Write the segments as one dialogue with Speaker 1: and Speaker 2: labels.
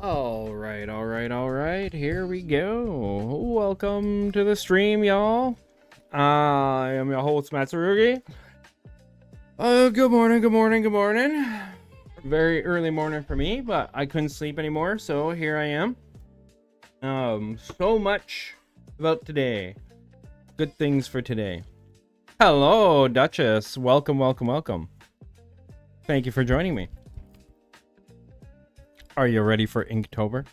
Speaker 1: All right. Here we go. Welcome to the stream, y'all. I am your host, Matsurugi. Good morning. Very early morning for me, but I couldn't sleep anymore, so here I am. So much about today. Good things for today. Hello, Duchess. Welcome. Thank you for joining me. Are you ready for Inktober?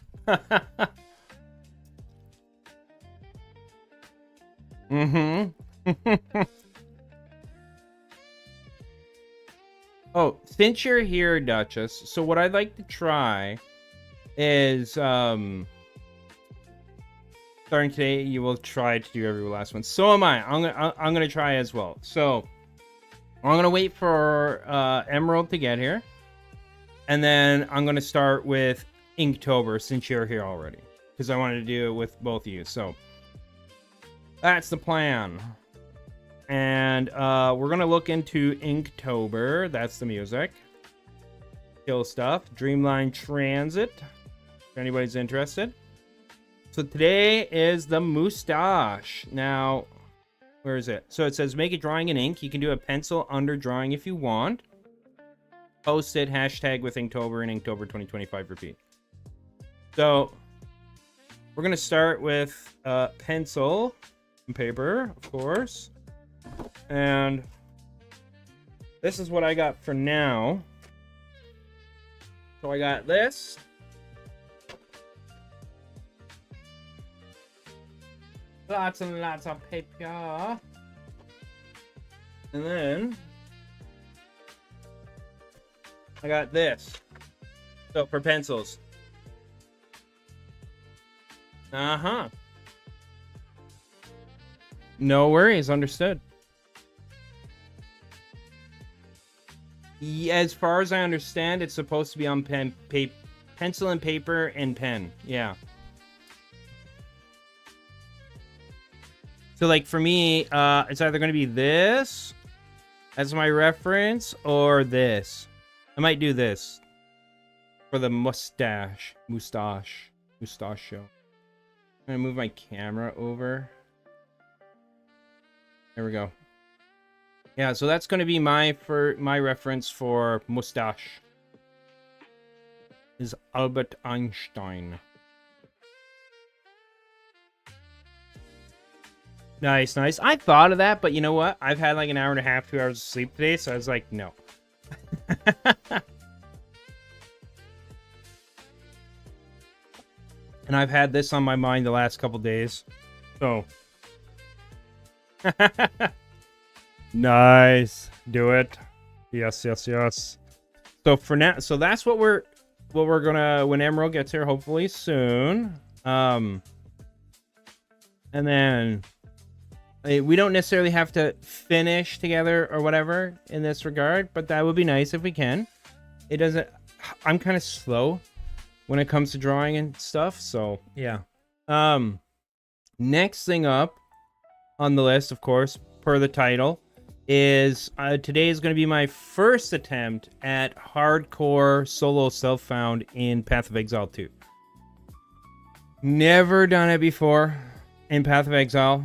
Speaker 1: Oh, since you're here, Duchess, so what I'd like to try is starting today, you will try to do every last one. So am I. I'm gonna try as well. So I'm gonna wait for Emerald to get here, and then I'm gonna start with Inktober since you're here already, because I wanted to do it with both of you. So that's the plan. And we're gonna look into Inktober. That's the music. Kill stuff. Dreamline Transit. If anybody's interested. So today is the mustache. Now, where is it? So it says make a drawing in ink. You can do a pencil under drawing if you want. Post it, hashtag with Inktober and Inktober 2025 repeat. So we're gonna start with pencil and paper, of course. And this is what I got for now. So I got this. Lots and lots of paper. And then I got this. So for pencils. No worries, understood. As far as I understand, it's supposed to be on pencil and paper and pen. Yeah. So, like, for me, it's either going to be this as my reference or this. I might do this for the mustache show. I'm going to move my camera over. There we go. Yeah, so that's going to be my reference for mustache. Is Albert Einstein. Nice. I thought of that, but you know what? I've had like an hour and a half, 2 hours of sleep today, so I was like, no. And I've had this on my mind the last couple days. So. Nice. Do it. Yes. So for now, so that's what we're gonna, when Emerald gets here, hopefully soon. And then we don't necessarily have to finish together or whatever in this regard, but that would be nice if we can. It doesn't, I'm kind of slow when it comes to drawing and stuff, so yeah. Next thing up on the list, of course, per the title, is today is going to be my first attempt at hardcore solo self-found in Path of Exile 2. Never done it before in Path of Exile,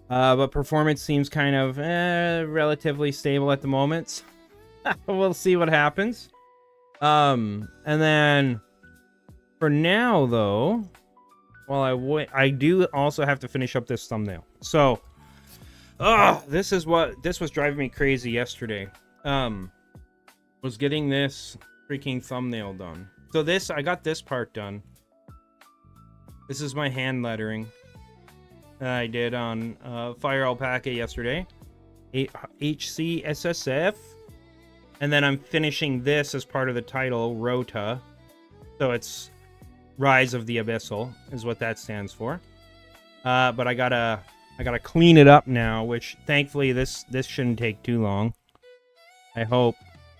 Speaker 1: but performance seems kind of relatively stable at the moment. We'll see what happens. And then for now, though, while I do also have to finish up this thumbnail. So this was driving me crazy yesterday. Was getting this freaking thumbnail done. So I got this part done. This is my hand lettering that I did on Fire Alpaca yesterday. HC SSF. And then I'm finishing this as part of the title, R.o.t.A. So it's Rise of the Abyssal is what that stands for. But I gotta clean it up now, which thankfully this shouldn't take too long. I hope.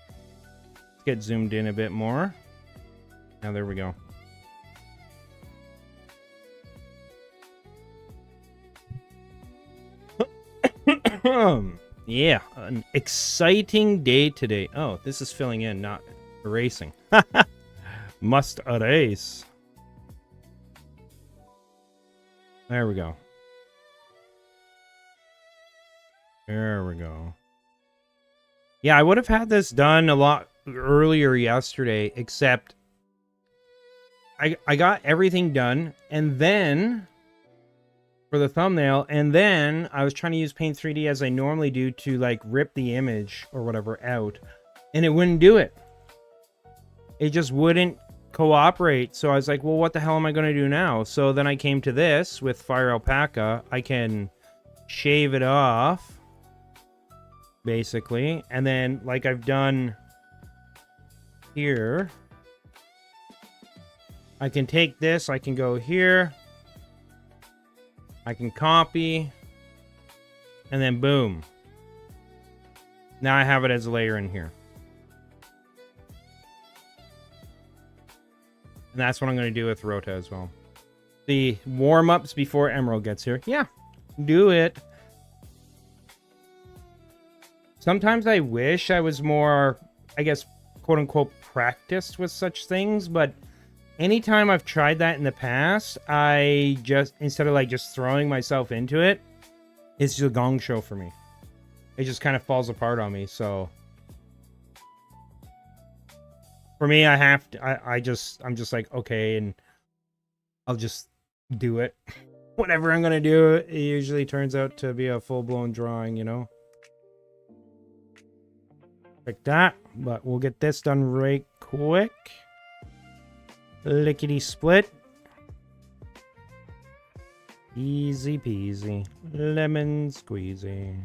Speaker 1: Let's get zoomed in a bit more. Now there we go. Yeah, an exciting day today. Oh, this is filling in, not erasing. Must erase. There we go. There we go. Yeah, I would have had this done a lot earlier yesterday, except I got everything done, and then for the thumbnail, and then I was trying to use Paint 3D as I normally do to like rip the image or whatever out, and it wouldn't do it. It just wouldn't cooperate. So I was like, well, what the hell am I going to do now? So then I came to this with Fire Alpaca. I can shave it off, basically, and then like I've done here, I can take this, I can go here, I can copy, and then boom. Now I have it as a layer in here. And that's what I'm going to do with R.o.t.A as well. The warm-ups before Emerald gets here. Yeah, do it. Sometimes I wish I was more, I guess, quote-unquote, practiced with such things, but anytime I've tried that in the past, I just, instead of like just throwing myself into it, it's just a gong show for me. It just kind of falls apart on me, so for me, I have to, I'm just like, okay, and I'll just do it. Whatever I'm gonna do, it usually turns out to be a full-blown drawing, you know? Like that, but we'll get this done right quick. Lickety split. Easy peasy. Lemon squeezy.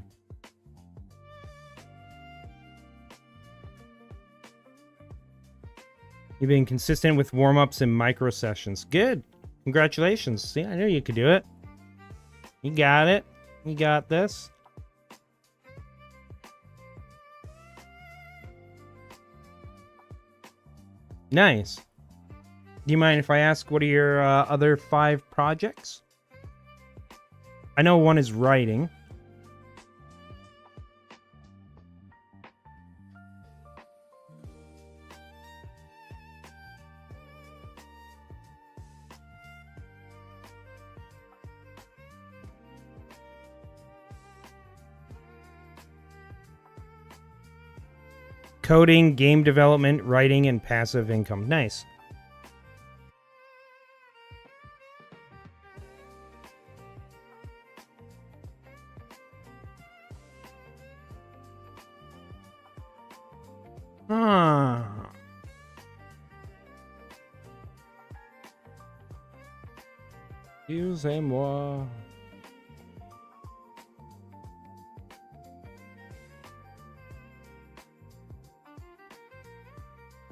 Speaker 1: You've been consistent with warm-ups and micro sessions. Good. Congratulations. See, I knew you could do it. You got it. You got this. Nice. Do you mind if I ask, what are your other 5 projects? I know one is writing. Coding, game development, writing, and passive income. Nice. Ah. Excusez-moi.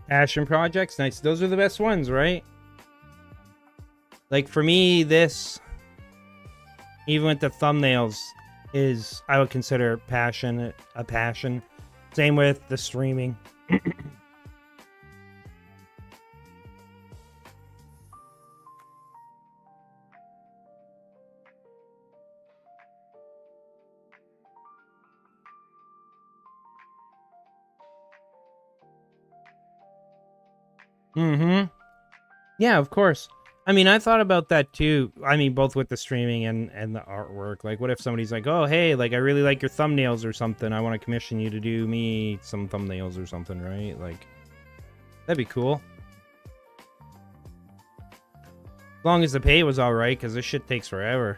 Speaker 1: Passion projects, nice. Those are the best ones, right? Like for me, this, even with the thumbnails, is, I would consider passion a passion. Same with the streaming. Mm-hmm. Yeah, of course. I mean, I thought about that too. I mean, both with the streaming and the artwork. Like, what if somebody's like, oh, hey, like, I really like your thumbnails or something. I want to commission you to do me some thumbnails or something, right? Like, that'd be cool. As long as the pay was all right, because this shit takes forever.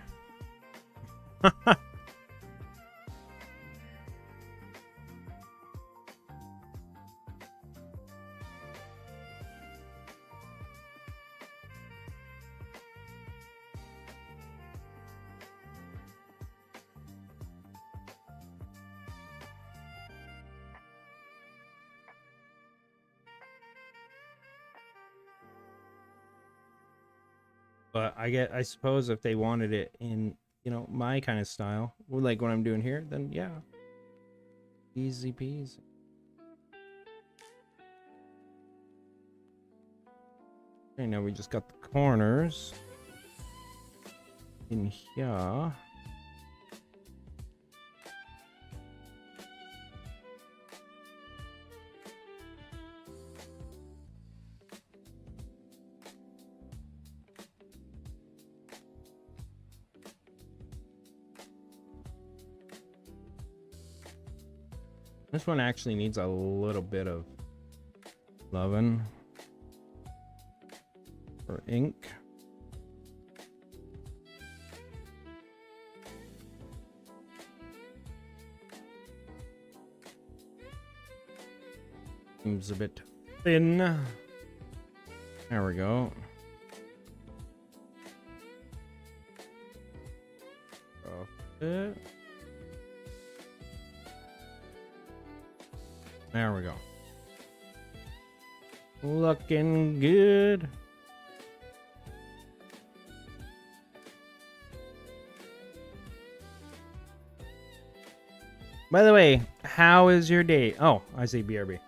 Speaker 1: But I suppose if they wanted it in, you know, my kind of style, like what I'm doing here, then yeah. Easy peasy. Okay, now we just got the corners in here. This one actually needs a little bit of loving for ink. Seems a bit thin. There we go. There we go. Looking good. By the way, how is your day? Oh, I say BRB.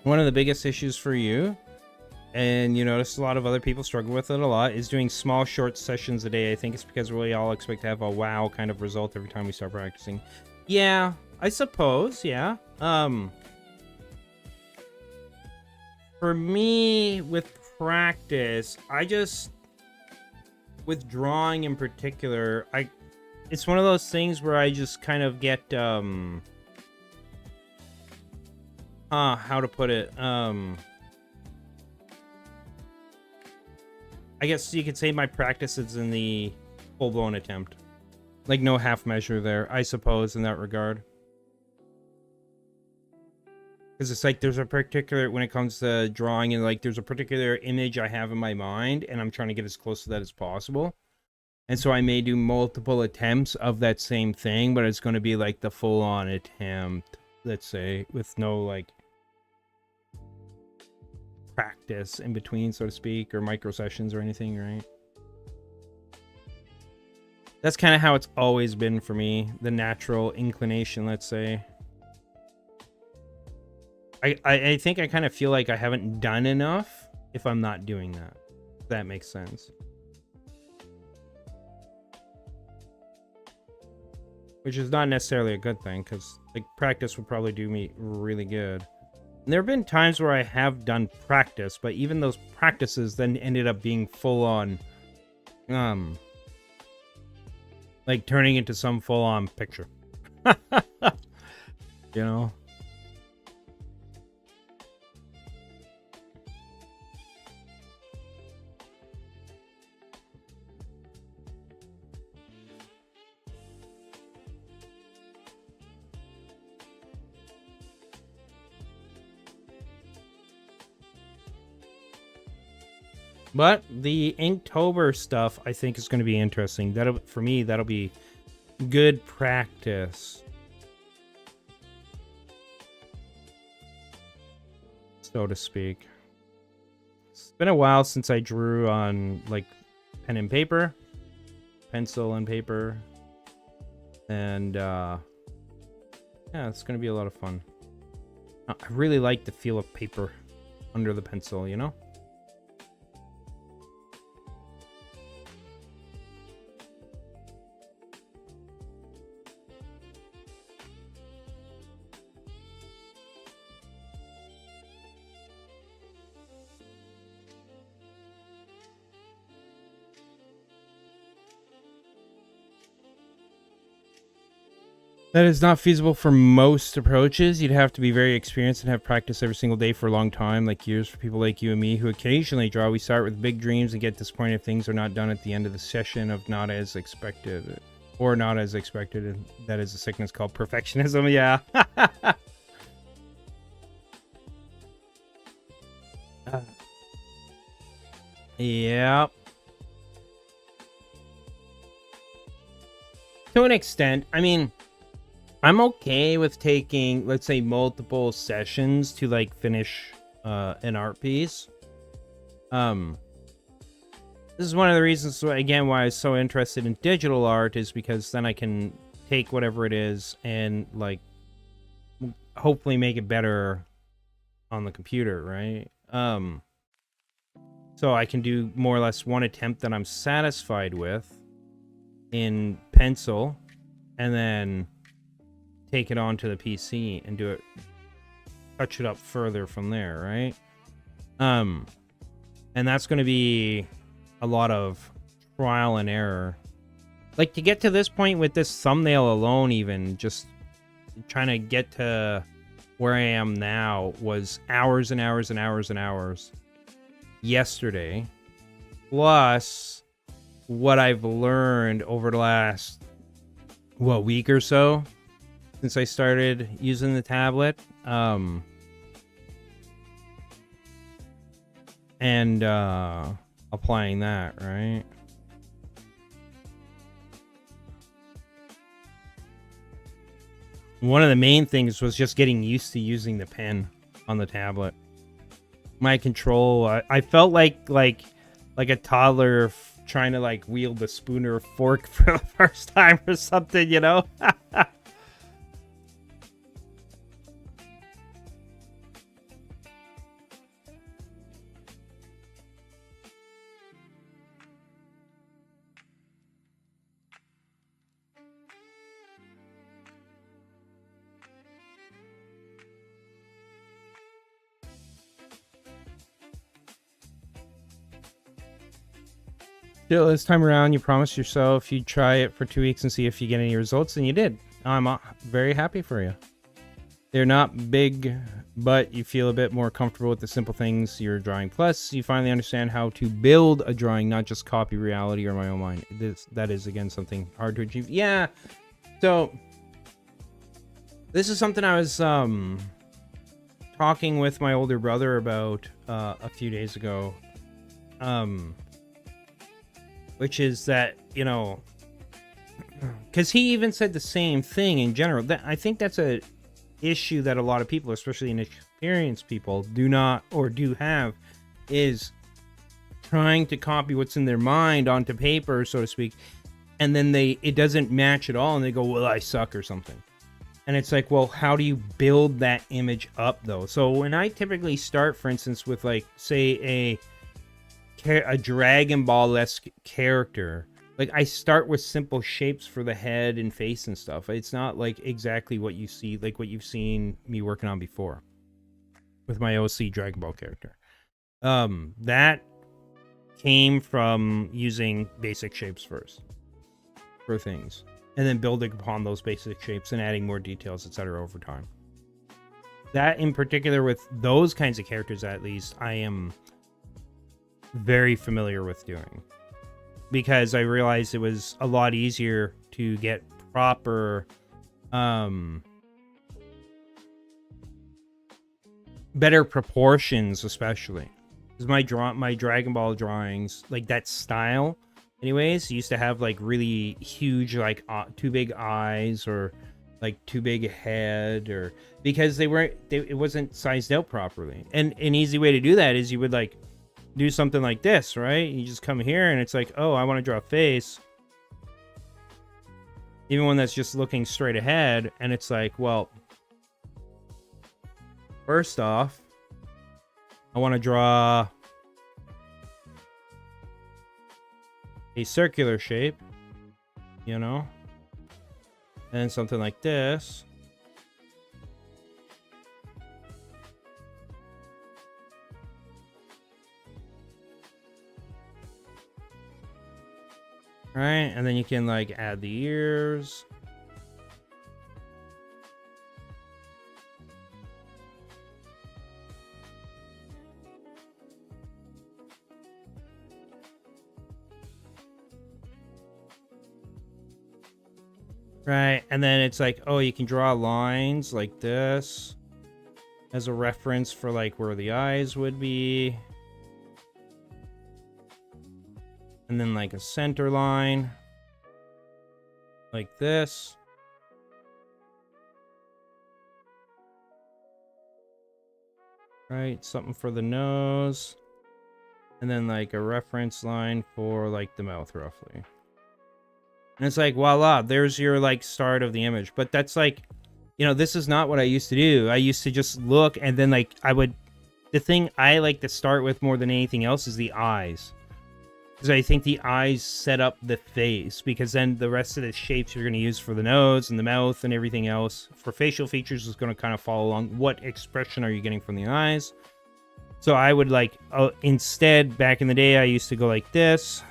Speaker 1: One of the biggest issues for you, and you notice a lot of other people struggle with it a lot, is doing small, short sessions a day. I think it's because we all expect to have a wow kind of result every time we start practicing. Yeah, I suppose, yeah. For me, with practice, with drawing in particular, it's one of those things where I just kind of get, how to put it, I guess you could say my practice is in the full-blown attempt. Like, no half measure there, I suppose, in that regard. Because it's like there's a particular, when it comes to drawing, and like there's a particular image I have in my mind, and I'm trying to get as close to that as possible. And so I may do multiple attempts of that same thing, but it's going to be like the full-on attempt, let's say, with no like practice in between, so to speak, or micro sessions or anything, right? That's kind of how it's always been for me, the natural inclination, let's say. I think I kind of feel like I haven't done enough if I'm not doing that. If that makes sense. Which is not necessarily a good thing, because like practice would probably do me really good. And there have been times where I have done practice, but even those practices then ended up being full-on, like turning into some full-on picture. You know? But the Inktober stuff, I think, is going to be interesting. For me, that'll be good practice, so to speak. It's been a while since I drew on, like, pen and paper, pencil and paper, and, yeah, it's going to be a lot of fun. I really like the feel of paper under the pencil, you know? That is not feasible for most approaches. You'd have to be very experienced and have practice every single day for a long time, like years for people like you and me who occasionally draw. We start with big dreams and get disappointed if things are not done at the end of the session of not as expected. Or not as expected. And that is a sickness called perfectionism, yeah. Yep. To an extent. I mean, I'm okay with taking, let's say, multiple sessions to like finish an art piece. This is one of the reasons, again, why I was so interested in digital art, is because then I can take whatever it is and like hopefully make it better on the computer, right? So I can do more or less one attempt that I'm satisfied with in pencil, and then take it onto the PC and do it, touch it up further from there, right? And that's going to be a lot of trial and error. Like, to get to this point with this thumbnail alone, even just trying to get to where I am now was hours and hours and hours and hours yesterday, plus what I've learned over the last week or so since I started using the tablet, and applying that, right? One of the main things was just getting used to using the pen on the tablet. My control, I felt like a toddler trying to like wield a spoon or a fork for the first time or something, you know? Still, this time around, you promised yourself you'd try it for 2 weeks and see if you get any results, and you did. I'm very happy for you. They're not big, but you feel a bit more comfortable with the simple things you're drawing. Plus, you finally understand how to build a drawing, not just copy reality or my own mind. That is, again, something hard to achieve. Yeah, so this is something I was talking with my older brother about a few days ago. Which is that, you know, because he even said the same thing in general. That I think that's a issue that a lot of people, especially inexperienced people, do not or do have, is trying to copy what's in their mind onto paper, so to speak, and then it doesn't match at all, and they go, well, I suck or something. And it's like, well, how do you build that image up, though? So when I typically start, for instance, with like, say, a Dragon Ball-esque character, like I start with simple shapes for the head and face and stuff. It's not like exactly what you see, like what you've seen me working on before with my OC Dragon Ball character. That came from using basic shapes first for things, and then building upon those basic shapes and adding more details, etc. over time. That in particular, with those kinds of characters, at least, I am very familiar with doing, because I realized it was a lot easier to get proper better proportions, especially because my Dragon Ball drawings, like that style anyways, used to have like really huge, like too big eyes, or like too big a head, or because it wasn't sized out properly. And an easy way to do that is you would like do something like this, right? You just come here and it's like, oh, I want to draw a face, even one that's just looking straight ahead, and it's like, well, first off, I want to draw a circular shape, you know, and something like this. Right, and then you can like add the ears. Right, and then it's like, oh, you can draw lines like this as a reference for like where the eyes would be. And then like a center line. like this. Right, something for the nose. And then like a reference line for like the mouth roughly. And it's like, voila, there's your like start of the image. But that's like, you know, this is not what I used to do. I used to just look and then like the thing I like to start with more than anything else is the eyes. Because I think the eyes set up the face, because then the rest of the shapes you're going to use for the nose and the mouth and everything else for facial features is going to kind of follow along. What expression are you getting from the eyes? So I would like, instead, back in the day, I used to go like this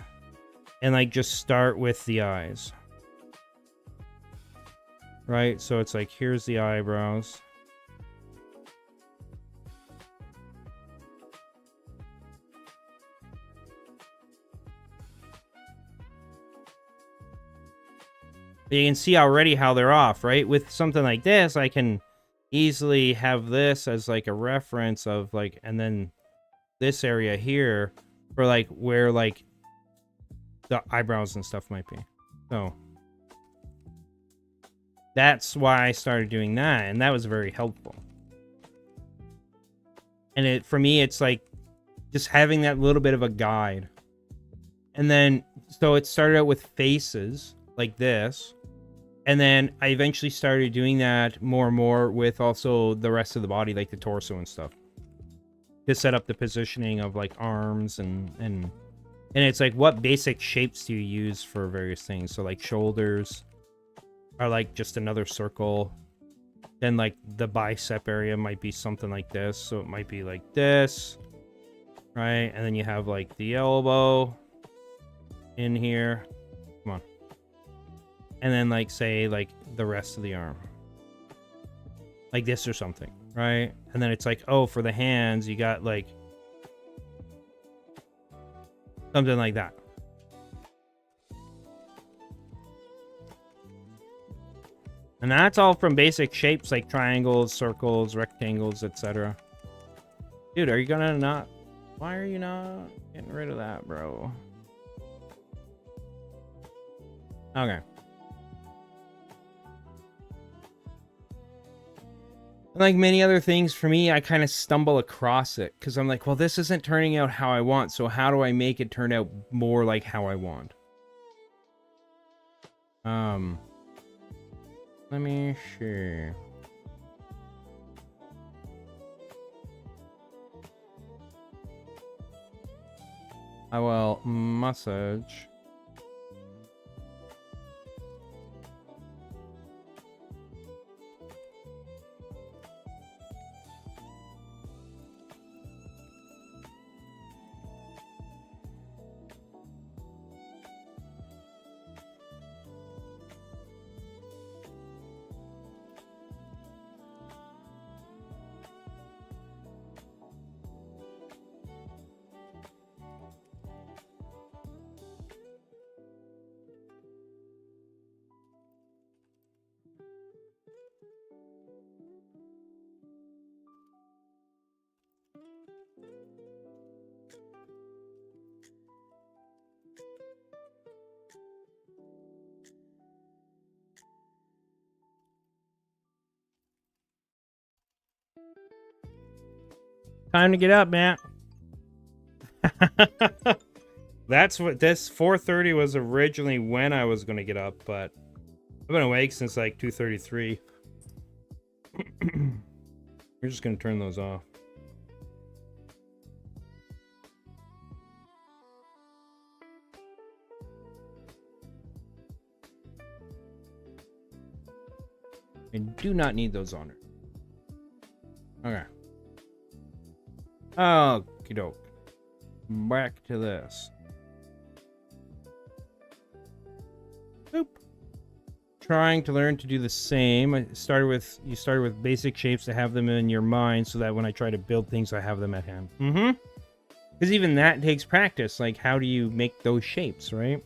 Speaker 1: and like just start with the eyes. Right? So it's like, here's the eyebrows. You can see already how they're off, right? With something like this, I can easily have this as like a reference of like, and then this area here for like where like the eyebrows and stuff might be. So that's why I started doing that, and that was very helpful. And for me, it's like just having that little bit of a guide. And then, so it started out with faces like this. And then I eventually started doing that more and more with also the rest of the body, like the torso and stuff, to set up the positioning of like arms and it's like, what basic shapes do you use for various things? So like shoulders are like just another circle. Then like the bicep area might be something like this. So it might be like this, right? And then you have like the elbow in here. Come on. And then like say like the rest of the arm. Like this or something, right? And then it's like, oh, for the hands, you got like something like that. And that's all from basic shapes like triangles, circles, rectangles, etc. Dude, are you gonna not... Why are you not getting rid of that, bro? Okay. Like many other things for me, I kind of stumble across it because I'm like, well, this isn't turning out how I want, so how do I make it turn out more like how I want? Let me see. I will massage. Time to get up, man. That's what this 4:30 was originally when I was going to get up, but I've been awake since like 2:33. We're just going to turn those off. I do not need those on it. Okay. Okie doke. Back to this. Boop. Trying to learn to do the same. You started with basic shapes to have them in your mind so that when I try to build things, I have them at hand. Because even that takes practice. Like, how do you make those shapes, right?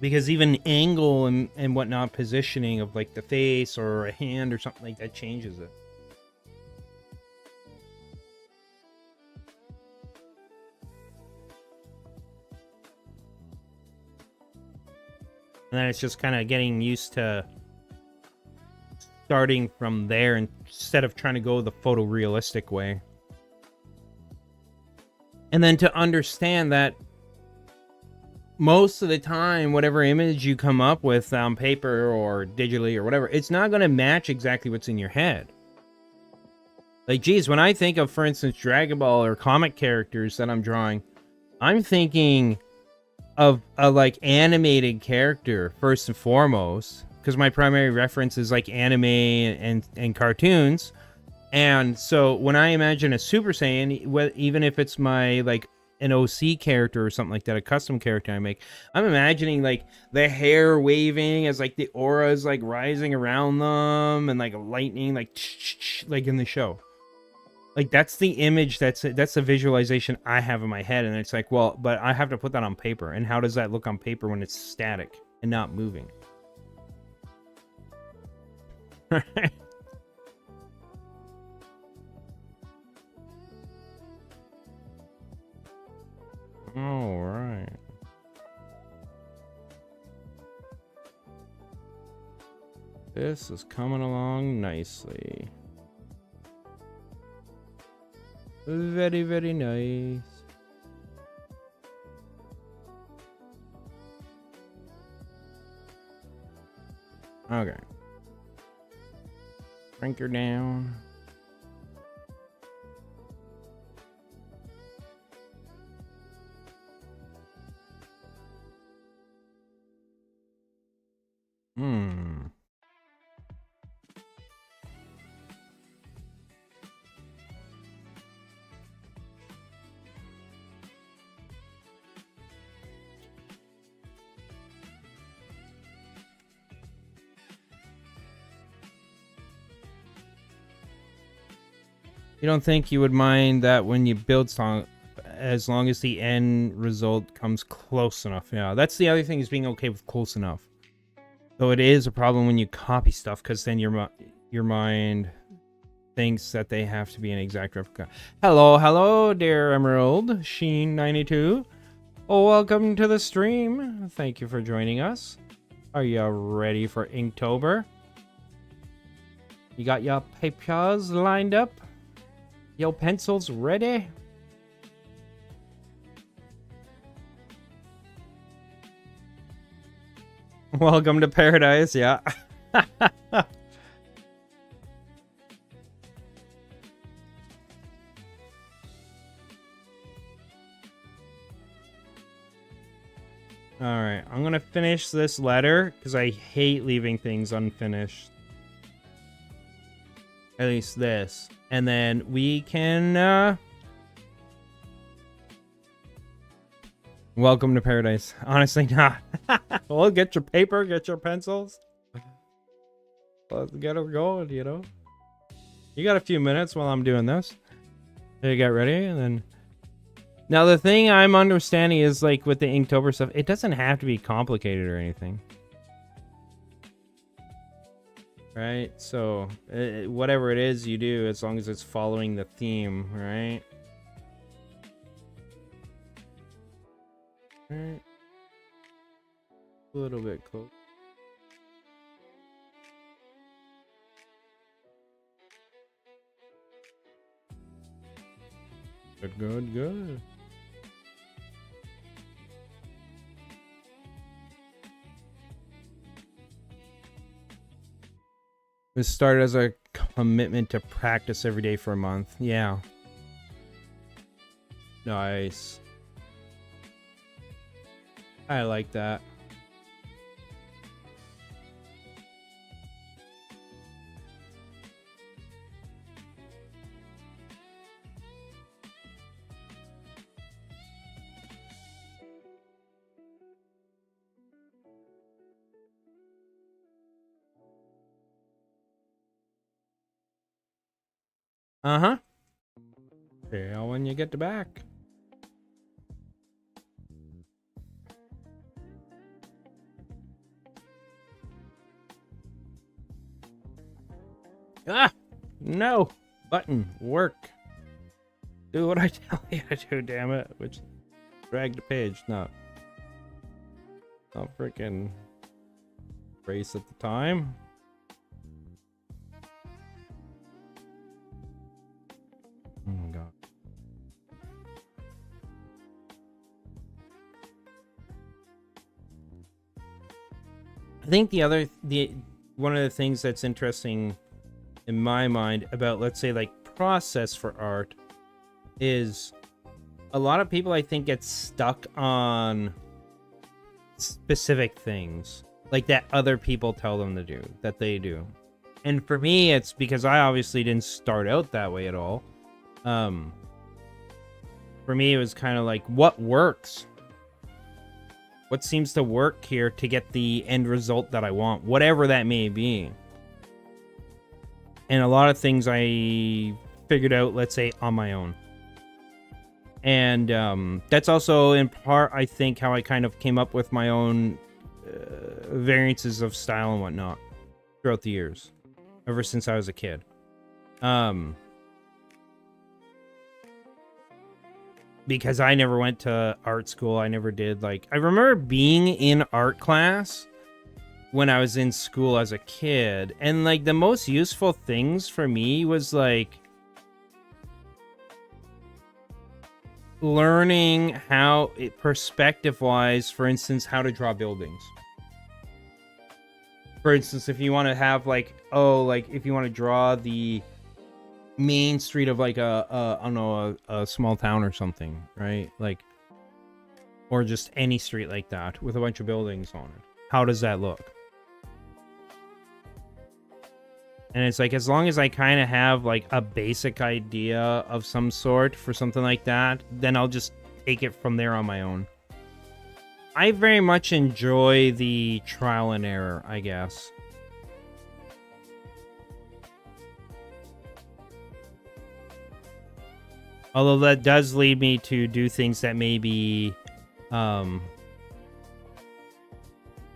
Speaker 1: Because even angle and whatnot, positioning of like the face or a hand or something like that changes it. And then it's just kind of getting used to starting from there instead of trying to go the photorealistic way. And then to understand that most of the time, whatever image you come up with on paper or digitally or whatever, it's not going to match exactly what's in your head. Like, geez, when I think of, for instance, Dragon Ball or comic characters that I'm drawing, I'm thinking of a, like, animated character first and foremost, because my primary reference is, like, anime and cartoons. And so when I imagine a Super Saiyan, even if it's my, like, an OC character or something like that, a custom character I make, I'm imagining, like, the hair waving as, like, the aura is, like, rising around them, and, like, lightning, like in the show. Like, that's the image, that's the visualization I have in my head, and it's like, well, but I have to put that on paper, and how does that look on paper when it's static and not moving? All right. This is coming along nicely. Very, very nice. Okay. Crank her down. You don't think you would mind that when you build song, as long as the end result comes close enough? Yeah, that's the other thing, is being okay with close enough. Though it is a problem when you copy stuff, because then your mind thinks that they have to be an exact replica. Hello, dear Emerald Sheen 92. Oh, welcome to the stream. Thank you for joining us. Are you ready for Inktober? You got your papers lined up? Your pencils ready? Welcome to paradise, yeah. Alright, I'm gonna finish this letter, because I hate leaving things unfinished. At least this. And then we can, welcome to paradise. Honestly, not. Well, get your paper, get your pencils. Let's get her going, you know? You got a few minutes while I'm doing this. So you get ready, and then... Now, the thing I'm understanding is, like, with the Inktober stuff, it doesn't have to be complicated or anything. Right? So, whatever it is you do, as long as it's following the theme, right? Alright. A little bit close. Good. This started as a commitment to practice every day for a month. Yeah. Nice. I like that. Uh-huh. Yeah, when you get back. Ah! No! Button. Work. Do what I tell you to do, damn it. Which, drag the page. Not freaking race at the time. Oh my god. I think one of the things that's interesting in my mind about, let's say, like, process for art is a lot of people, I think, get stuck on specific things like that other people tell them to do, that they do. And for me, it's because I obviously didn't start out that way at all. For me, it was kind of like, what works? What seems to work here to get the end result that I want, whatever that may be. And a lot of things I figured out, let's say, on my own. And that's also in part, I think, how I kind of came up with my own variances of style and whatnot throughout the years, ever since I was a kid. Because I never went to art school. I never did. Like, I remember being in art class when I was in school as a kid, and like the most useful things for me was like learning how, perspective wise, for instance, how to draw buildings. For instance, if you want to have like, if you want to draw the main street of like I don't know, a small town or something, right? Like, or just any street like that with a bunch of buildings on it. How does that look? And it's like, as long as I kind of have like a basic idea of some sort for something like that, then I'll just take it from there on my own. I very much enjoy the trial and error, I guess. Although that does lead me to do things that may be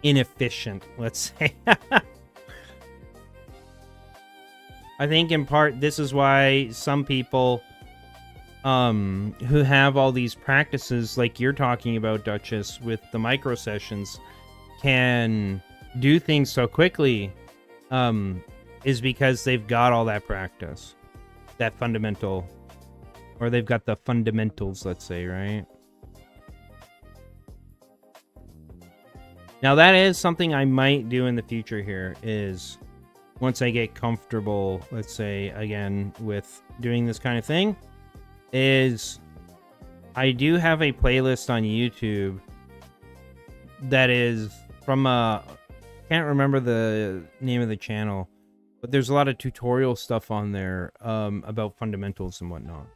Speaker 1: inefficient, let's say. I think in part this is why some people who have all these practices like you're talking about, Duchess, with the micro sessions, can do things so quickly, is because they've got all that practice, that fundamental, or they've got the fundamentals, let's say, right? Now that is something I might do in the future here, is once I get comfortable, let's say, again, with doing this kind of thing, is I do have a playlist on YouTube that is from can't remember the name of the channel, but there's a lot of tutorial stuff on there about fundamentals and whatnot.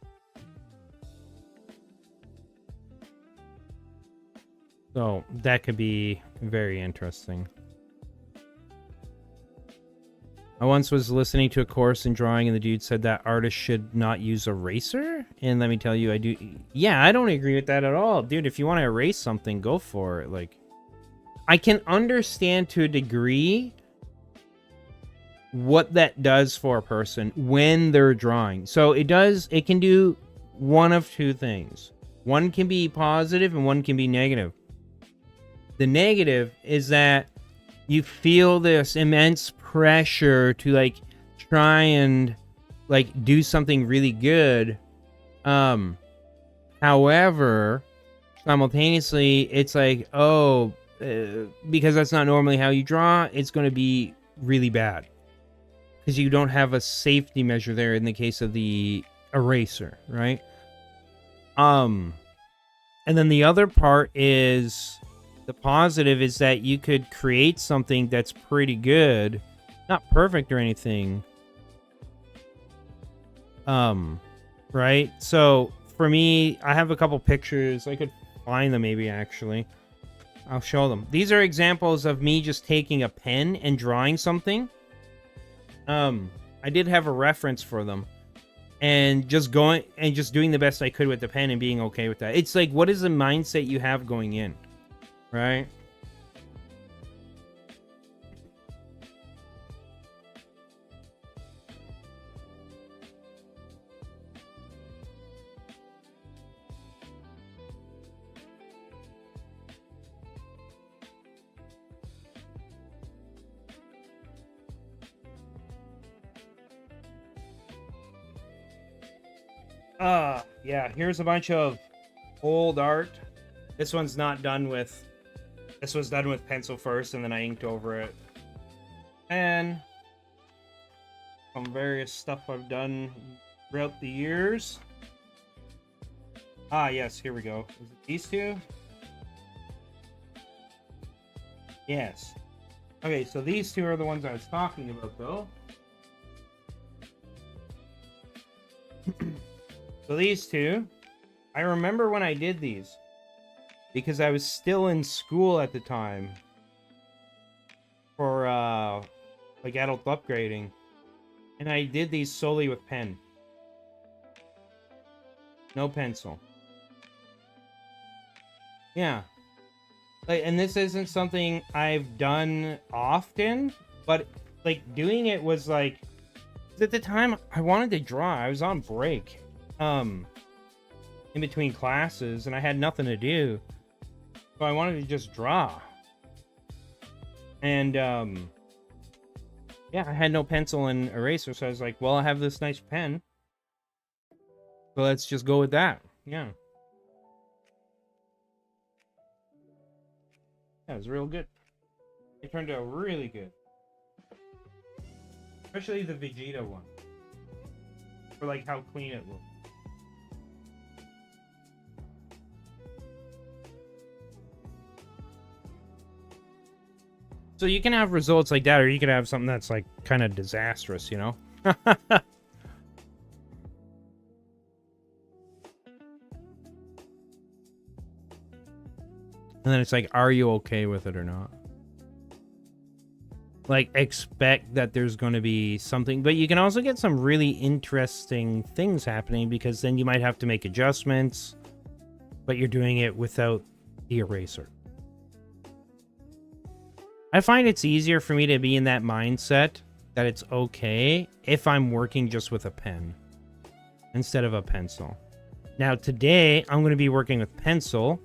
Speaker 1: So that could be very interesting. I once was listening to a course in drawing, and the dude said that artists should not use eraser. And let me tell you, I do. Yeah, I don't agree with that at all. Dude, if you want to erase something, go for it. Like, I can understand to a degree what that does for a person when they're drawing. So it can do one of two things. One can be positive and one can be negative. The negative is that you feel this immense pressure to like try and like do something really good. However, simultaneously, it's like, because that's not normally how you draw, it's going to be really bad because you don't have a safety measure there in the case of the eraser, right? And then the other part is, the positive is that you could create something that's pretty good, not perfect or anything. Right? So for me, I have a couple pictures. I could find them maybe, actually. I'll show them. These are examples of me just taking a pen and drawing something. I did have a reference for them. And just doing the best I could with the pen and being okay with that. It's like, what is the mindset you have going in? Right? Yeah, here's a bunch of old art. This one's not done with... This was done with pencil first, and then I inked over it. And some various stuff I've done throughout the years. Ah, yes, here we go. Is it these two? Yes. Okay, so these two are the ones I was talking about, though. So these two, I remember when I did these, because I was still in school at the time for, like, adult upgrading. And I did these solely with pen. No pencil. Yeah. Like, and this isn't something I've done often, but, like, doing it was, like... At the time, I wanted to draw. I was on break. In between classes, and I had nothing to do. So I wanted to just draw. And, yeah, I had no pencil and eraser, so I was like, well, I have this nice pen. So let's just go with that. Yeah. Yeah, it was real good. It turned out really good. Especially the Vegeta one. For, like, how clean it looked. So you can have results like that, or you can have something that's, like, kind of disastrous, you know? And then it's like, are you okay with it or not? Like, expect that there's going to be something, but you can also get some really interesting things happening, because then you might have to make adjustments, but you're doing it without the eraser. I find it's easier for me to be in that mindset that it's okay if I'm working just with a pen instead of a pencil. Now, today, I'm going to be working with pencil.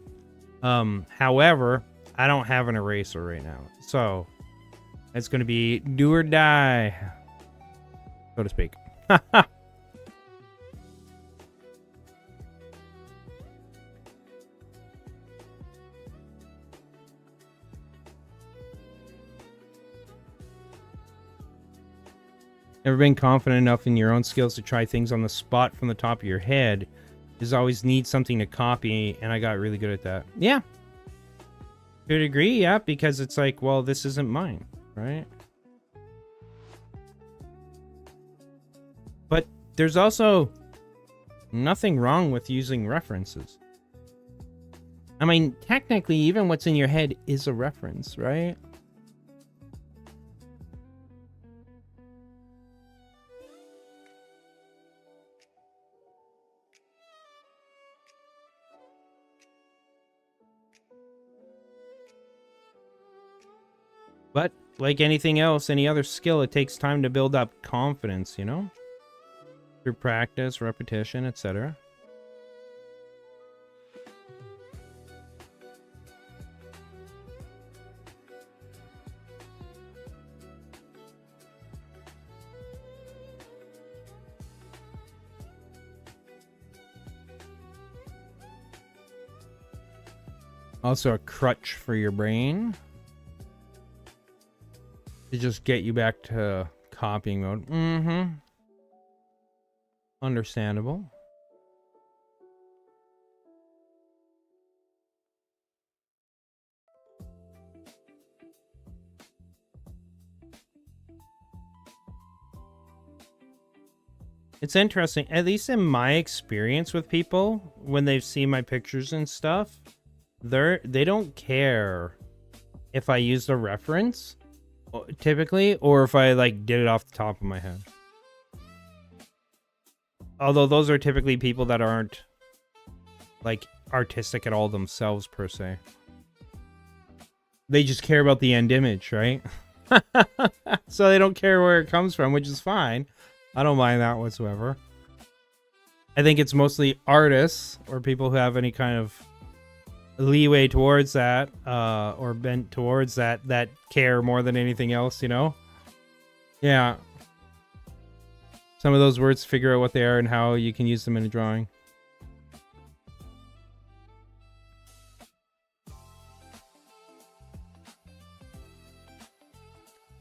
Speaker 1: However, I don't have an eraser right now. So, it's going to be do or die, so to speak. Ever been confident enough in your own skills to try things on the spot from the top of your head? Is always need something to copy, and I got really good at that. Yeah. To a degree, yeah, because it's like, well, this isn't mine, right? But there's also nothing wrong with using references. I mean, technically, even what's in your head is a reference, right? But like anything else, any other skill, it takes time to build up confidence, you know? Through practice, repetition, etc. Also a crutch for your brain. To just get you back to copying mode. Mm-hmm. Understandable. It's interesting, at least in my experience with people, when they've seen my pictures and stuff, they don't care if I used a reference, typically, or if I, like, did it off the top of my head. Although those are typically people that aren't, like, artistic at all themselves, per se. They just care about the end image, right? So they don't care where it comes from, which is fine. I don't mind that whatsoever. I think it's mostly artists or people who have any kind of leeway towards that, or bent towards that care more than anything else, you know? Yeah. some of those words, figure out what they are and how you can use them in a drawing.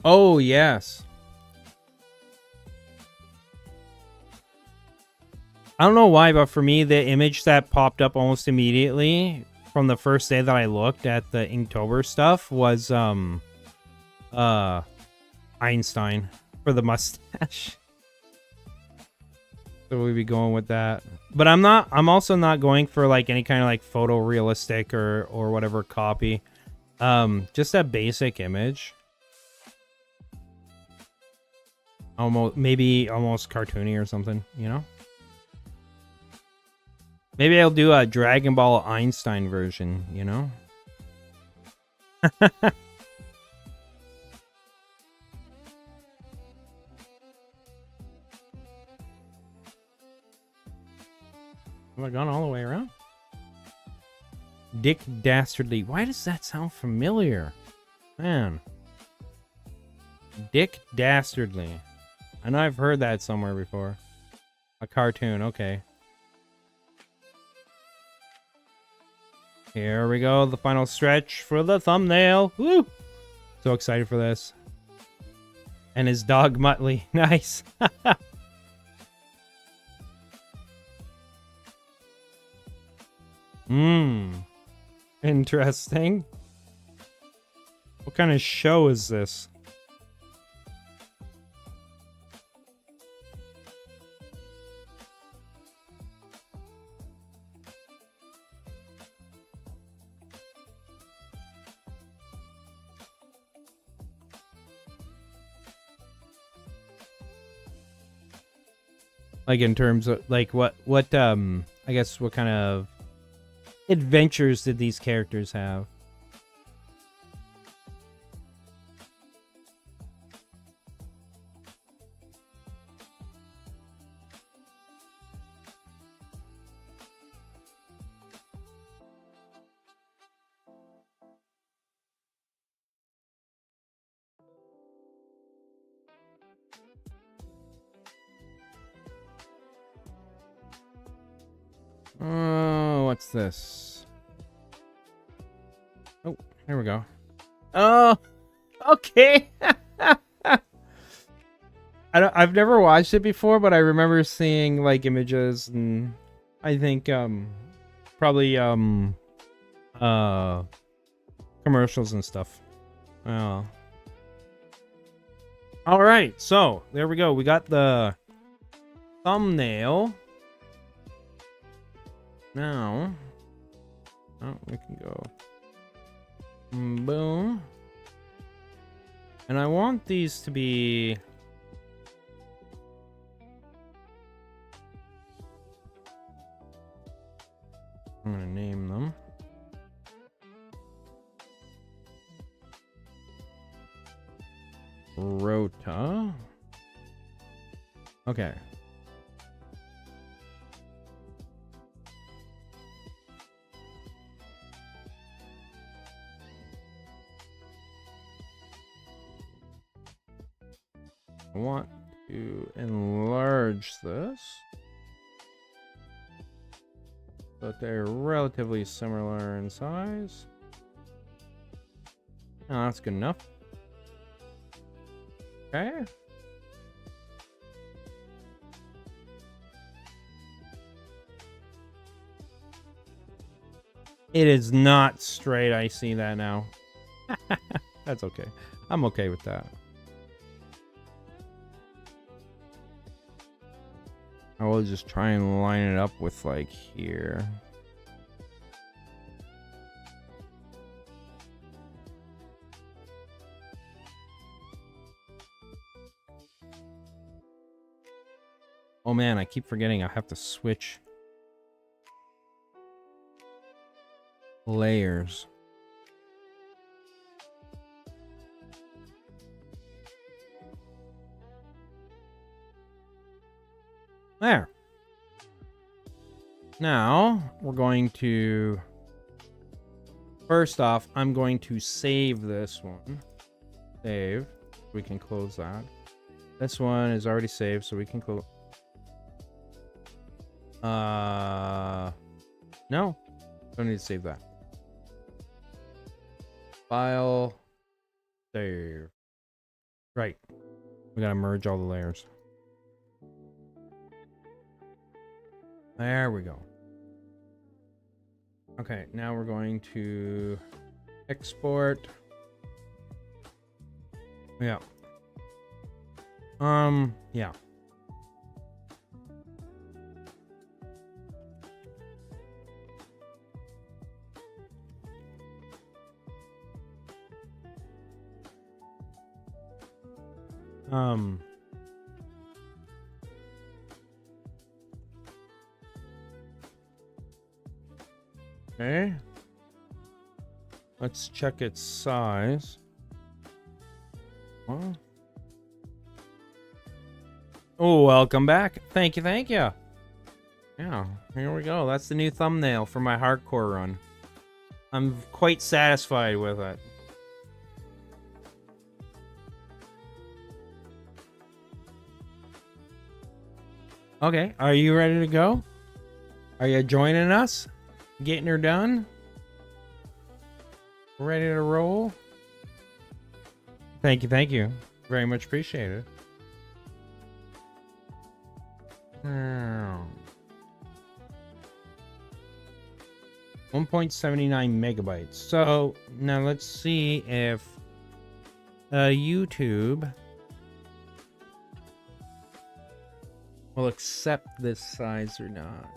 Speaker 1: Oh, yes. I don't know why, but for me, the image that popped up almost immediately from the first day that I looked at the Inktober stuff was Einstein for the mustache. So we'd be going with that. But I'm also not going for like any kind of like photorealistic or whatever copy. Just a basic image. Maybe almost cartoony or something, you know? Maybe I'll do a Dragon Ball Einstein version, you know? Have I gone all the way around? Dick Dastardly. Why does that sound familiar? Man. Dick Dastardly. I know I've heard that somewhere before. A cartoon, okay. Here we go, the final stretch for the thumbnail. Woo! So excited for this. And his dog Muttley. Nice. Interesting. What kind of show is this? Like in terms of like what I guess what kind of adventures did these characters have? Oh, what's this? Oh, there we go. Oh, okay. I've never watched it before, but I remember seeing like images and I think probably commercials and stuff. Oh. All right, so there we go. We got the thumbnail. Now, we can go boom. And I want these to be I'm gonna name them. R.o.t.A. Okay. I want to enlarge this so that they're relatively similar in size. Oh, that's good enough. Okay. It is not straight. I see that now. That's okay. I'm okay with that. I will just try and line it up with like here. Oh man, I keep forgetting I have to switch layers. There. Now, we're going to... First off, I'm going to save this one. Save. We can close that. This one is already saved, so we can close. No. Don't need to save that. File. Save. Right. We gotta merge all the layers. There we go. Okay, now we're going to export. Yeah. Yeah. Okay. Let's check its size. Well. Oh, welcome back. Thank you, thank you. Yeah, here we go. That's the new thumbnail for my hardcore run. I'm quite satisfied with it. Okay, are you ready to go? Are you joining us? Getting her done? Ready to roll? Thank you, thank you. Very much appreciated. 1.79 megabytes. So now let's see if YouTube will accept this size or not.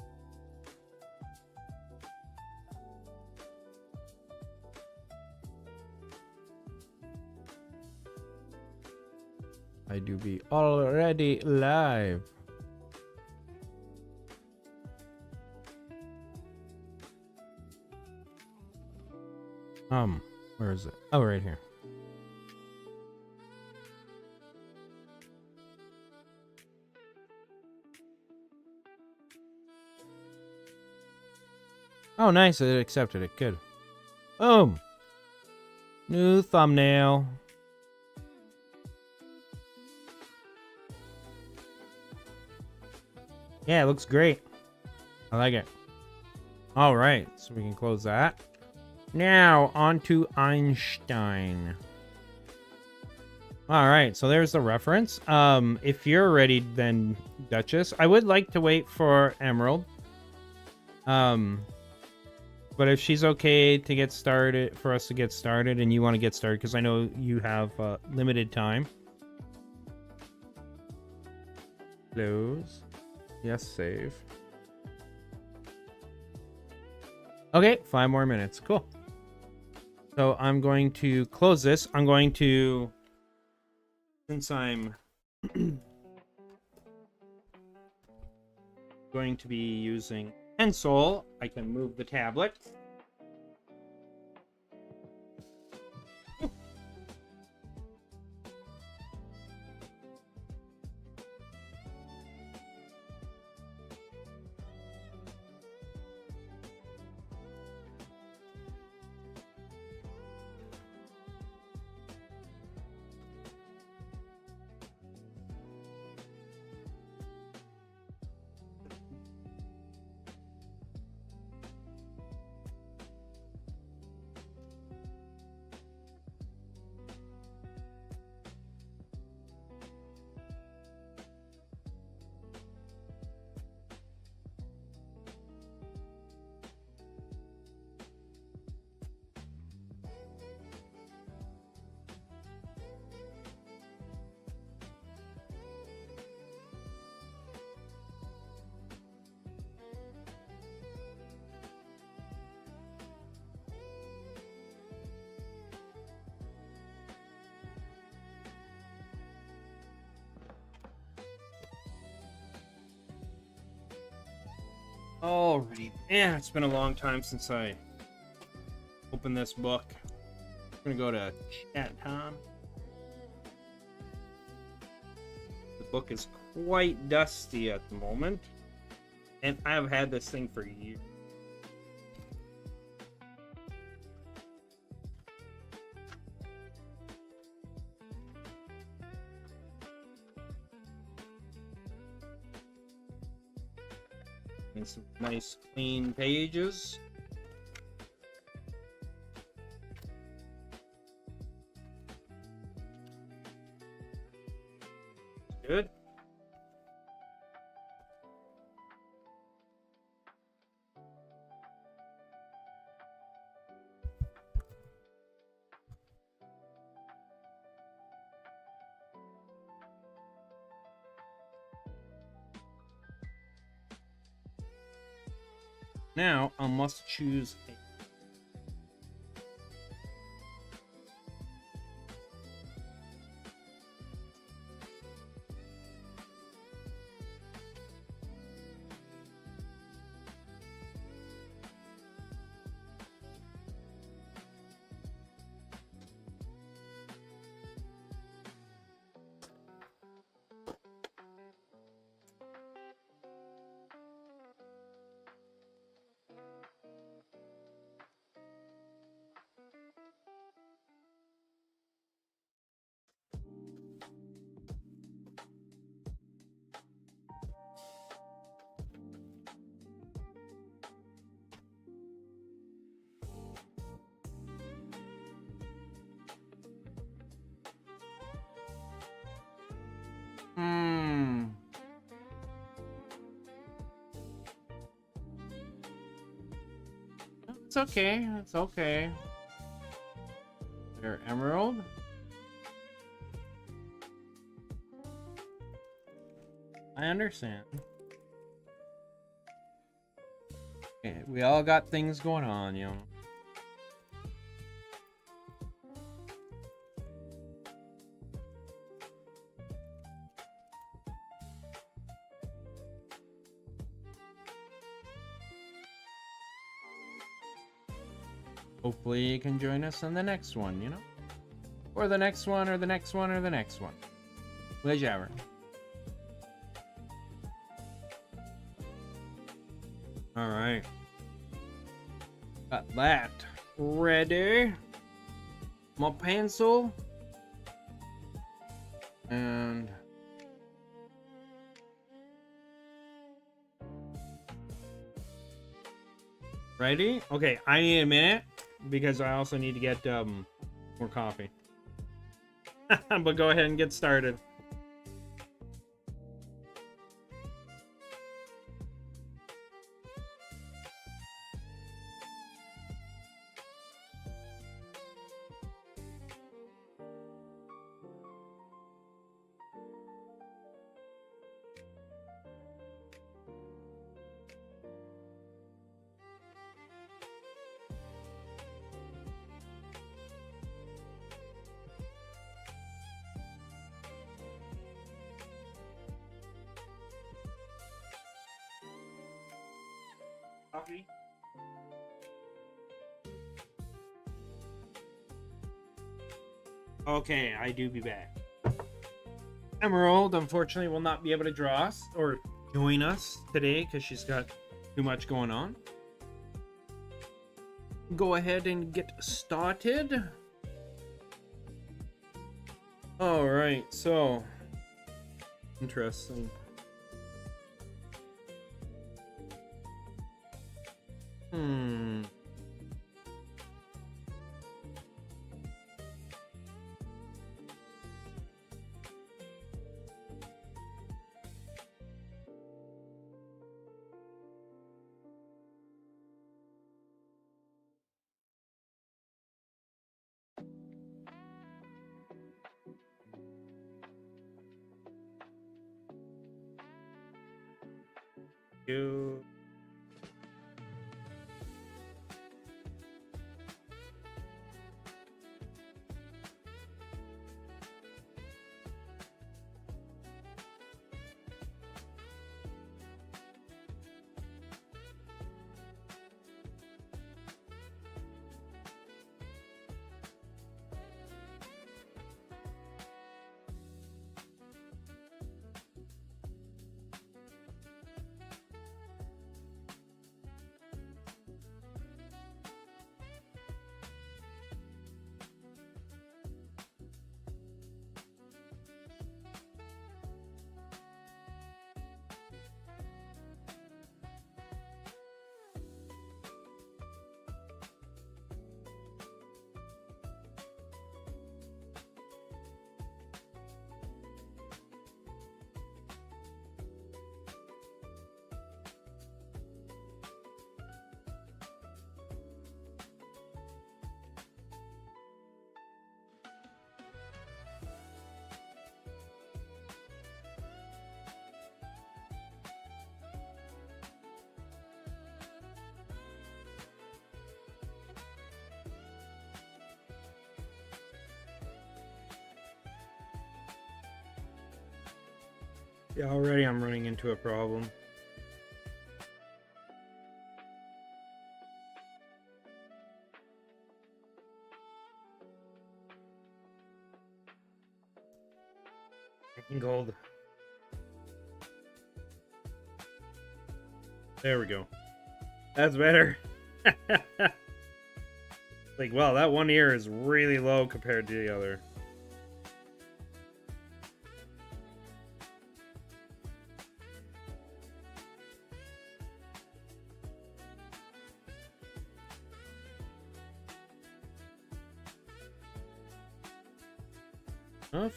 Speaker 1: I do be already live. Where is it? Oh, right here. Oh, nice. It accepted it. Good. Boom. New thumbnail. Yeah, it looks great. I like it. All right, so we can close that. Now, on to Einstein. All right, so there's the reference. If you're ready, then Duchess. I would like to wait for Emerald. But if she's okay to get started, for us to get started, and you want to get started, because I know you have limited time. Close. Yes, save. Okay, 5 more minutes. Cool. So I'm going to close this. I'm going to, since I'm going to be using pencil, I can move the tablet. Alrighty. Yeah, it's been a long time since I opened this book. I'm gonna go to chat time. The book is quite dusty at the moment, and I've had this thing for years. And some nice clean pages. Good. Now I must choose a It's okay. It's okay. There, Emerald. I understand. Okay, we all got things going on, you know. Hopefully you can join us on the next one, you know? Or the next one, or the next one, or the next one. Whichever. Alright. Got that ready. My pencil. And... ready? Okay, I need a minute. Because I also need to get more coffee. But go ahead and get started. Coffee. Okay, I do be back. Emerald, unfortunately, will not be able to draw us or join us today because she's got too much going on. Go ahead and get started. All right, so interesting. You. Yeah, already I'm running into a problem. Gold. There we go. That's better. Like, wow, that one ear is really low compared to the other. Enough.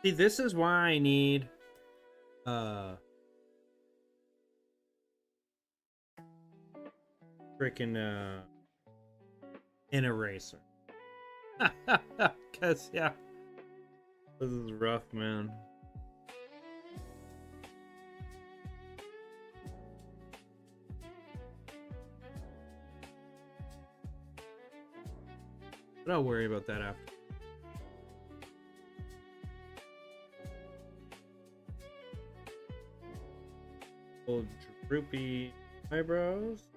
Speaker 1: See, this is why I need freaking an eraser. Cause yeah, this is rough, man. But I'll worry about that after. Old droopy eyebrows.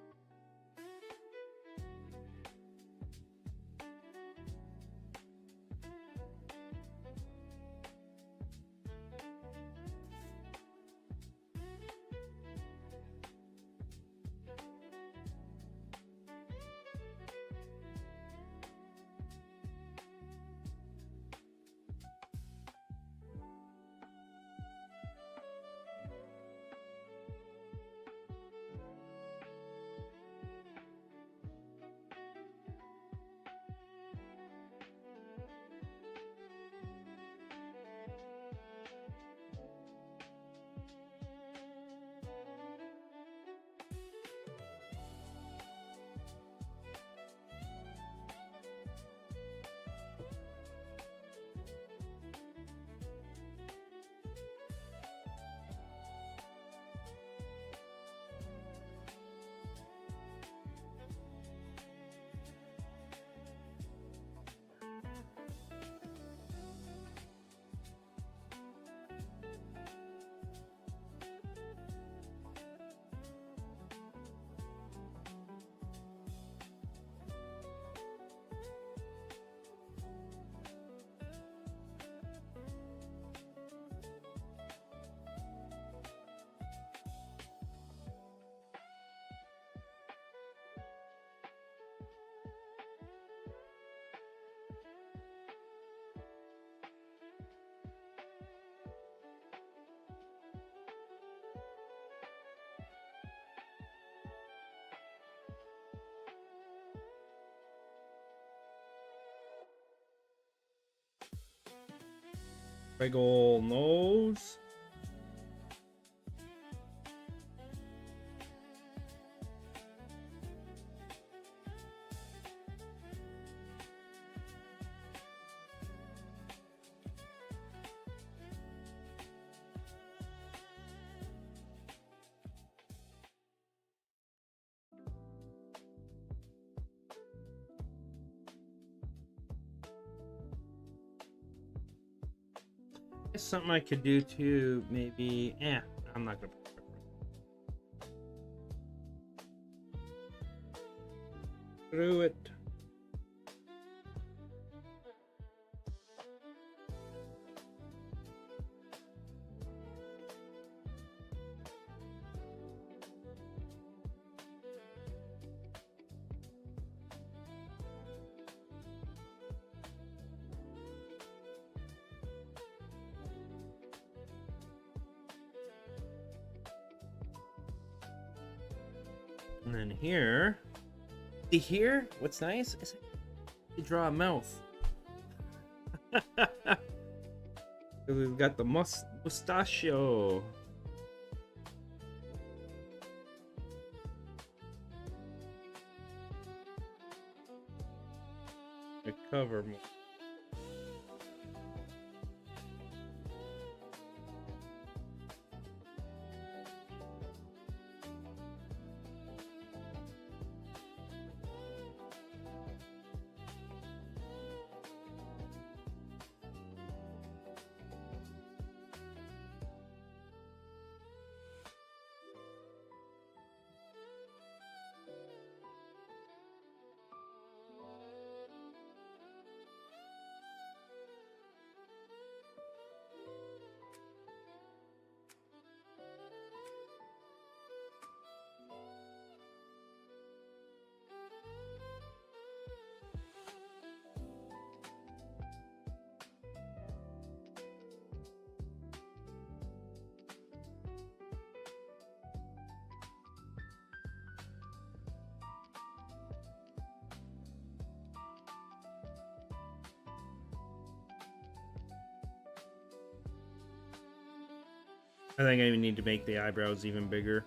Speaker 1: Big ol' nose. Something I could do too, maybe. I'm not gonna. Through it. And then here, see here, what's nice is you draw a mouth. Because we've got the mustachio. The cover more. I think I need to make the eyebrows even bigger.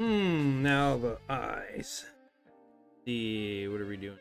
Speaker 1: Now the eyes. See, what are we doing?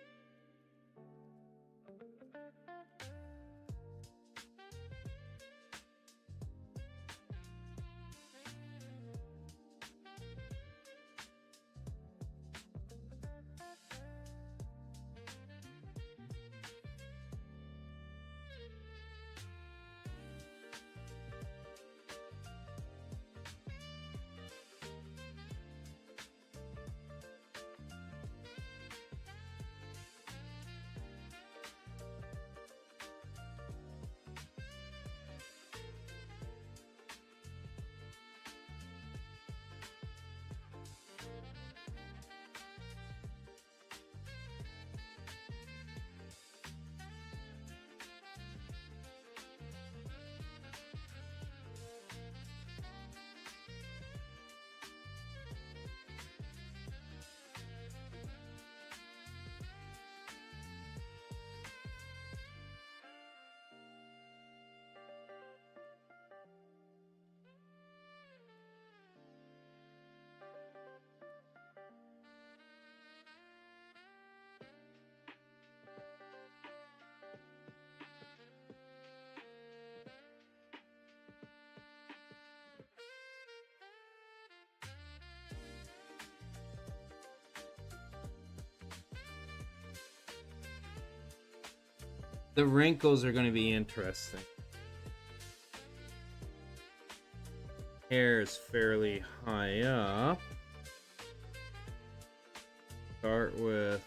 Speaker 1: The wrinkles are going to be interesting. Hair is fairly high up. Start with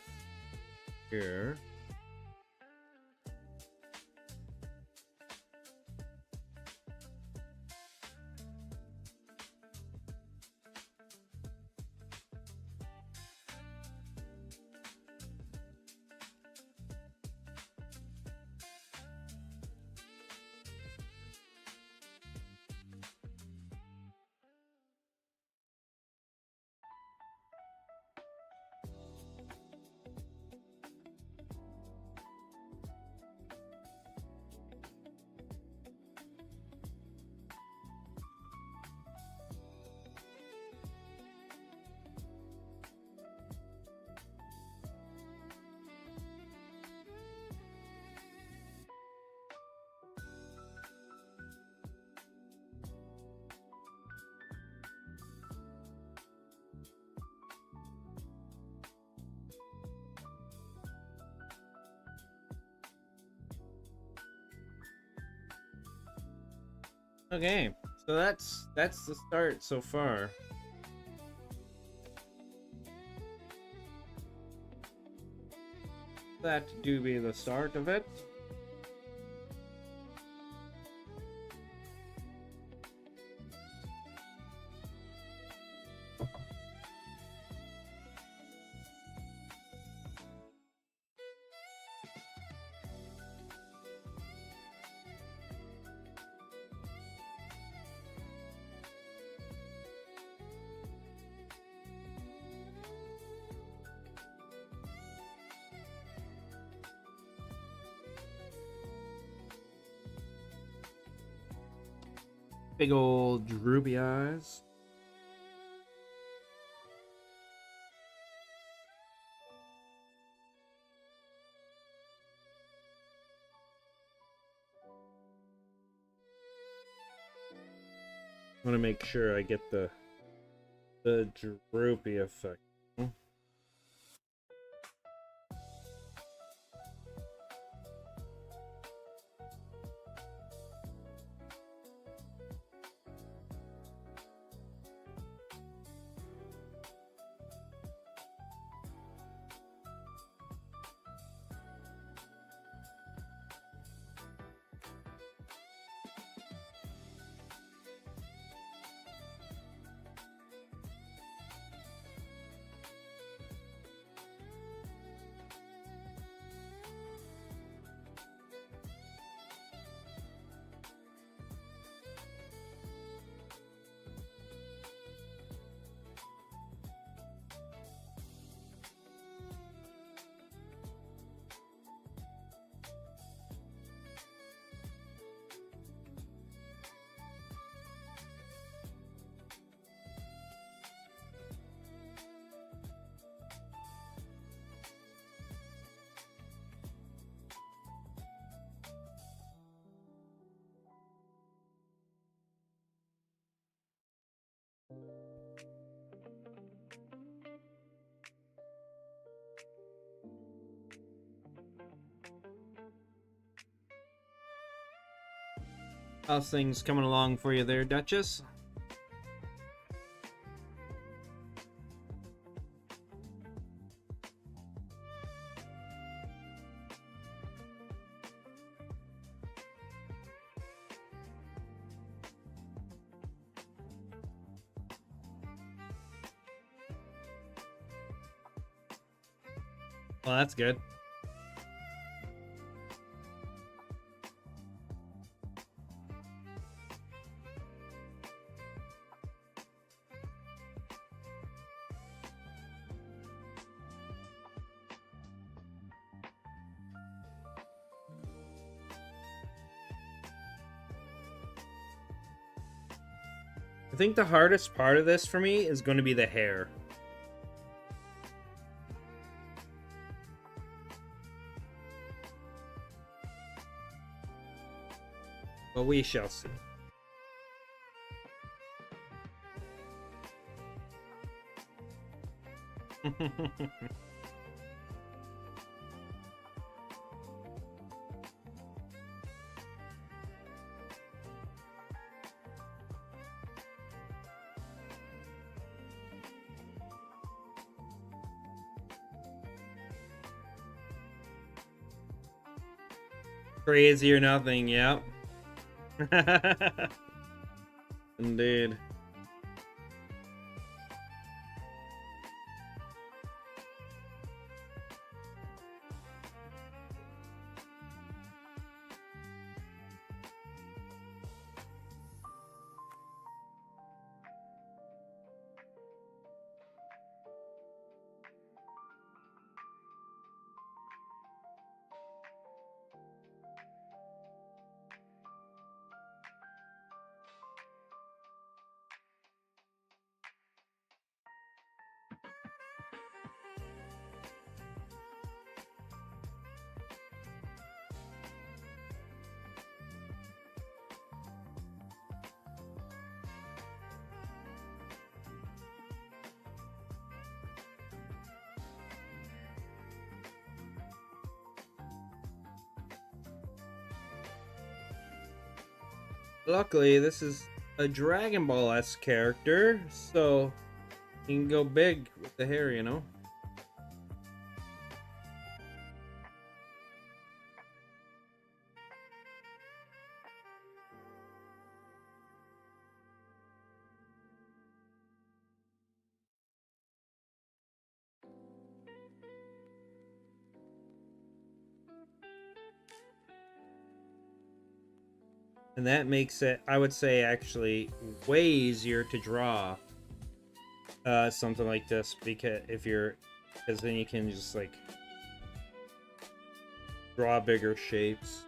Speaker 1: here. Okay, so that's the start so far. That do be the start of it. Big old droopy eyes. I want to make sure I get the droopy effect. How's things coming along for you there, Duchess? Well, that's good. I think the hardest part of this for me is going to be the hair. But we shall see. Crazy or nothing, yep. Indeed. Luckily, this is a Dragon Ball-esque character, so you can go big with the hair, you know? And that makes it, I would say, actually way easier to draw something like this, because then you can just like draw bigger shapes.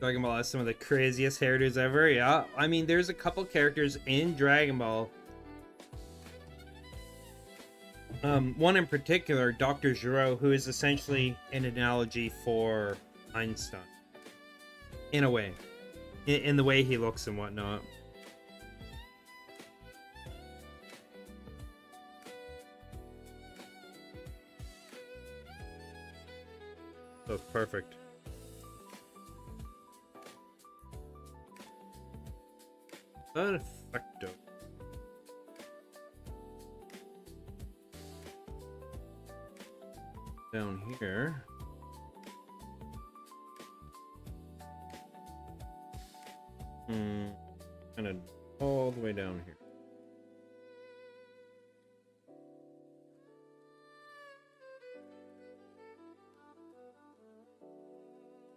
Speaker 1: Dragon Ball has some of the craziest hairdos ever. Yeah, I mean, there's a couple characters in Dragon Ball. One in particular, Dr. Gero, who is essentially an analogy for Einstein, in a way, in the way he looks and whatnot. So it's perfect. Perfecto. Down here. Kind of all the way down here.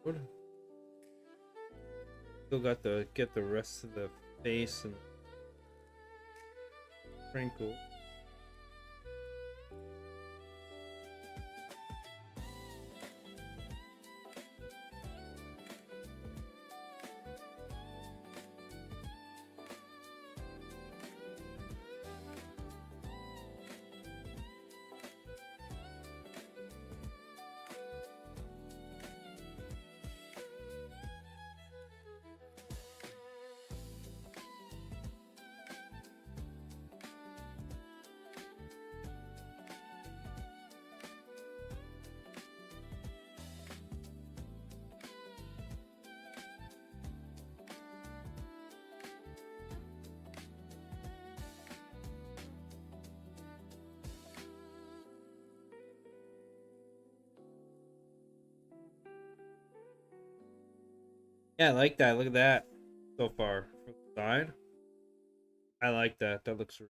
Speaker 1: What? Still got to get the rest of the face and crinkle. Yeah, I like that. Look at that so far from the side. I like that. That looks.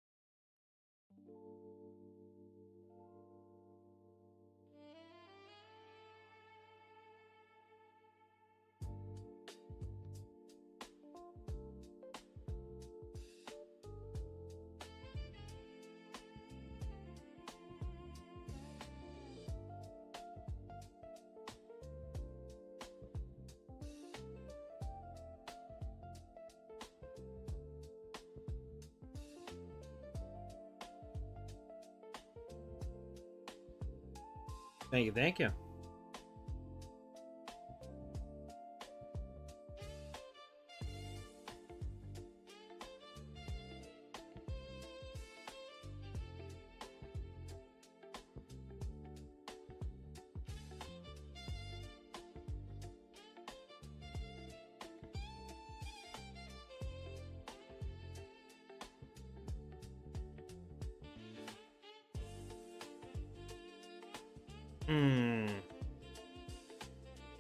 Speaker 1: Thank you. Thank you.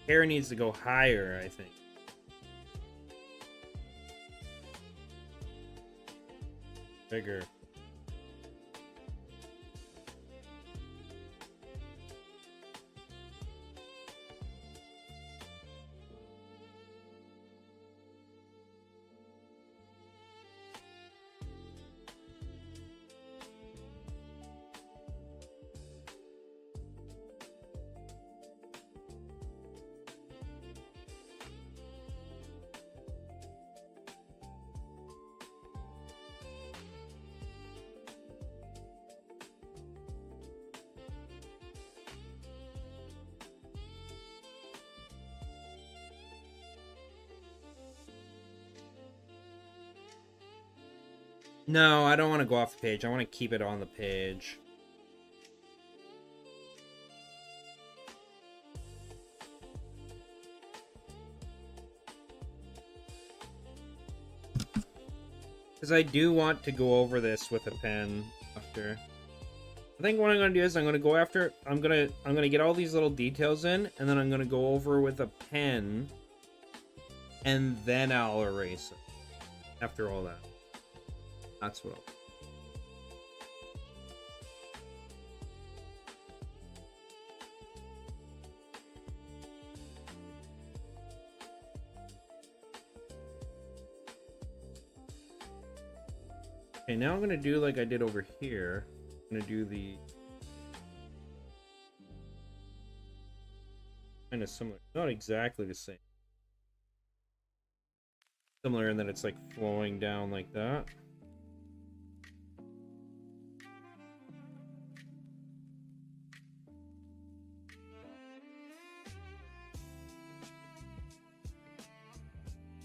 Speaker 1: Hair needs to go higher, I think. Bigger. No, I don't want to go off the page. I want to keep it on the page. Because I do want to go over this with a pen after. I think what I'm gonna do is I'm gonna get all these little details in, and then I'm gonna go over with a pen, and then I'll erase it. After all that, that's what I'll do. Okay, now I'm gonna do like I did over here. I'm gonna do the kind of similar, not exactly the same. Similar in that it's like flowing down like that.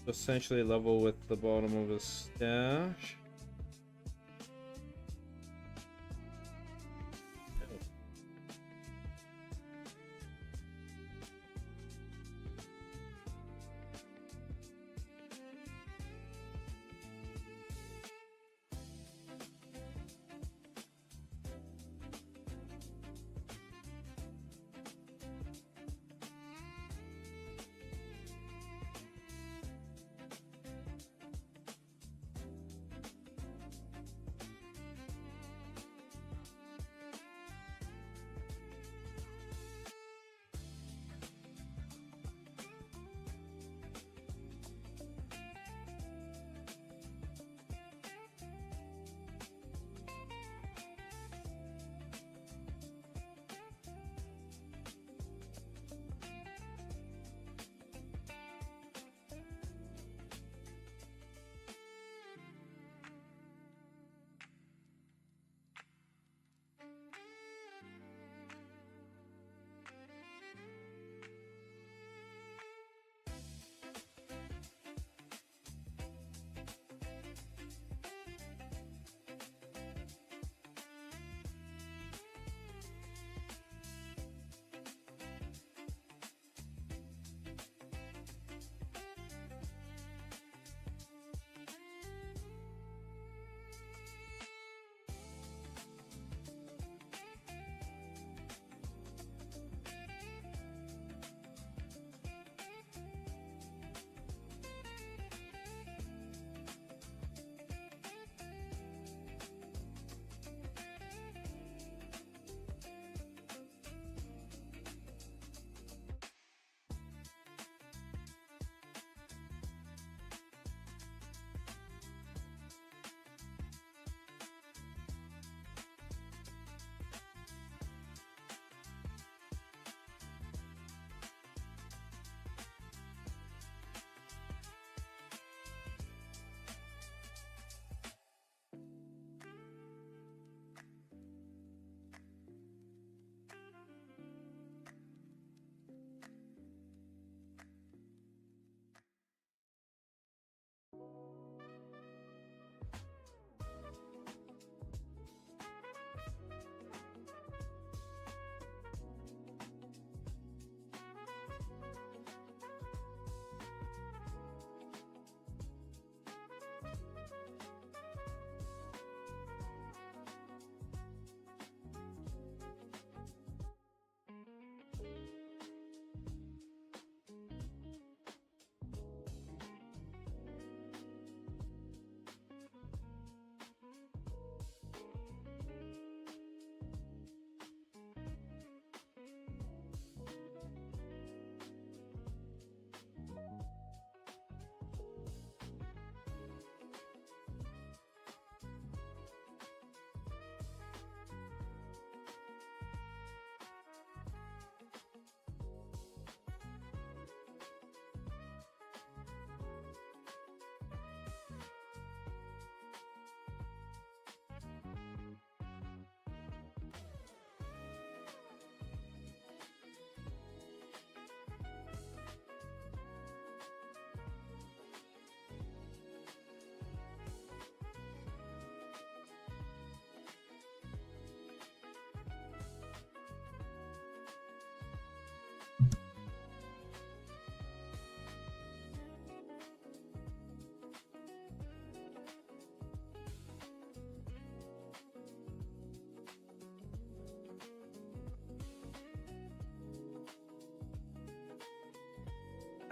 Speaker 1: Essentially level with the bottom of a stash.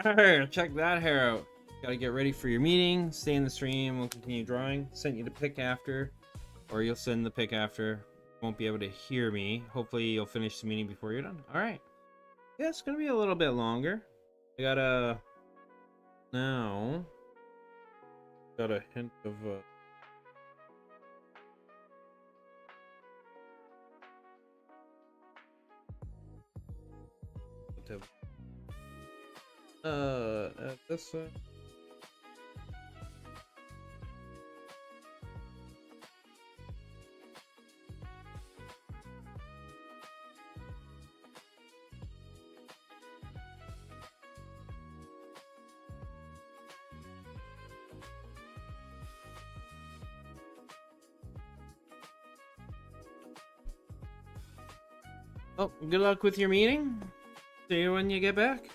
Speaker 1: Alright, check that hair out. Gotta get ready for your meeting. Stay in the stream. We'll continue drawing. Send you the pick after. Or you'll send the pick after. Won't be able to hear me. Hopefully you'll finish the meeting before you're done. Alright. Yeah, it's gonna be a little bit longer. I gotta... Now... Got a hint of... this Oh, good luck with your meeting. See you when you get back.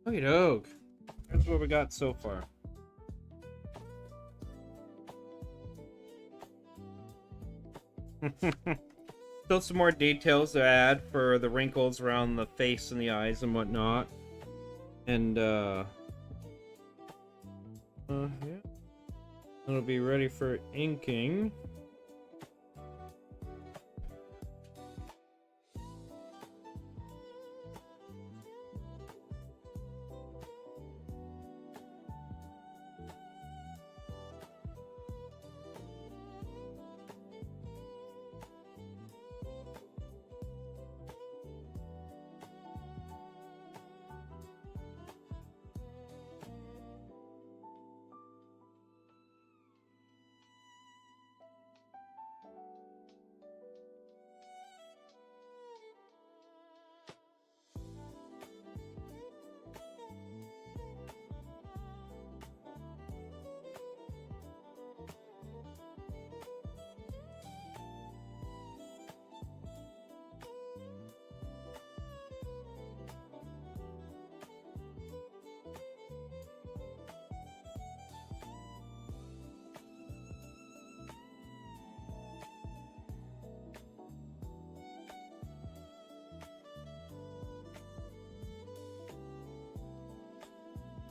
Speaker 1: Okie doke. That's what we got so far. Still some more details to add for the wrinkles around the face and the eyes and whatnot. And yeah. It'll be ready for inking.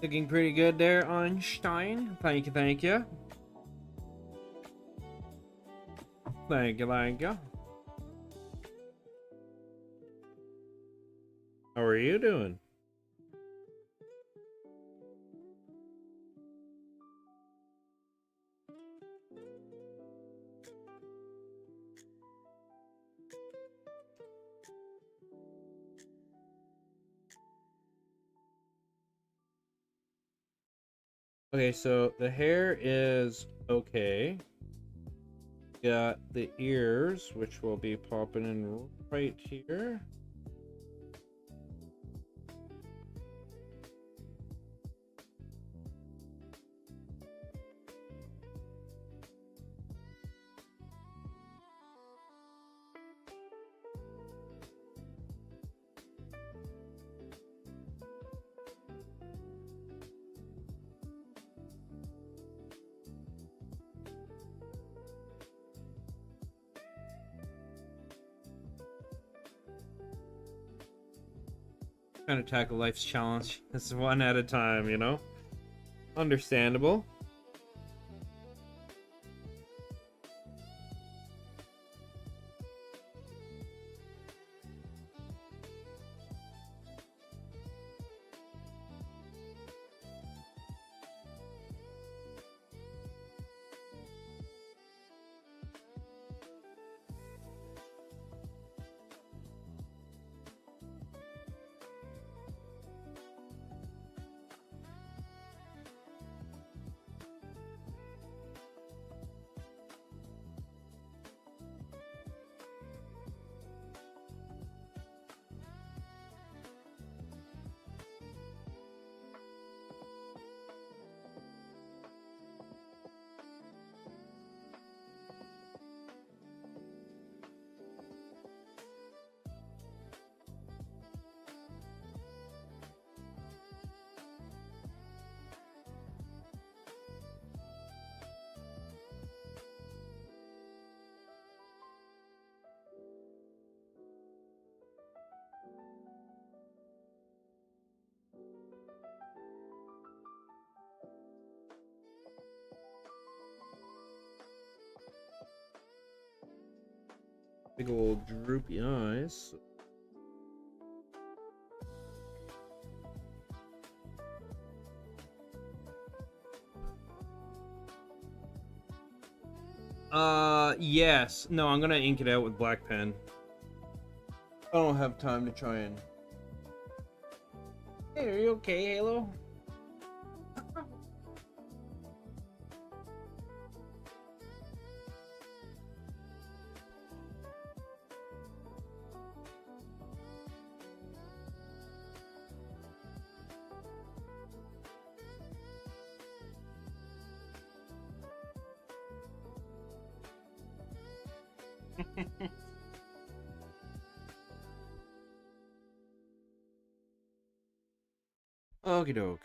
Speaker 1: Looking pretty good there, Einstein. Thank you, thank you. Thank you, thank you. How are you doing? Okay, so the hair is okay. Got the ears, which will be popping in right here. Trying to tackle life's challenge. It's one at a time, you know? Understandable. Big old droopy eyes. Yes. No, I'm gonna ink it out with black pen. I don't have time to try and... Hey, are you okay, Halo? Okie doke.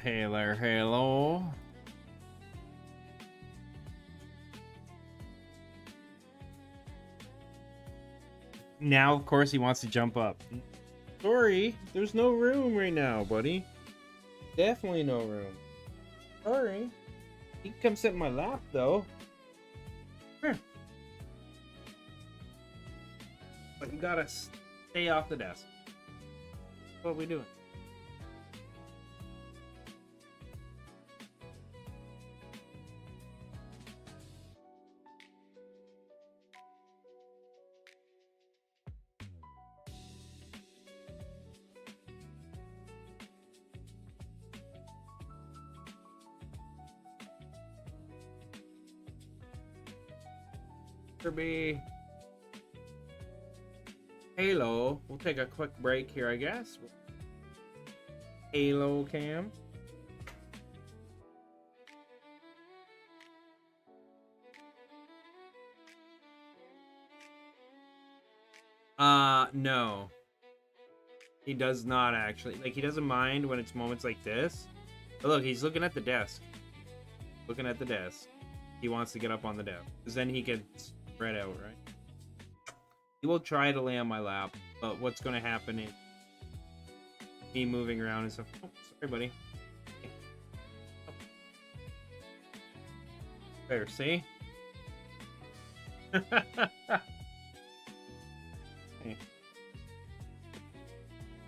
Speaker 1: Hey there, Halo. Now, of course, he wants to jump up. Sorry, there's no room right now, buddy. Definitely no room. Sorry. You can come sit in my lap, though. Here. But you gotta stay off the desk. What are we doing? Be Halo. We'll take a quick break here, I guess. Halo cam. No. He does not actually. Like, he doesn't mind when it's moments like this. But look, he's looking at the desk. Looking at the desk. He wants to get up on the desk. Because then he can spread out, right? He will try to lay on my lap, but what's going to happen is me moving around and stuff. Oh, sorry, buddy. There, see? Hey.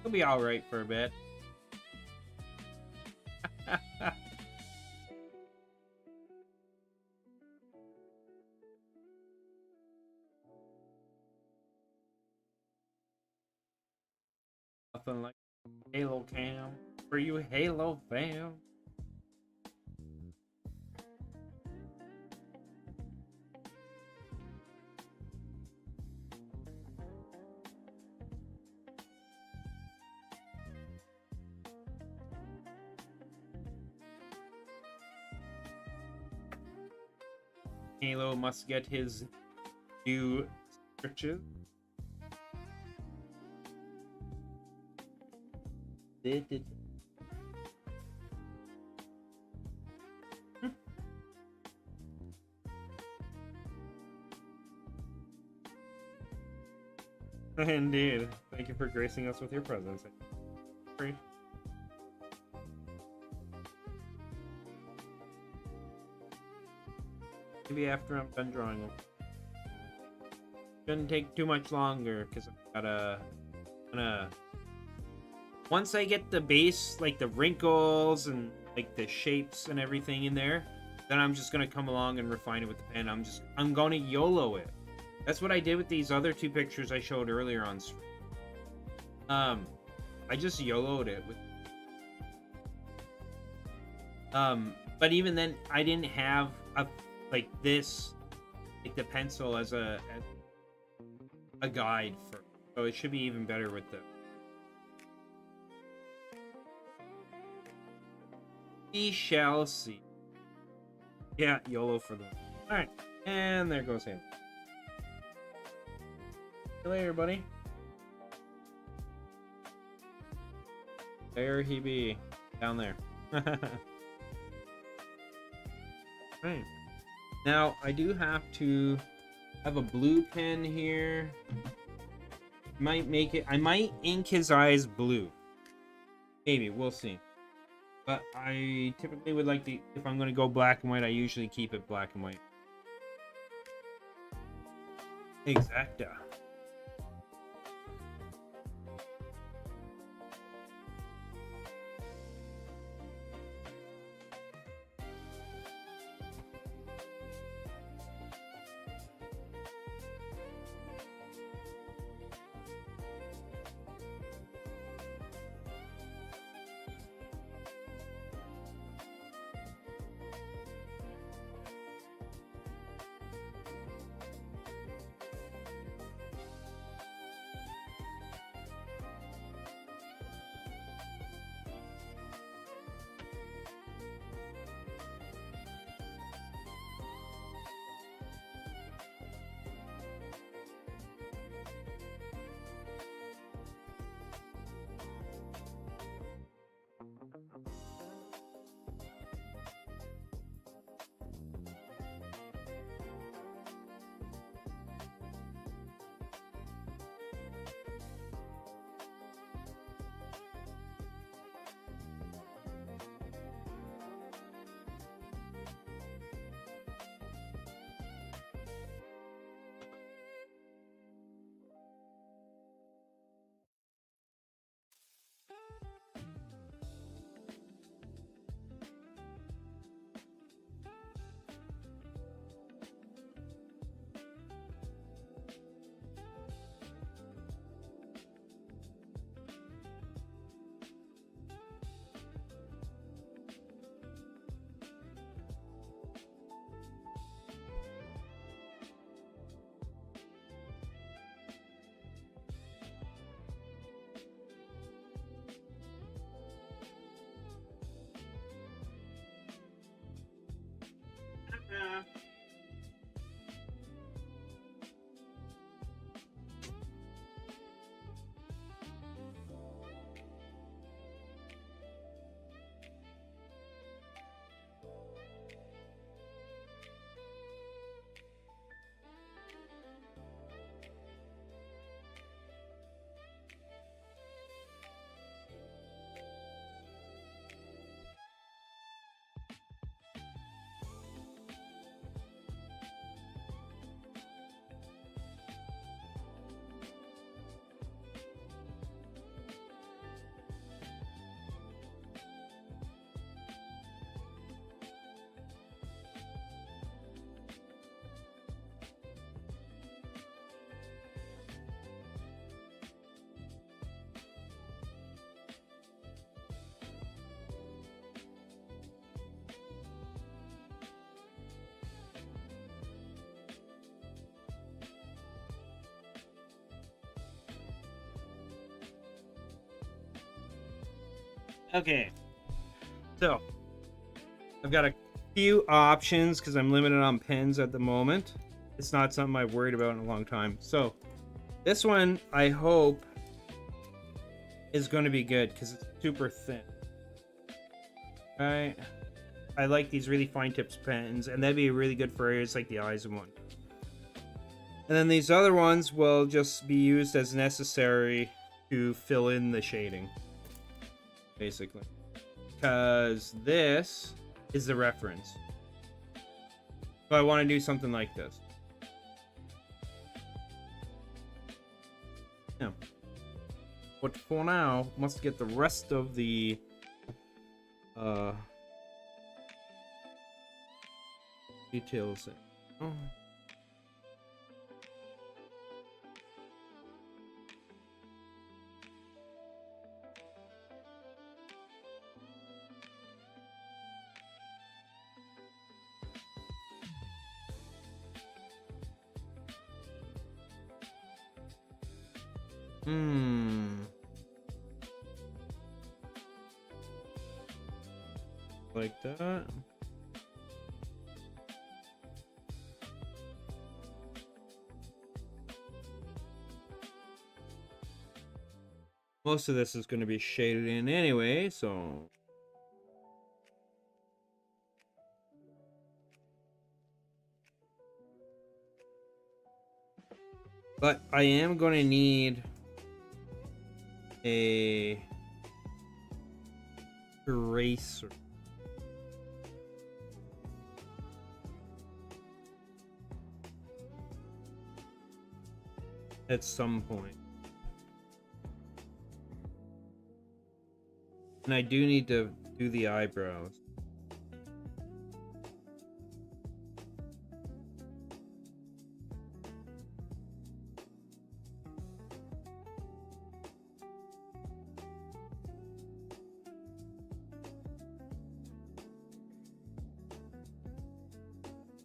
Speaker 1: He'll be alright for a bit. Nothing like Halo cam for you Halo fam. Halo must get his new stretches. Indeed. Thank you for gracing us with your presence. Free. Maybe after I'm done drawing them. Shouldn't take too much longer because I've gotta once I get the base, like the wrinkles and like the shapes and everything in there, then I'm just gonna come along and refine it with the pen. I'm gonna YOLO it. That's what I did with these other two pictures I showed earlier on stream. I just YOLO'd it with But even then, I didn't have a like this, like the pencil as a guide for. So it should be even better with the. We shall see. Yeah, YOLO for them. All right, and there goes him. See you later, buddy. There he be, down there. Right. Now I do have to have a blue pen here. Might make it. I might ink his eyes blue. Maybe we'll see. But I typically would like to. If I'm going to go black and white, I usually keep it black and white. Exacta. Okay, so I've got a few options because I'm limited on pens at the moment. It's not something I've worried about in a long time. So this one I hope is going to be good because it's super thin. Right? I like these really fine tips pens, and that'd be really good for areas like the eyes and one. And then these other ones will just be used as necessary to fill in the shading, basically. Because this is the reference. So I want to do something like this. Yeah. But for now, must get the rest of the details in. Oh. Hmm. Like that. Most of this is going to be shaded in anyway, so... But I am going to need a eraser. At some point. And I do need to do the eyebrows.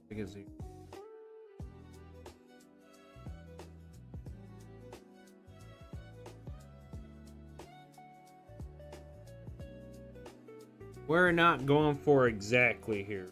Speaker 1: Because we're not going for exactly here.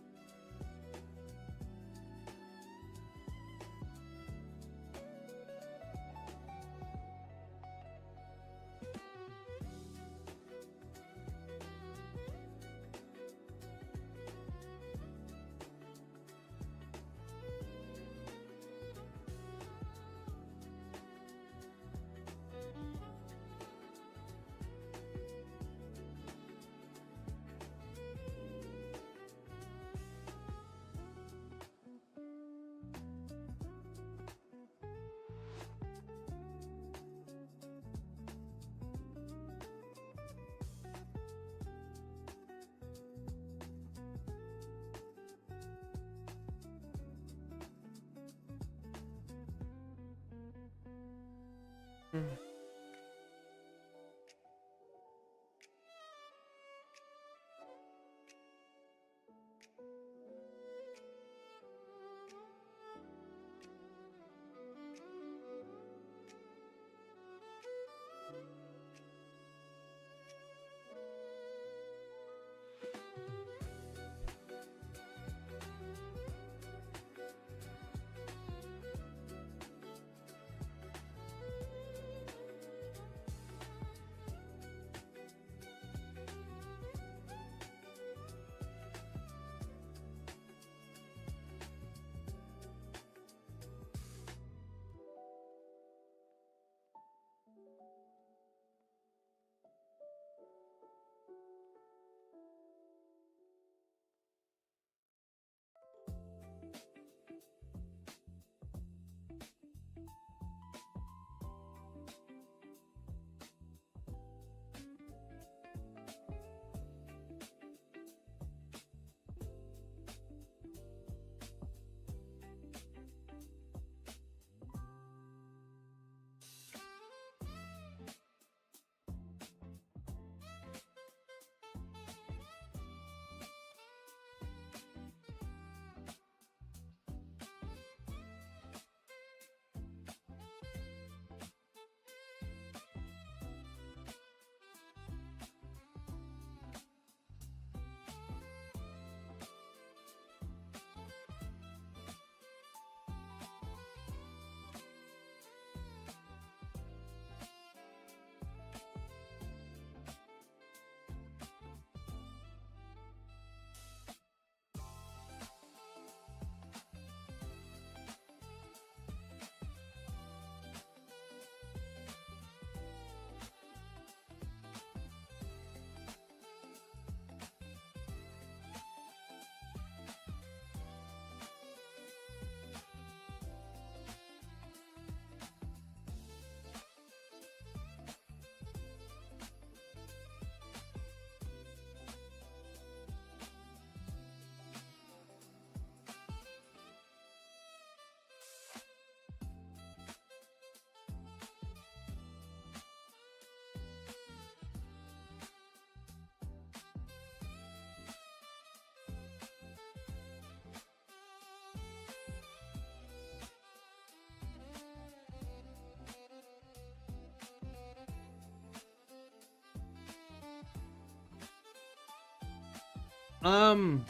Speaker 1: I'm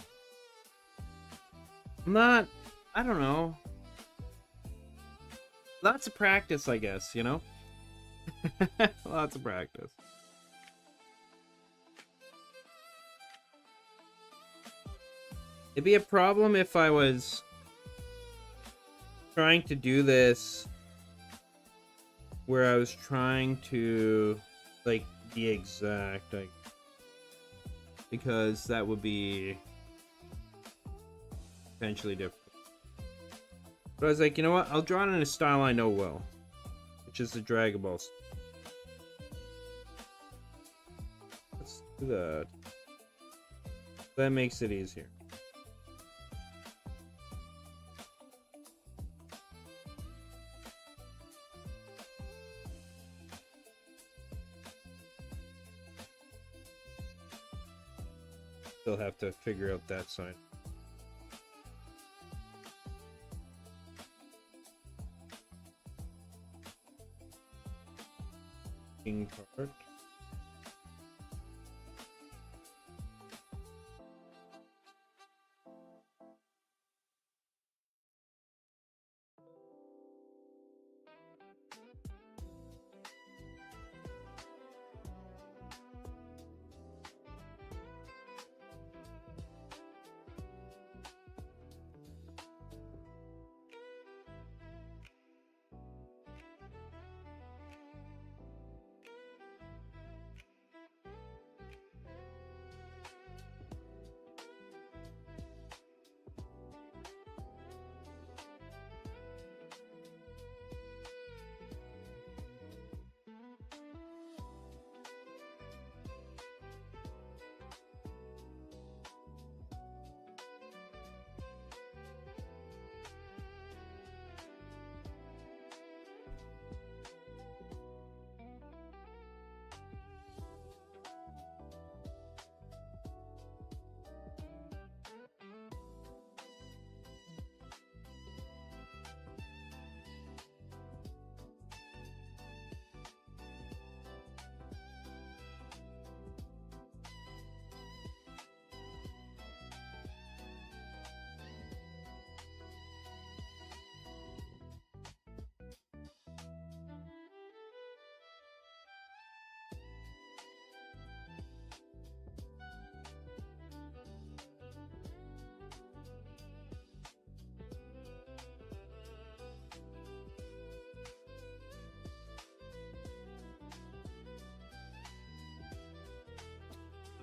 Speaker 1: not, I don't know. Lots of practice, I guess, you know? Lots of practice. It'd be a problem if I was trying to do this where I was trying to, like, be exact, like, because that would be potentially different. But I was like, you know what? I'll draw it in a style I know well, which is the Dragon Ball. Let's do that. That makes it easier. Still have to figure out that sign. King card.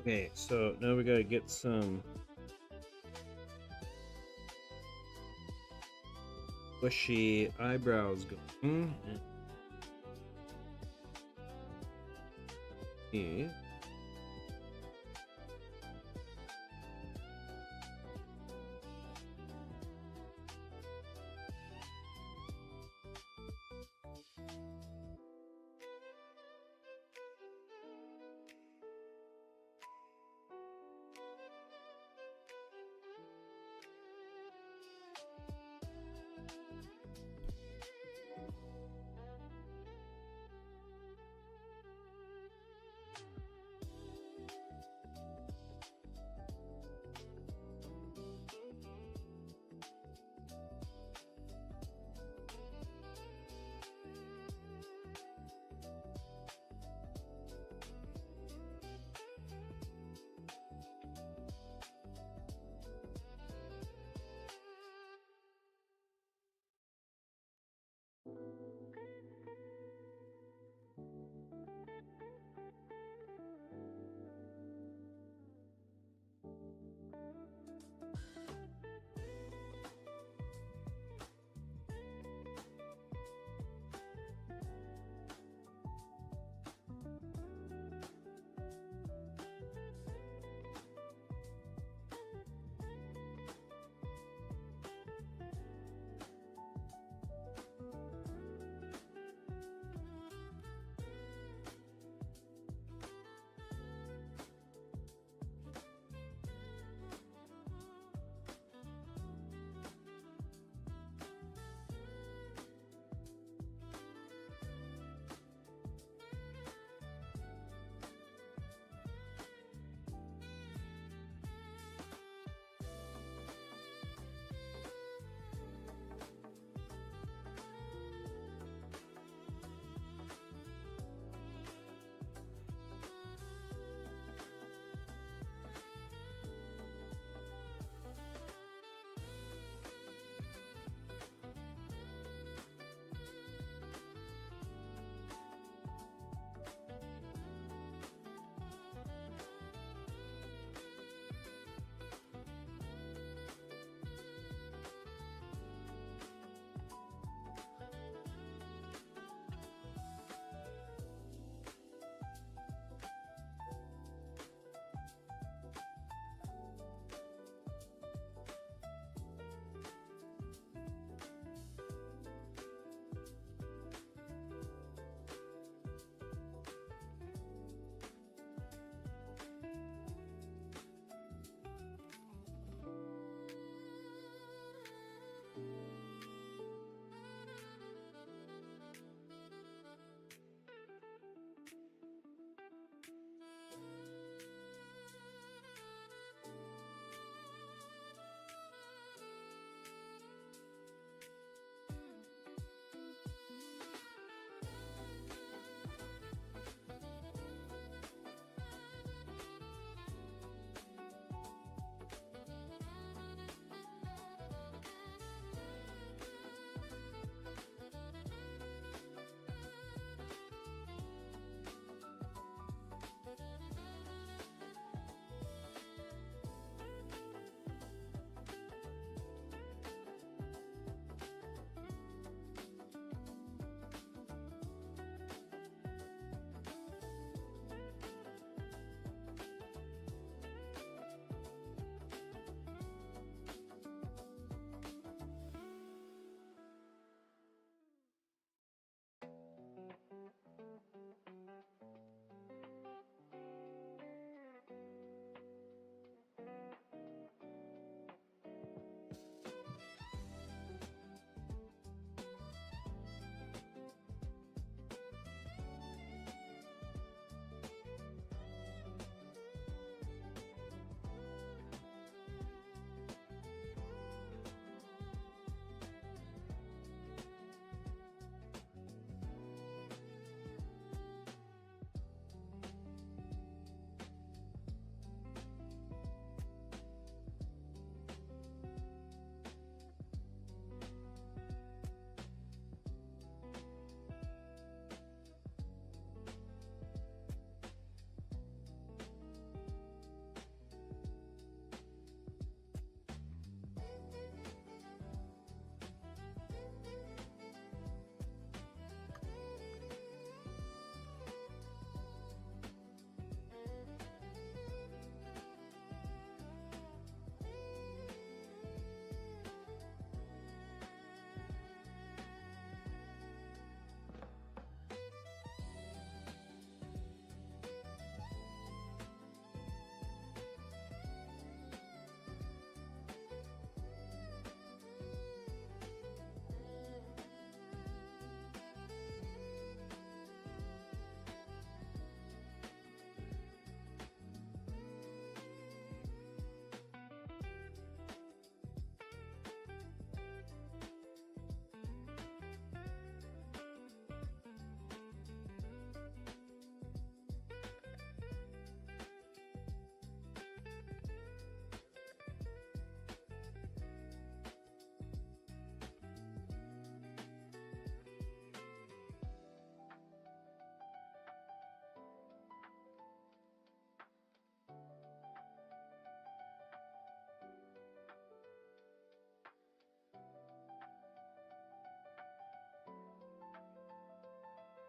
Speaker 1: Okay, so now we gotta get some bushy eyebrows going. Yeah.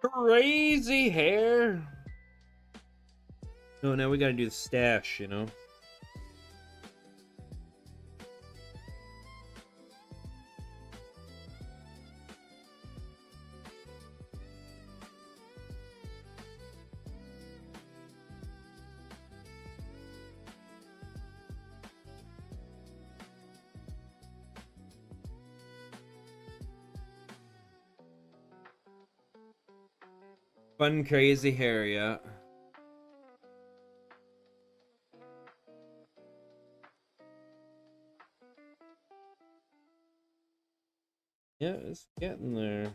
Speaker 1: Crazy hair. Oh, now we gotta do the stash, you know? Fun, crazy hair, yeah. Yeah, it's getting there.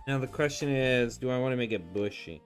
Speaker 1: Now the question is, do I want to make it bushy?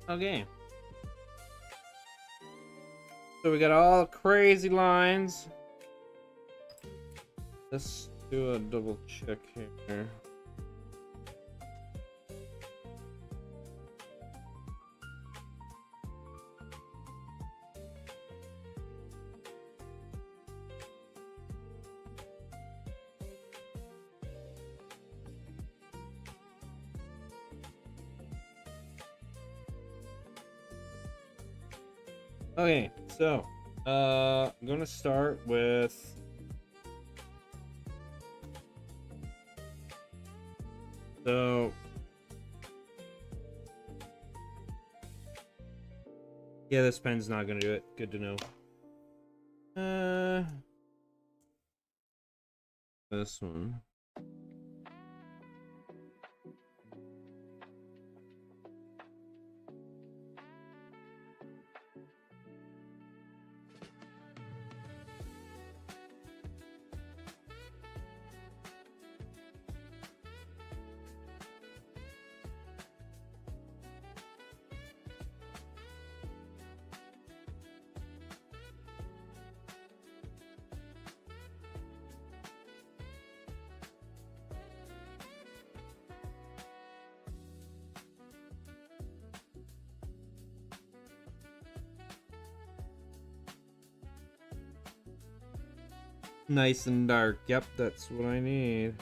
Speaker 1: Okay. So we got all crazy lines. Let's do a double check here. Okay, so I'm gonna start with yeah, this pen's not gonna do it. Good to know. This one. Nice and dark. Yep, that's what I need.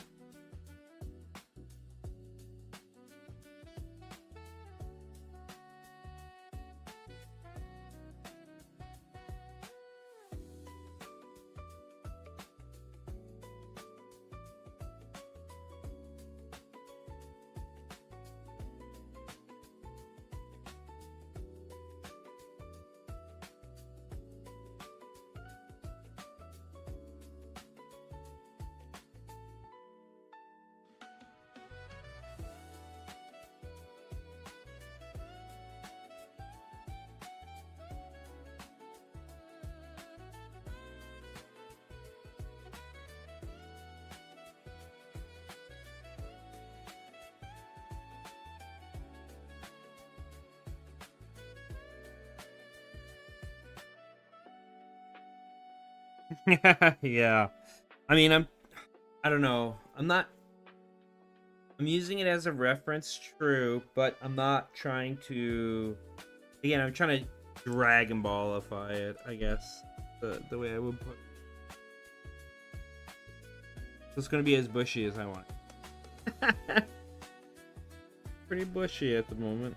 Speaker 1: Yeah. I mean, I don't know. I'm using it as a reference, true, but I'm not trying to. Again, I'm trying to Dragon Ballify it, I guess. The way I would put it. So it's gonna be as bushy as I want. Pretty bushy at the moment.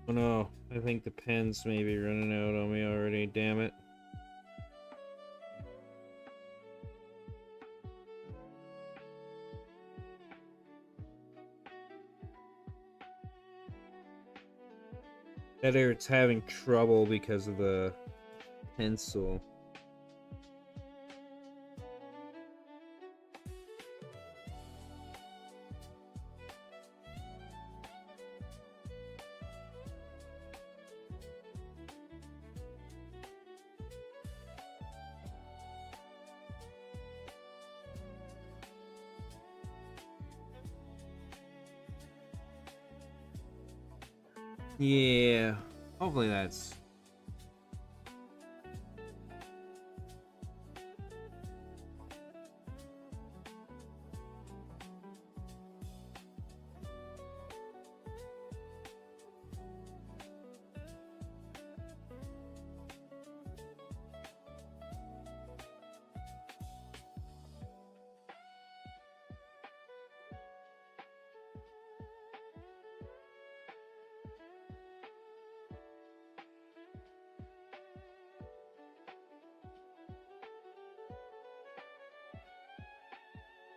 Speaker 1: Oh no, I think the pen's maybe running out on me already, damn it. Editor's having trouble because of the pencil. Yeah, hopefully that's...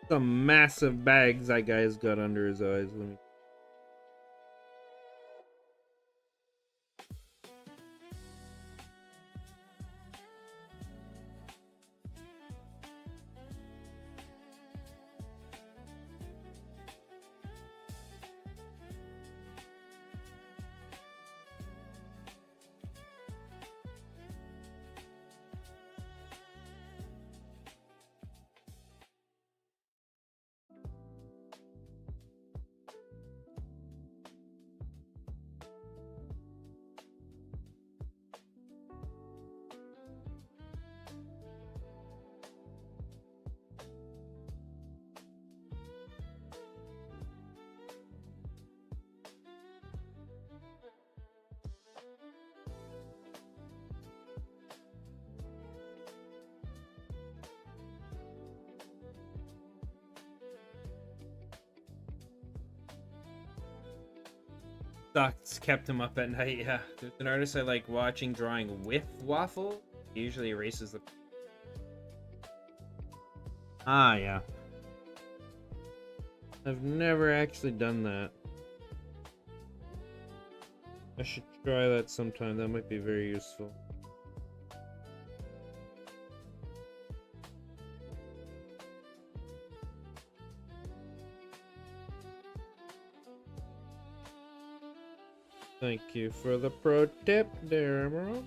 Speaker 1: Some massive bags that guy's got under his eyes. Let me... Sucks, kept him up at night, yeah. There's an artist I like watching drawing with waffle. He usually erases the... Ah, yeah. I've never actually done that. I should try that sometime. That might be very useful. Thank you for the pro tip there, Emerald.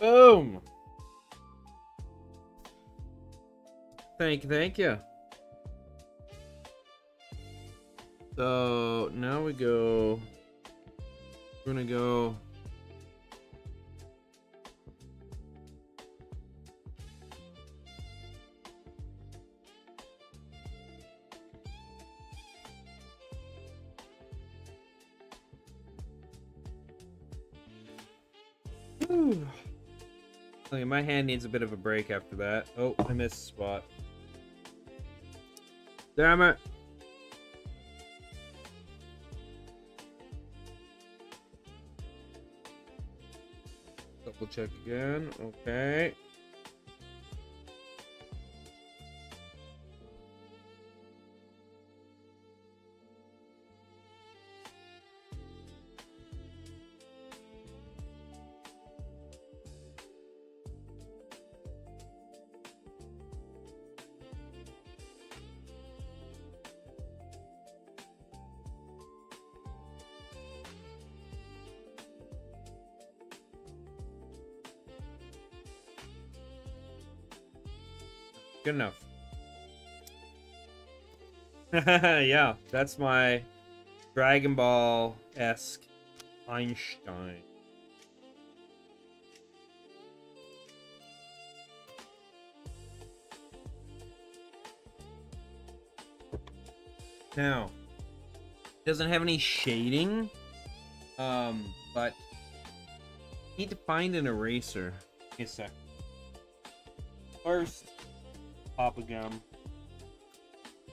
Speaker 1: Boom. Thank you. So now we go. We're gonna go. Okay, my hand needs a bit of a break after that. Oh, I missed a spot. Damn it. Double check again. Okay. Good enough. Yeah, that's my Dragon Ball-esque Einstein. Now, it doesn't have any shading, but I need to find an eraser. Give me a sec. First, pop a gum.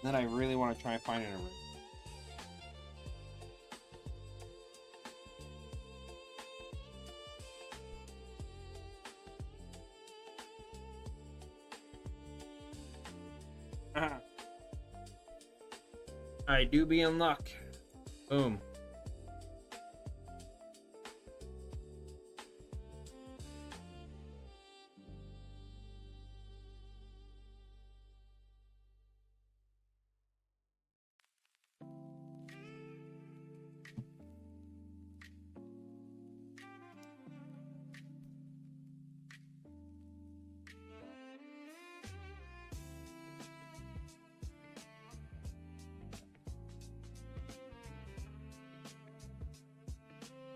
Speaker 1: Then I really want to try and find an eraser. I do be in luck. Boom.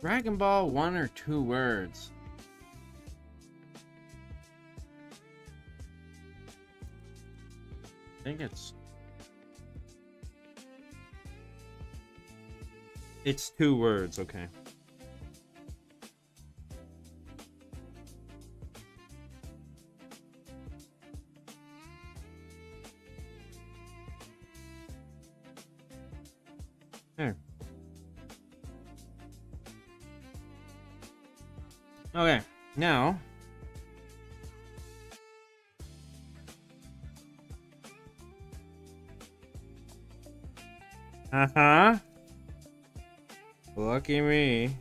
Speaker 1: Dragon Ball, 1 or 2 words. I think it's 2 words, okay. There. Okay, now lucky me,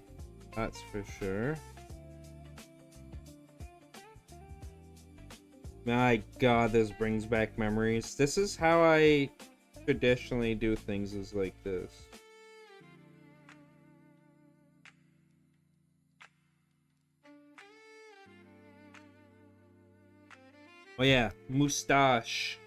Speaker 1: that's for sure. My God, this brings back memories. This is how I traditionally do things, is like this. Oh yeah, moustache.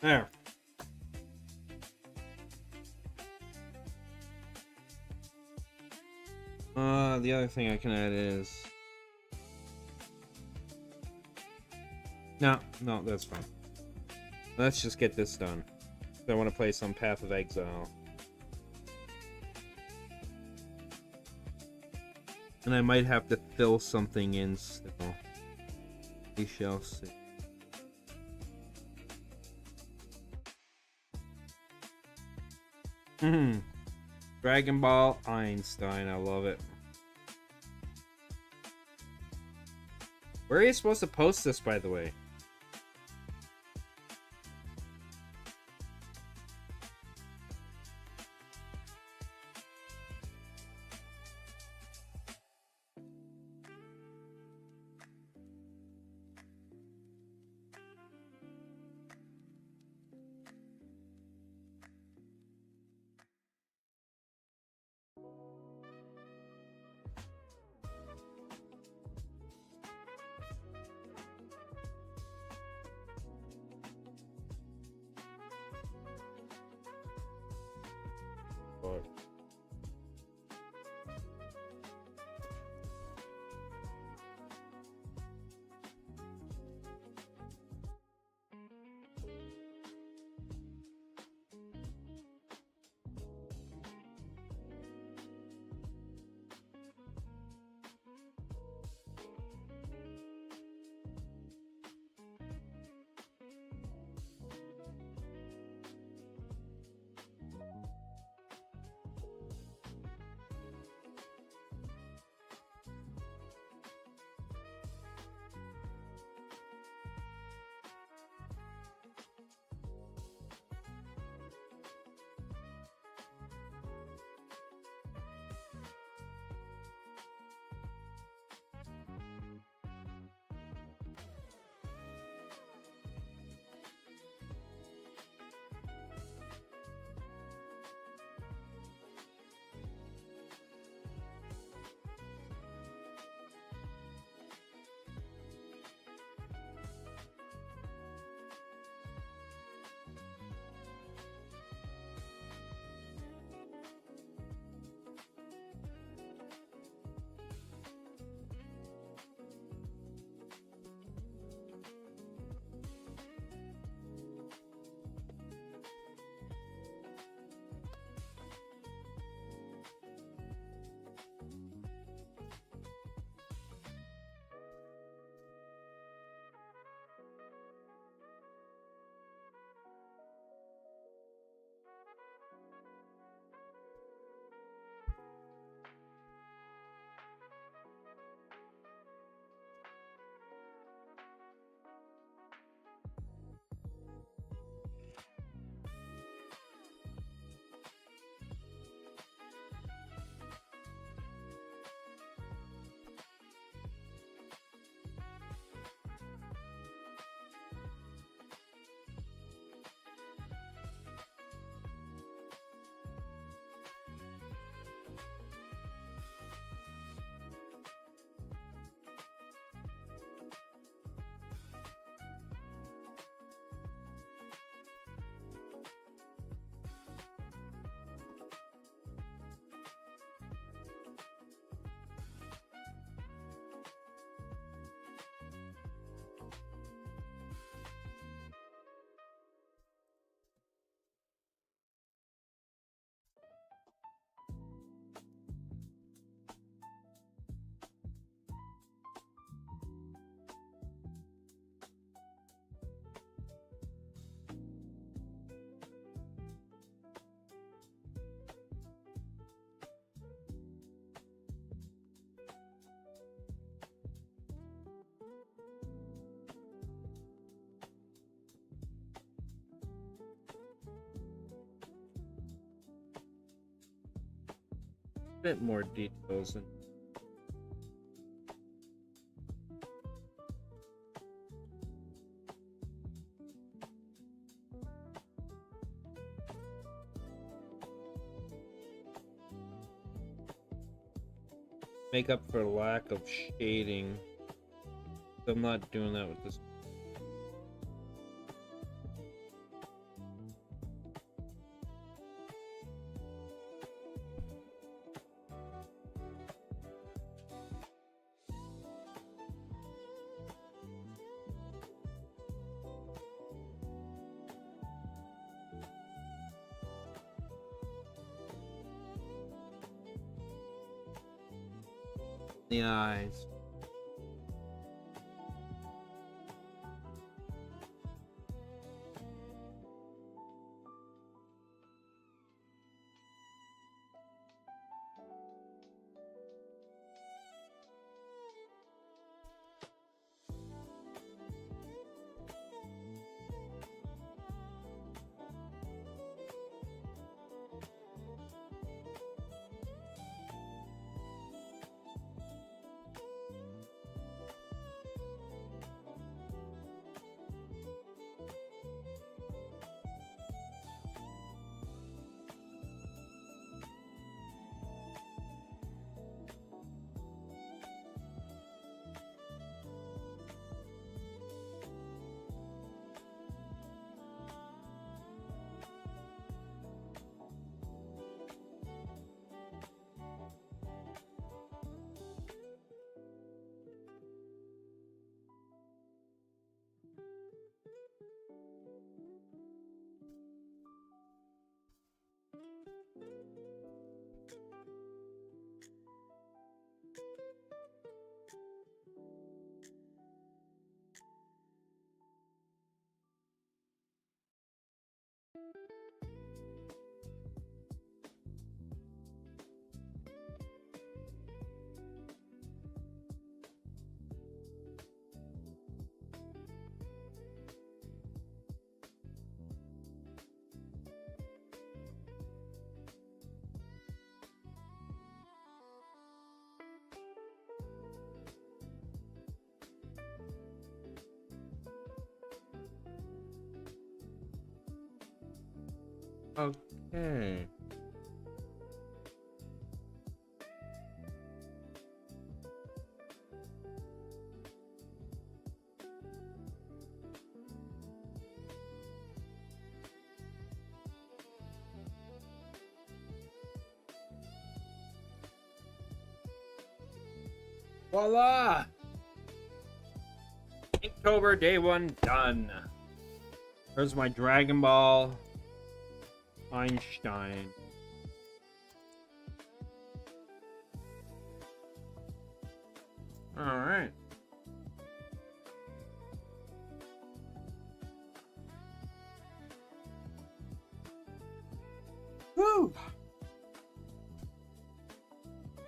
Speaker 1: There. The other thing I can add is... No, that's fine. Let's just get this done. I want to play some Path of Exile. And I might have to fill something in still. We shall see. Dragon Ball Einstein, I love it. Where are you supposed to post this, by the way? But a bit more details and make up for lack of shading. I'm not doing that with this. The eyes. Okay. Voila! Inktober day 1 done. There's my Dragon Ball Einstein. Alright. Woo!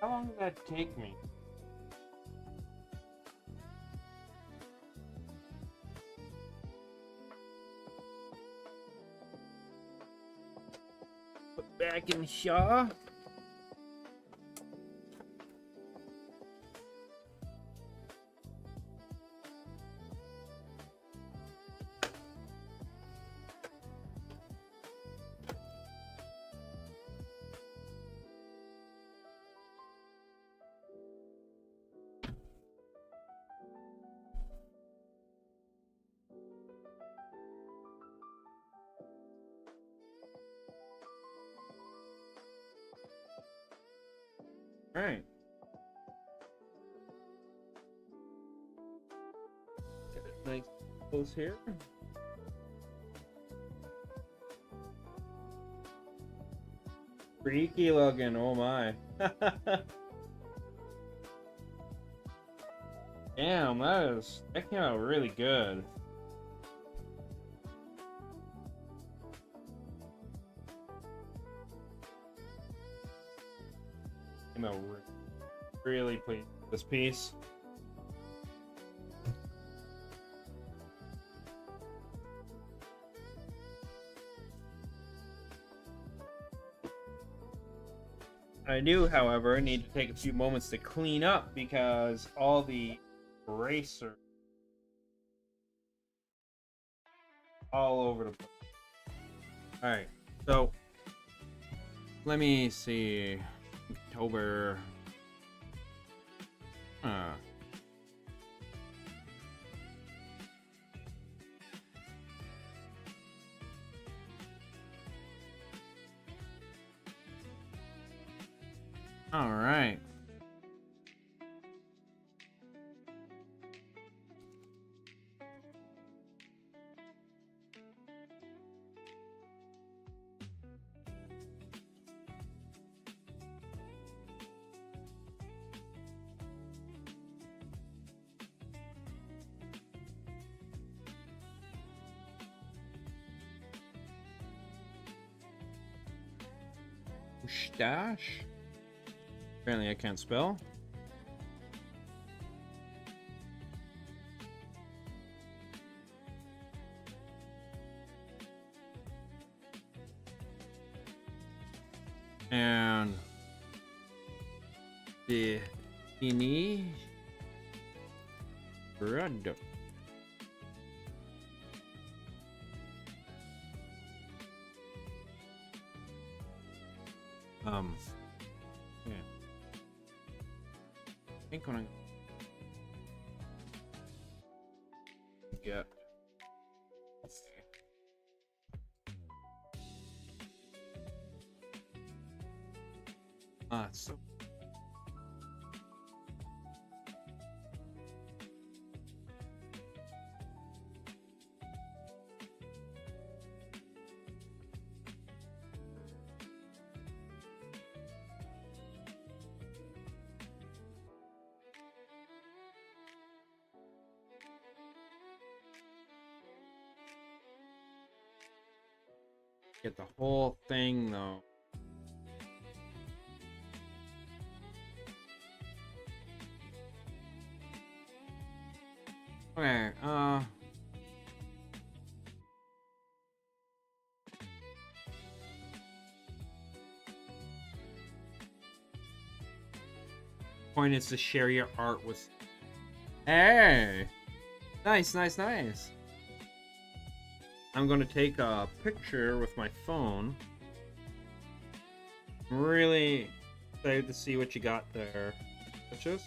Speaker 1: How long did that take me? Put back in Shaw. All right. Get it nice close here. Freaky looking, oh my. Damn, that came out really good. Came out really pleased with this piece. I do, however, need to take a few moments to clean up because all the eraser all over the place. Alright, so let me see. October. All right. Stash. Apparently I can't spell. And the ini bread. Yeah. I think when I get so get the whole thing though. Okay, point is to share your art with. Hey, nice. I'm gonna take a picture with my phone I'm really excited to see what you got there. Duchess.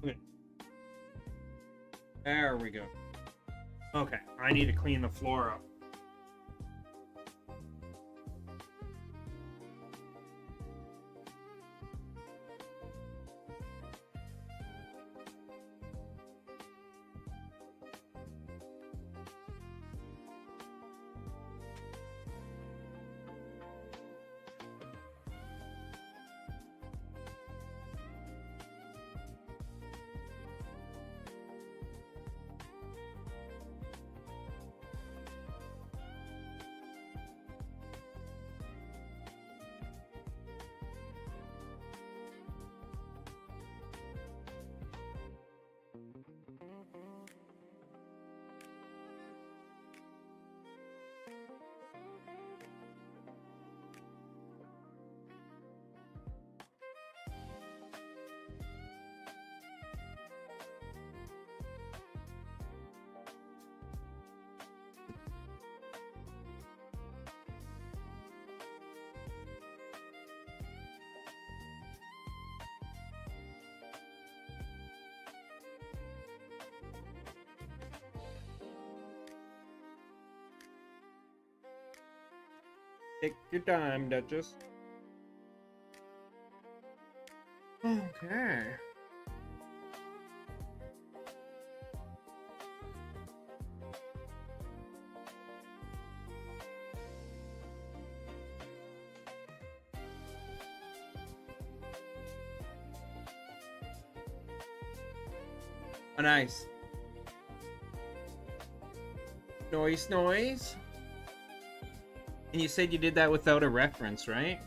Speaker 1: Okay. There we go. Okay, I need to clean the floor up. Take your time, Duchess. Okay. Oh, nice. Noise. And you said you did that without a reference, right?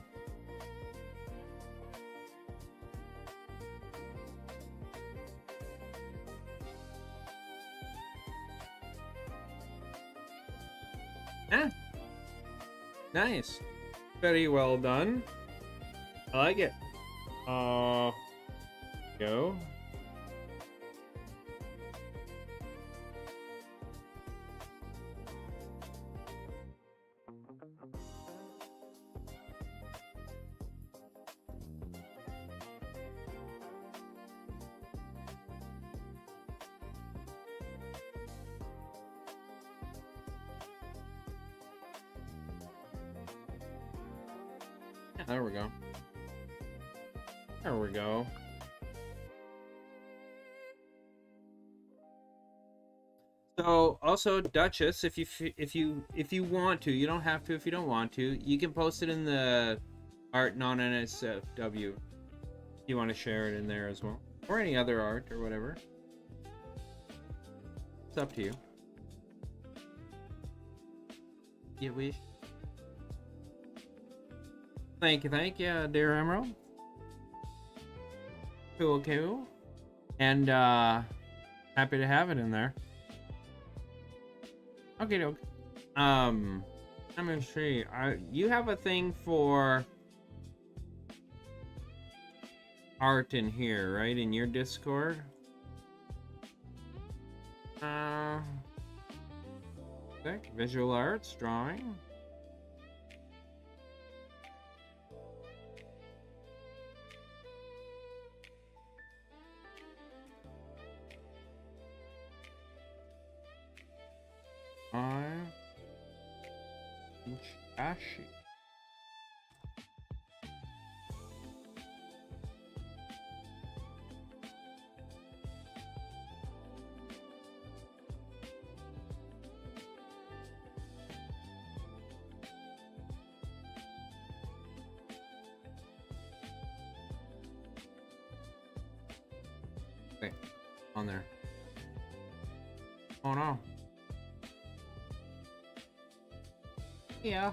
Speaker 1: Ah, nice. Very well done. I like it. Go. There we go. There we go. So also, Duchess, if you want to, you don't have to if you don't want to. You can post it in the art non-NSFW. If you want to share it in there as well, or any other art or whatever. It's up to you. You wish. Thank you, dear Emerald. Cool. And happy to have it in there. Okay, doke. Let me see. You have a thing for art in here, right? In your Discord. Visual arts, drawing. Ashi. Wait, on there. Oh no. Yeah.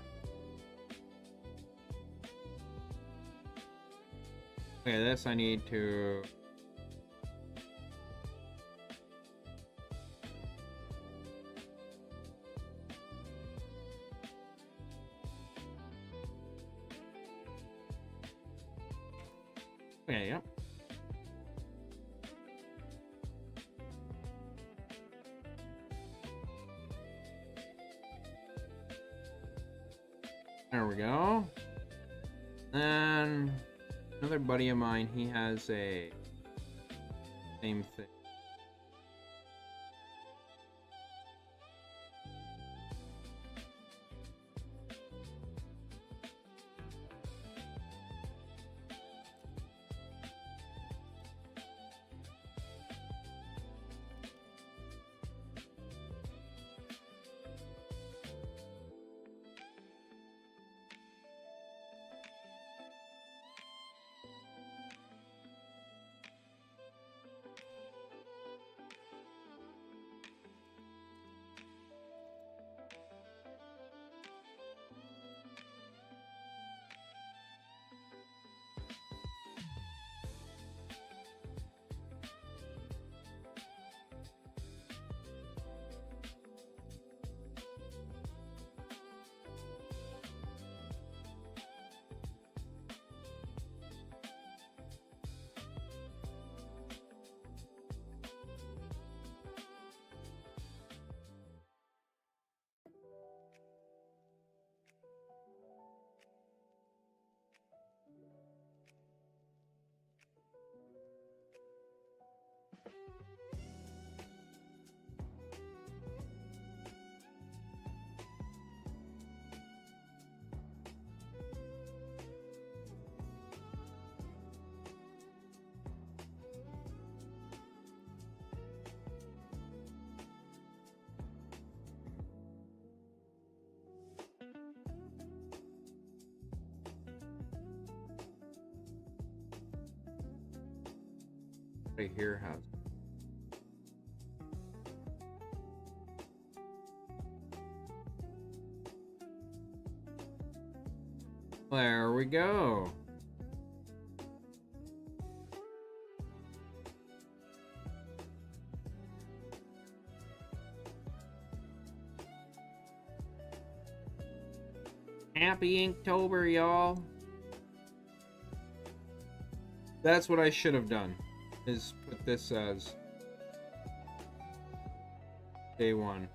Speaker 1: Okay, this I need to... Okay, yep. There we go. And another buddy of mine, he has a same thing. Right here has... There we go. Happy Inktober, y'all. That's what I should have done, is put this as day 1.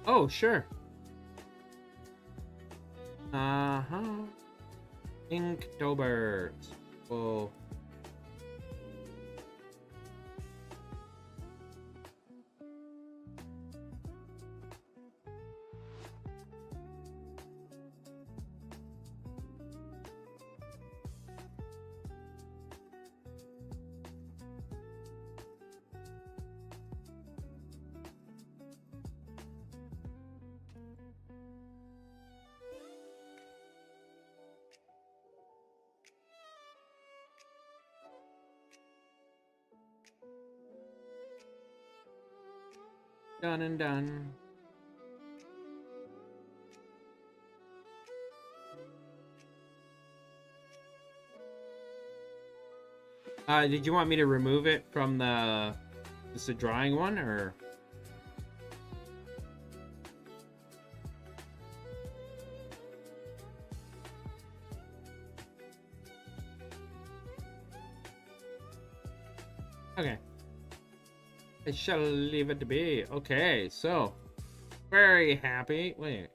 Speaker 1: Oh, sure. Inktober. Well, done and done. Did you want me to remove it from the just a drawing one, or? Okay. I shall leave it to be. Okay, so very happy. Wait.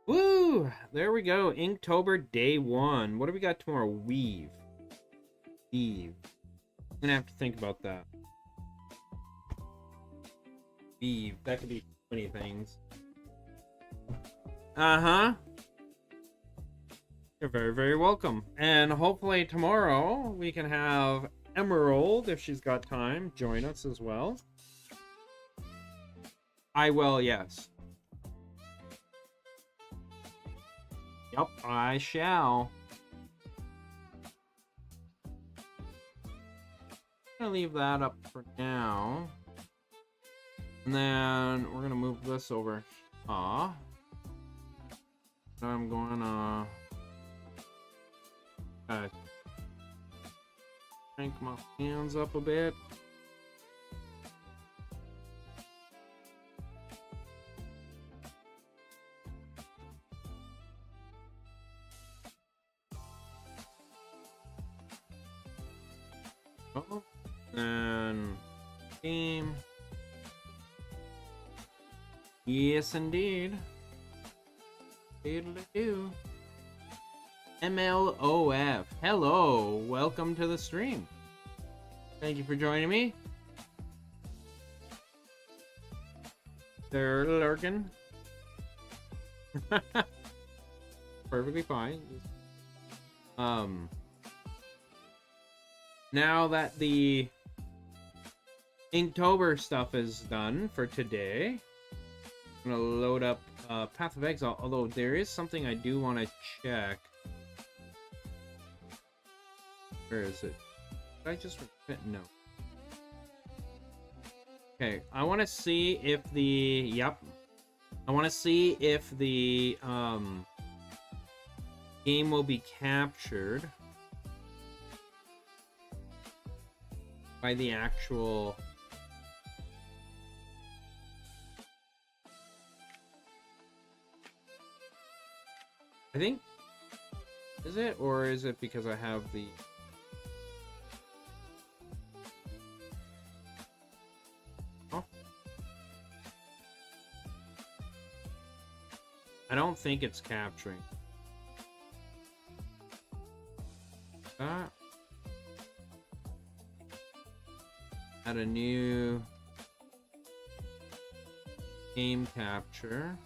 Speaker 1: Woo! There we go. Inktober day 1. What do we got tomorrow? Weave. I'm gonna have to think about that. Weave. That could be many things. Uh-huh. You're very, very welcome. And hopefully tomorrow we can have Emerald, if she's got time, join us as well. I will, yes. Yep, I shall. I'm gonna leave that up for now. And then we're gonna move this over. I'm gonna crank my hands up a bit. Oh, and game. Yes, indeed. Diddle-do. MLOF. Hello, welcome to the stream. Thank you for joining me. They're lurking. Perfectly fine. Now that the Inktober stuff is done for today, I'm gonna load up Path of Exile. Although there is something I do want to check. Where is it? Did I just repeat? No. Okay, I want to see if the I want to see if the game will be captured by the actual I think, is it, or is it because I have the I don't think it's capturing that. Add a new game capture.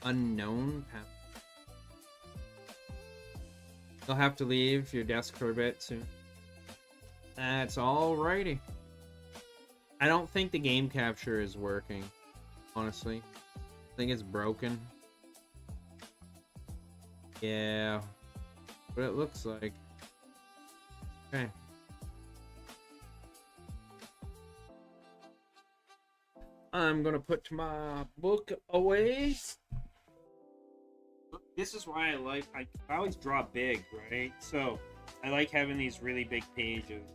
Speaker 1: Unknown path. You'll have to leave your desk for a bit soon. That's alrighty. I don't think the game capture is working, honestly. I think it's broken. Yeah, what it looks like. Okay. I'm gonna put my book away. This is why I always draw big, right? So I like having these really big pages.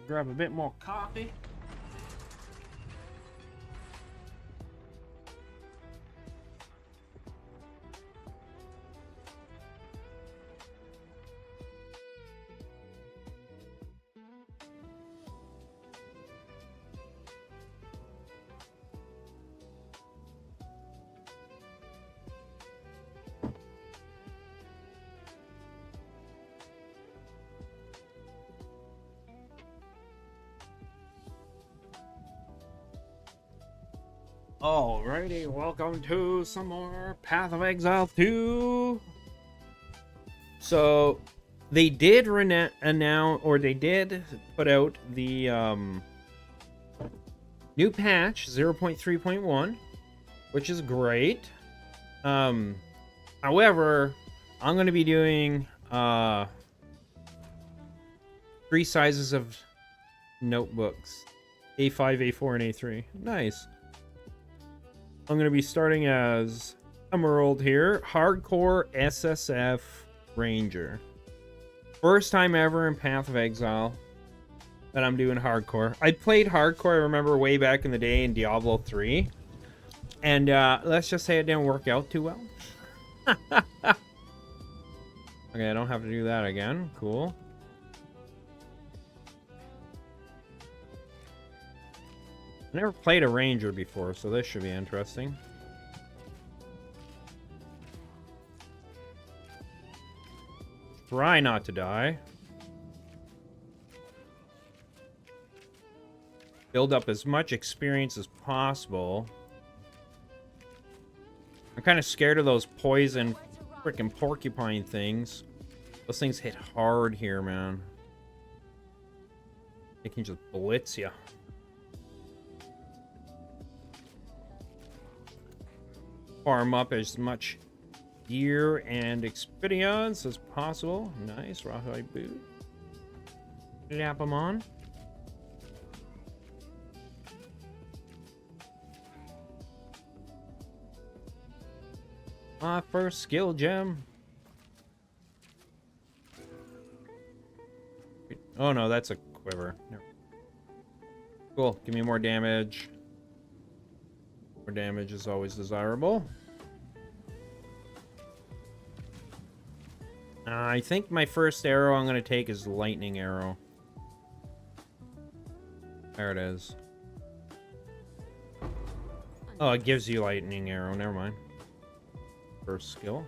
Speaker 1: Grab a bit more coffee. Alrighty, welcome to some more Path of Exile 2. So, they did announce, or they did put out the new patch 0.3.1, which is great. However, I'm going to be doing 3 sizes of notebooks: A5, A4, and A3. Nice. I'm going to be starting as Emerald here. Hardcore SSF Ranger. First time ever in Path of Exile that I'm doing hardcore. I played hardcore, I remember, way back in the day in Diablo 3. And let's just say it didn't work out too well. Okay, I don't have to do that again. Cool. I never played a ranger before, so this should be interesting. try not to die. Build up as much experience as possible. I'm kind of scared of those poison freaking porcupine things. Those things hit hard here, man. They can just blitz you. Farm up as much gear and experience as possible. Nice, rawhide boot. Tap them on. My first skill gem. Oh no, that's a quiver. No. Cool, give me more damage. More damage is always desirable. I think my first arrow I'm going to take is lightning arrow. There it is. Oh, it gives you lightning arrow. Never mind. First skill.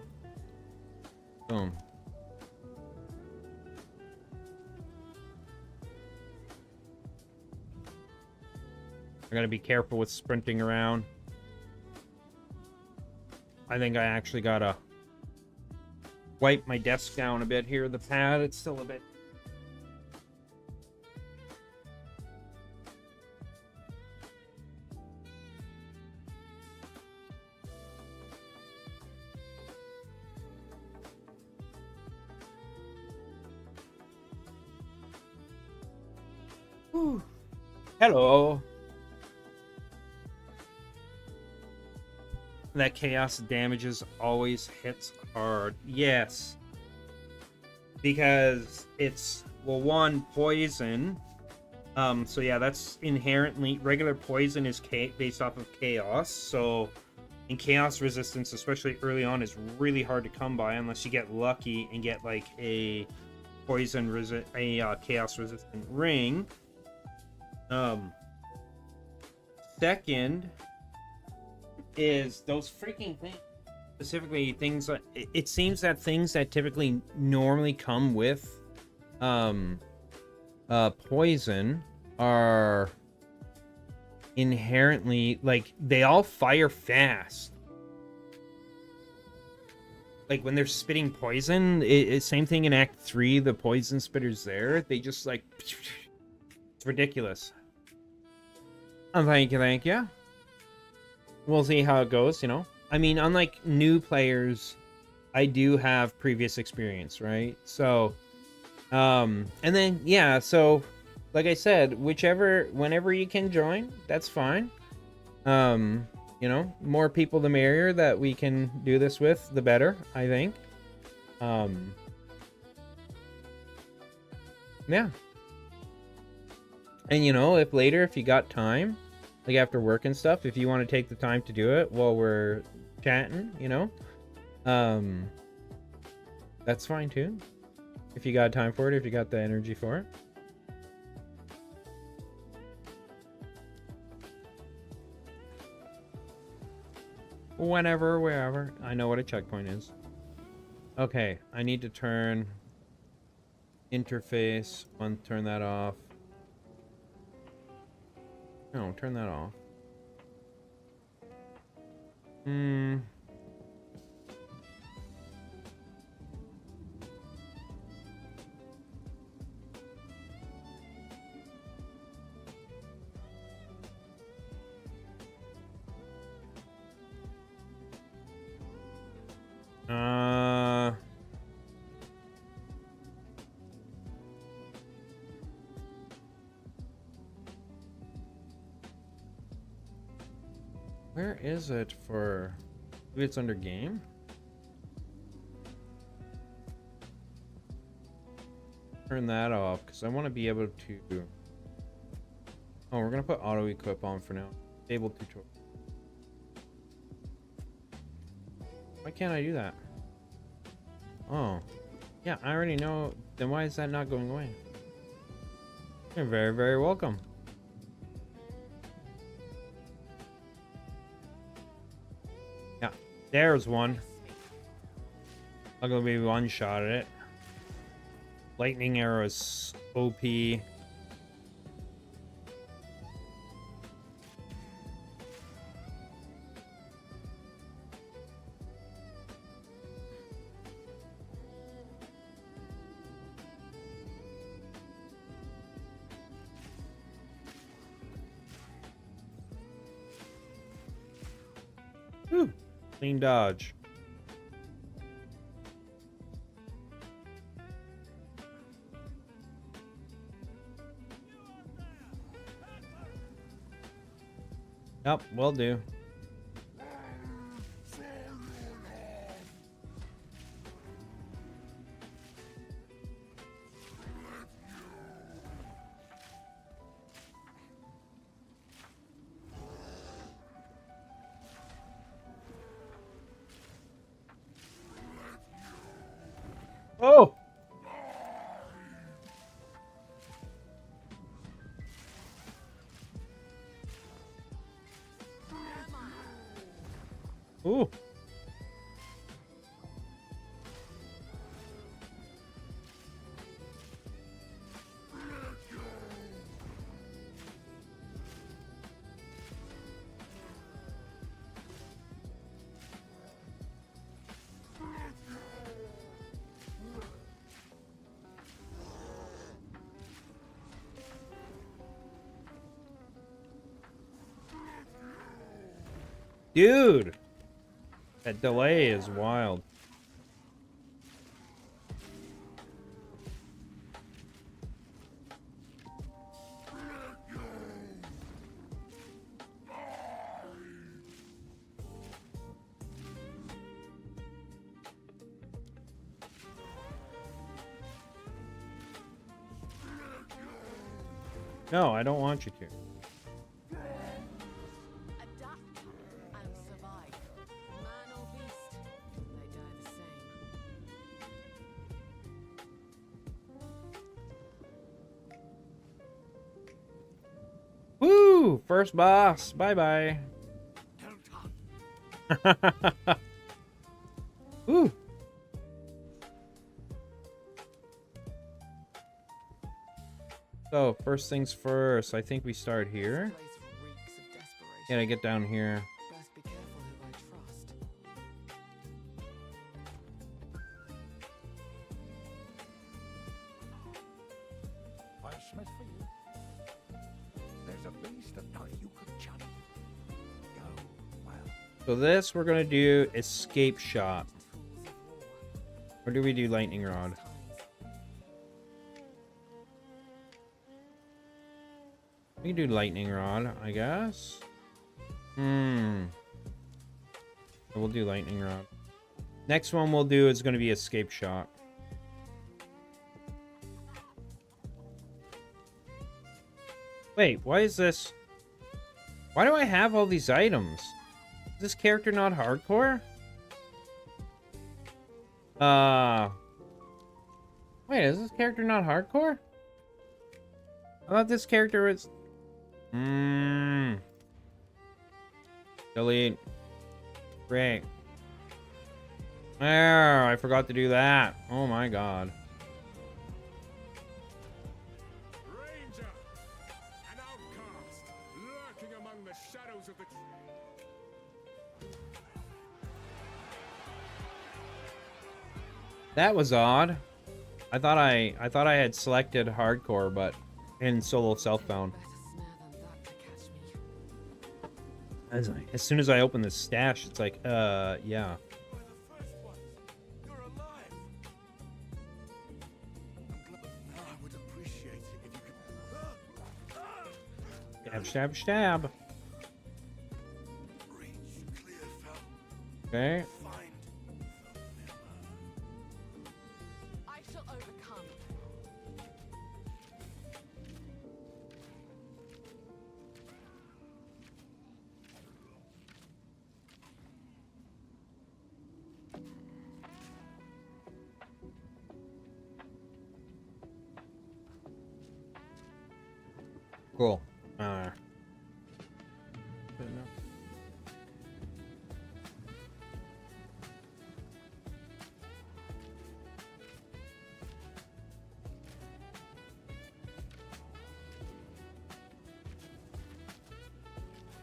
Speaker 1: Boom. I gotta be careful with sprinting around. I think I actually gotta wipe my desk down a bit here. The pad, it's still a bit... Whew. Hello. That chaos damages always hits hard. Yes. Because it's, well, one, poison. So yeah, that's inherently, regular poison is based off of chaos. So, and chaos resistance, especially early on, is really hard to come by unless you get lucky and get like a chaos resistant ring. Second is those freaking things, specifically things that it seems that things that typically normally come with poison are inherently, like, they all fire fast. Like when they're spitting poison, same thing in Act 3, the poison spitters there, they just like, it's ridiculous. Thank you. We'll see how it goes, you know. I mean, unlike new players, I do have previous experience, right? So, and then, yeah, so, like I said, whenever you can join, that's fine. You know, more people the merrier that we can do this with, the better, I think. Yeah. And, you know, if you got time, like after work and stuff, if you want to take the time to do it while we're chatting, you know, that's fine too. If you got time for it, if you got the energy for it. Whenever, wherever. I know what a checkpoint is. Okay, I need to turn interface. Turn that off. No, turn that off. Where is it for... Maybe it's under game? Turn that off, because I want to be able to... Oh, we're going to put auto equip on for now. Stable tutorial. Why can't I do that? Oh. Yeah, I already know. Then why is that not going away? You're very, very welcome. Yeah, there's one. I'm gonna be one shot at it. Lightning arrow is OP. Whew. Clean dodge. Yep, will do. Oh! Ooh. Dude! That delay is wild. No, I don't want you to. Woo! First boss. Bye-bye. Woo! So, first things first. I think we start here. Yeah, I get down here. So this, we're gonna do escape shot. Or do we do lightning rod? We can do lightning rod, I guess. We'll do lightning rod. Next one we'll do is gonna be escape shot. Wait, why is this? Why do I have all these items? Is this character not hardcore? Wait, is this character not hardcore? I thought this character was... Delete. Great. There, I forgot to do that. Oh my god.
Speaker 2: Ranger, an outcast, lurking among the shadows of the...
Speaker 1: That was odd. I thought I had selected hardcore, but in solo self-bound. As soon as I open this stash, it's like, yeah. Stab, stab, stab. Okay.
Speaker 3: I shall overcome.
Speaker 1: Cool.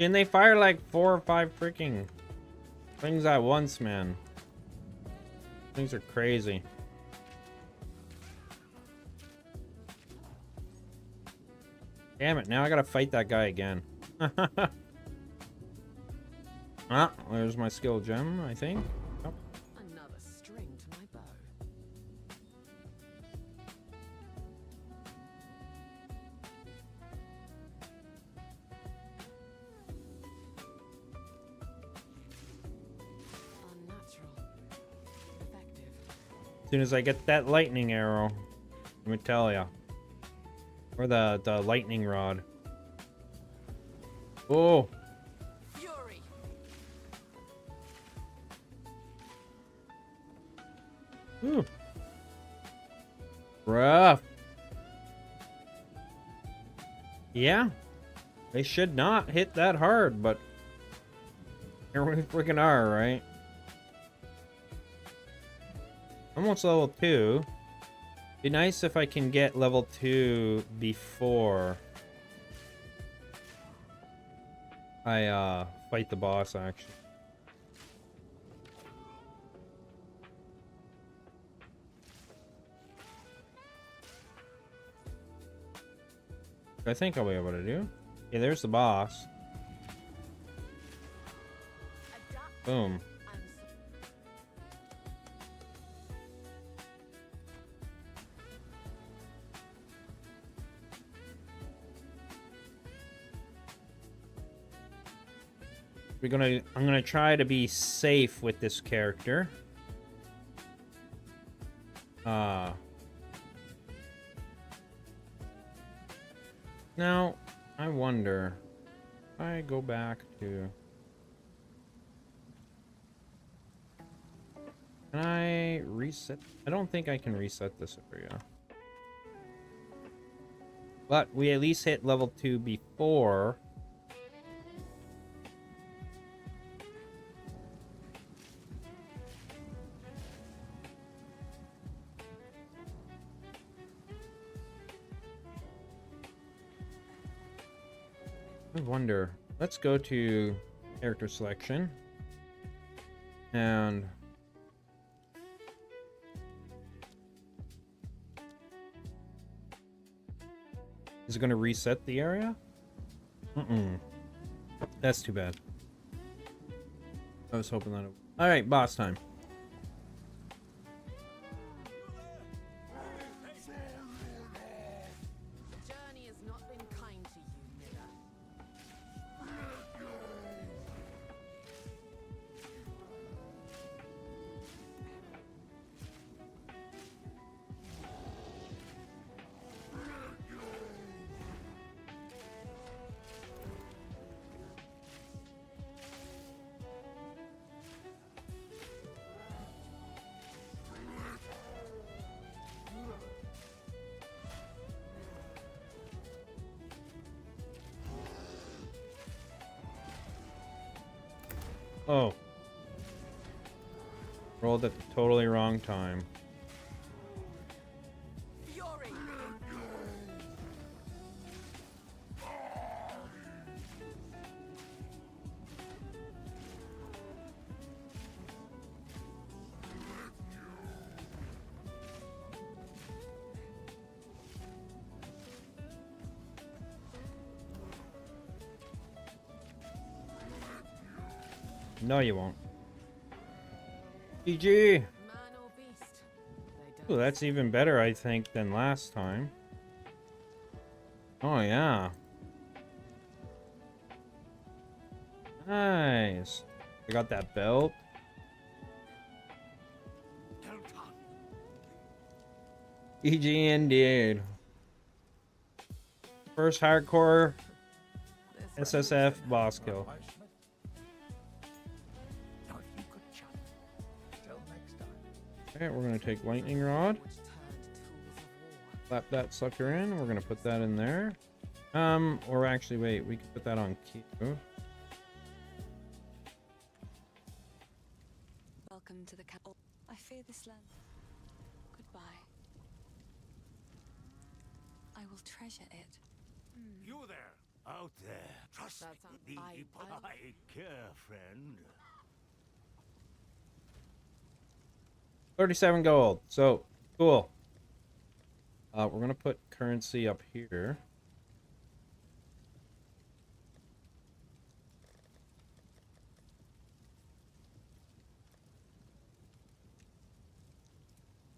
Speaker 1: And they fire like 4 or 5 freaking things at once, man. Things are crazy. Damn it, now I gotta fight that guy again. Ah, there's my skill gem, I think. Oh.
Speaker 3: Another string to my bow. Unnatural. Effective.
Speaker 1: As soon as I get that lightning arrow, let me tell ya. Or the lightning rod. Oh,
Speaker 3: Fury.
Speaker 1: ooh. Rough. Yeah, they should not hit that hard, but here we freaking are, right? Almost level 2. Be nice if I can get level 2 before I fight the boss, actually. I think I'll be able to do. Yeah, there's the boss.
Speaker 3: Adapt
Speaker 1: Boom.
Speaker 3: and
Speaker 1: I'm gonna try to be safe with this character. Now I wonder if I go back to, can I reset? I don't think I can reset this area. But we at least hit level 2 before. I wonder. Let's go to character selection. And is it going to reset the area? That's too bad. I was hoping that it... All right, boss time.
Speaker 3: the journey has not been kind to you, Miller.
Speaker 1: Oh. Rolled at the totally wrong time.
Speaker 3: Fury.
Speaker 1: No, you won't. GG!
Speaker 3: Man or beast. They
Speaker 1: Ooh,
Speaker 3: don't
Speaker 1: that's even better, I think, than last time. Oh, yeah. Nice. I got that belt. GG indeed. First hardcore
Speaker 3: This
Speaker 1: SSF boss kill. Alright, we're gonna take lightning rod.
Speaker 3: which turned tools of war.
Speaker 1: Slap that sucker in. We're gonna put that in there. Or actually, wait, we can put that on Q.
Speaker 4: Welcome to the capital. I fear this land. Goodbye. I will treasure it.
Speaker 2: You there!
Speaker 5: Out there, trust
Speaker 3: That sounds-
Speaker 5: me.
Speaker 3: I-
Speaker 5: I care, friend.
Speaker 1: 37 gold. So, cool. We're gonna put currency up here.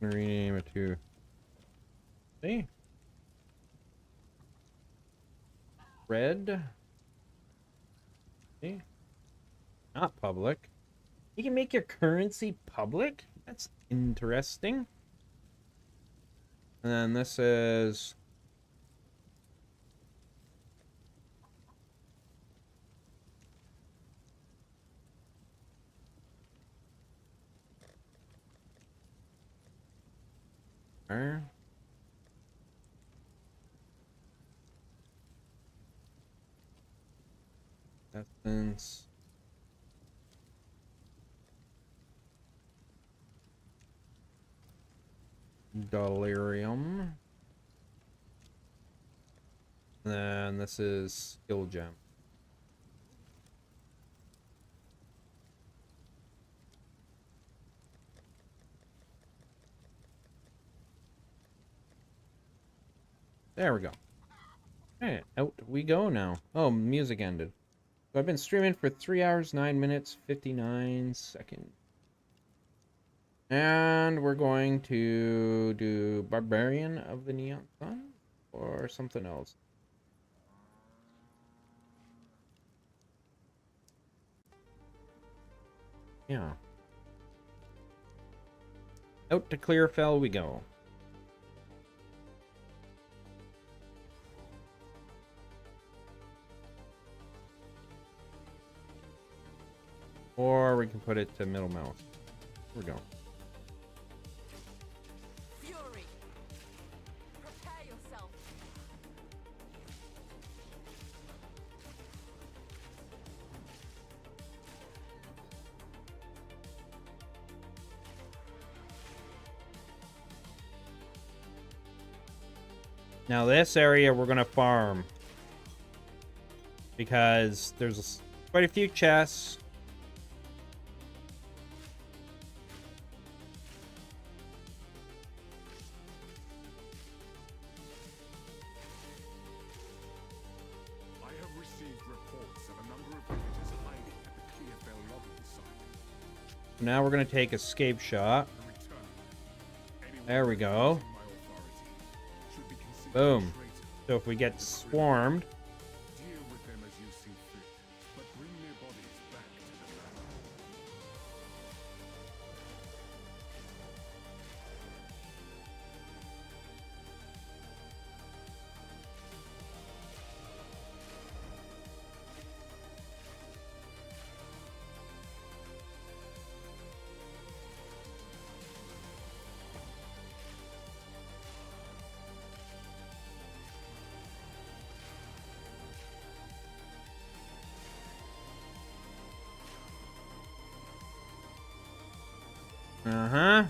Speaker 1: I'm gonna rename it to... See? Red. See? Not public. You can make your currency public? That's interesting. And then this is... Essence. Delirium. And then this is skill gem. There we go. Alright, out we go now. Oh, music ended. So I've been streaming for 3 hours, 9 minutes, 59 seconds. And we're going to do Barbarian of the Neon Sun or something else. Yeah. Out to Clearfell we go. Or we can put it to middle mouse. Here we go.
Speaker 3: Fury. Prepare yourself.
Speaker 1: Now this area we're gonna farm because there's quite a few chests.
Speaker 2: I have received reports of a number of villagers hiding at the Clearfell logging site.
Speaker 1: Now we're gonna take escape shot.
Speaker 2: In return, anyone
Speaker 1: There we go.
Speaker 2: refusing my authority should be considered
Speaker 1: Boom.
Speaker 2: a traitor.
Speaker 1: So if we get swarmed,
Speaker 2: Deal with them as you see fit, but bring their bodies back to the land.
Speaker 1: uh-huh.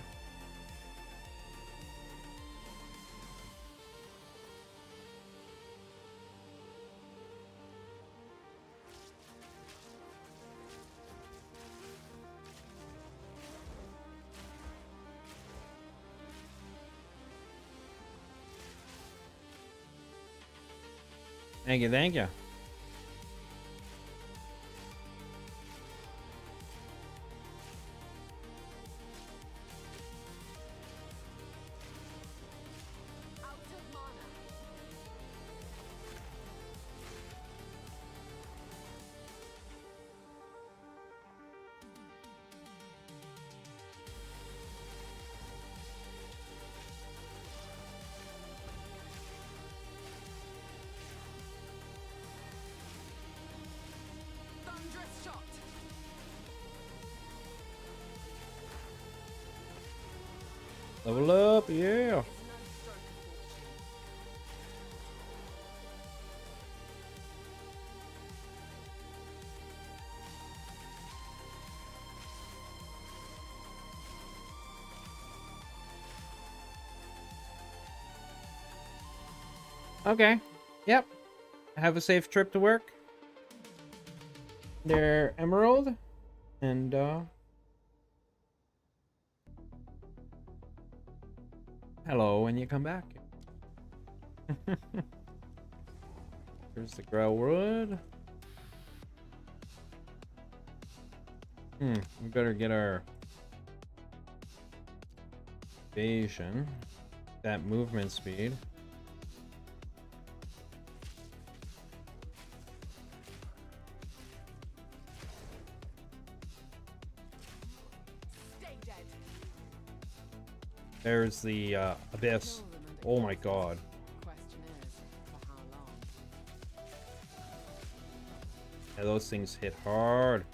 Speaker 1: Thank you, thank you.
Speaker 3: Out of mana. Thunderous shot.
Speaker 1: Level up, yeah.
Speaker 3: Is no stroke of fortune.
Speaker 1: Okay. Yep. have a safe trip to work. There, Emerald. And, hello when you come back. There's the grow wood. We better get our evasion, that movement speed.
Speaker 3: Stay dead.
Speaker 1: There's the abyss. Oh my god.
Speaker 3: Question is, for how long?
Speaker 1: Yeah, those things hit hard.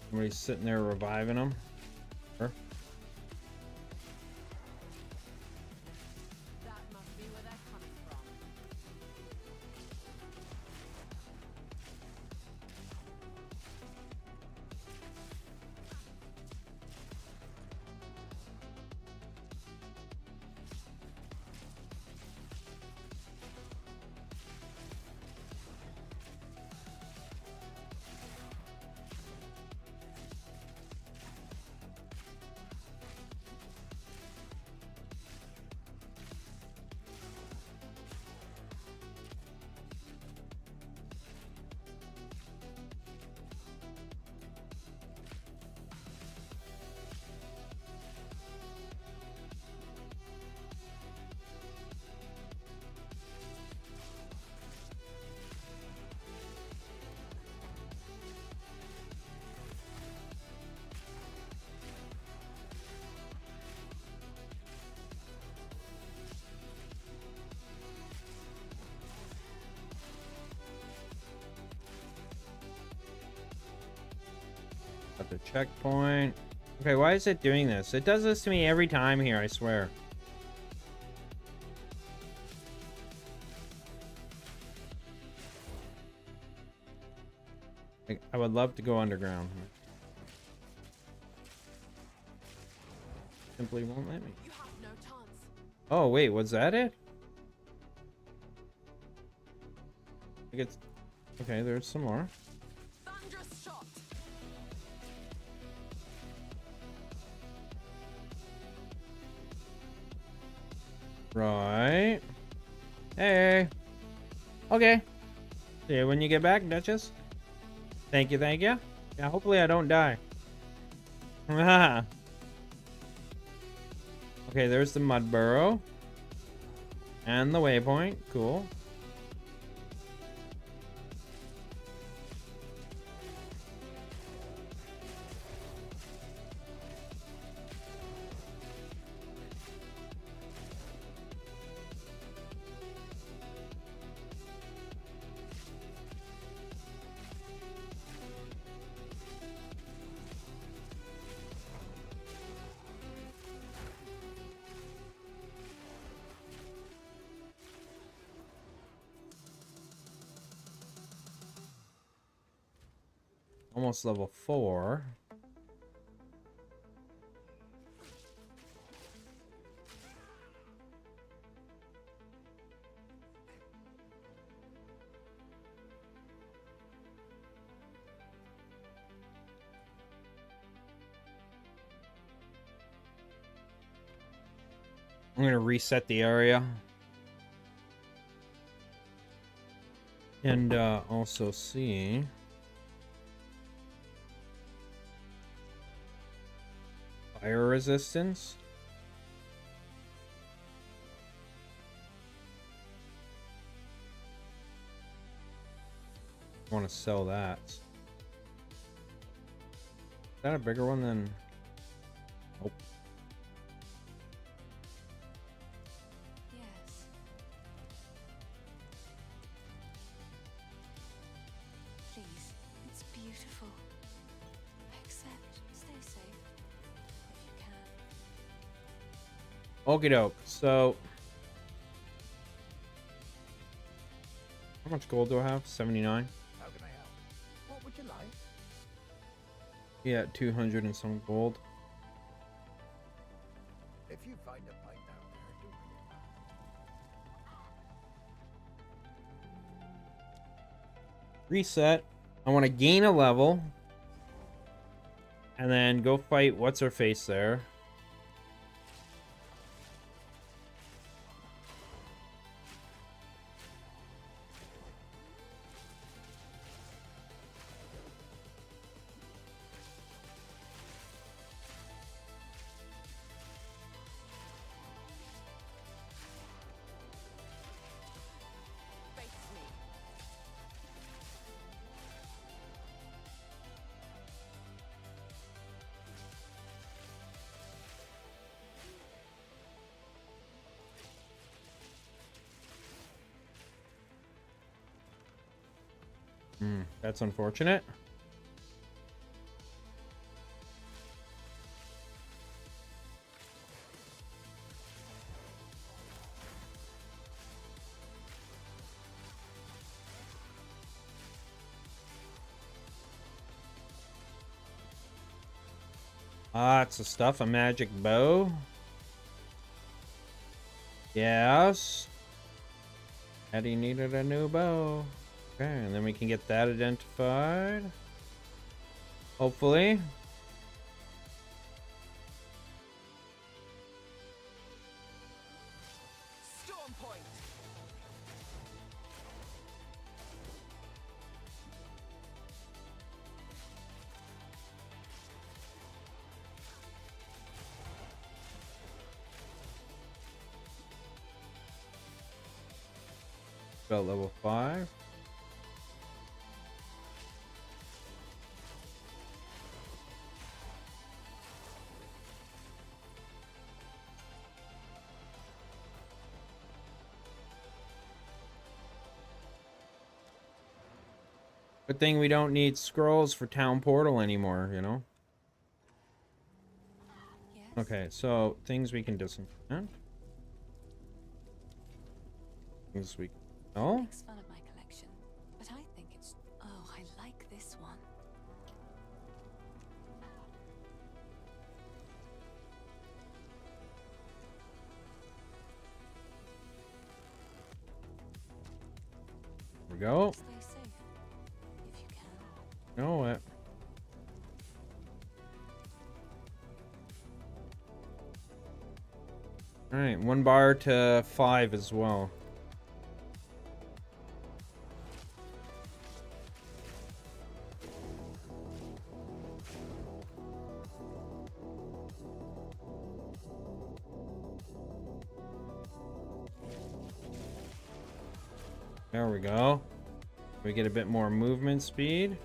Speaker 1: Somebody's sitting there reviving them. Sure.
Speaker 3: That must be where they're coming from.
Speaker 1: At the checkpoint. Okay, why is it doing this? It does this to me every time here, I swear. I would love to go underground. Simply won't let me.
Speaker 3: You have no chance.
Speaker 1: Oh, wait, was that it? I think it's... Okay, there's some more.
Speaker 3: Thunderous shot.
Speaker 1: Right. Hey. Okay. See you when you get back, Duchess. Thank you, thank you. Yeah, hopefully I don't die. Okay, there's the mud burrow. And the waypoint. Cool. Almost level 4. I'm gonna reset the area. And also see... Fire resistance. I want to sell that. Is that a bigger one than... Nope.
Speaker 4: Yes. Please, it's beautiful. Accept. Stay safe. If you can.
Speaker 1: Okie doke. So... How much gold do I have? 79?
Speaker 5: How can I help? What would you like?
Speaker 1: Yeah, 200 and some gold.
Speaker 6: If you find a bite down there, do bring it back.
Speaker 1: Reset. I want to gain a level. And then go fight what's her face there.
Speaker 3: Face me.
Speaker 1: That's unfortunate. Lots of stuff. A magic bow. Yes. Eddie needed a new bow. Okay, and then we can get that identified. Hopefully.
Speaker 3: Storm point.
Speaker 1: About level 5. Good thing we don't need scrolls for town portal anymore, you know?
Speaker 4: Yes.
Speaker 1: Okay, so things we can disenchant. Things we... Oh?
Speaker 4: Makes fun of my collection, but I think it's. Oh, I like this one.
Speaker 1: There we go.
Speaker 4: Stay safe if you can.
Speaker 1: Know it. Alright, 1 bar to 5 as well. There we go. We get a bit more movement speed.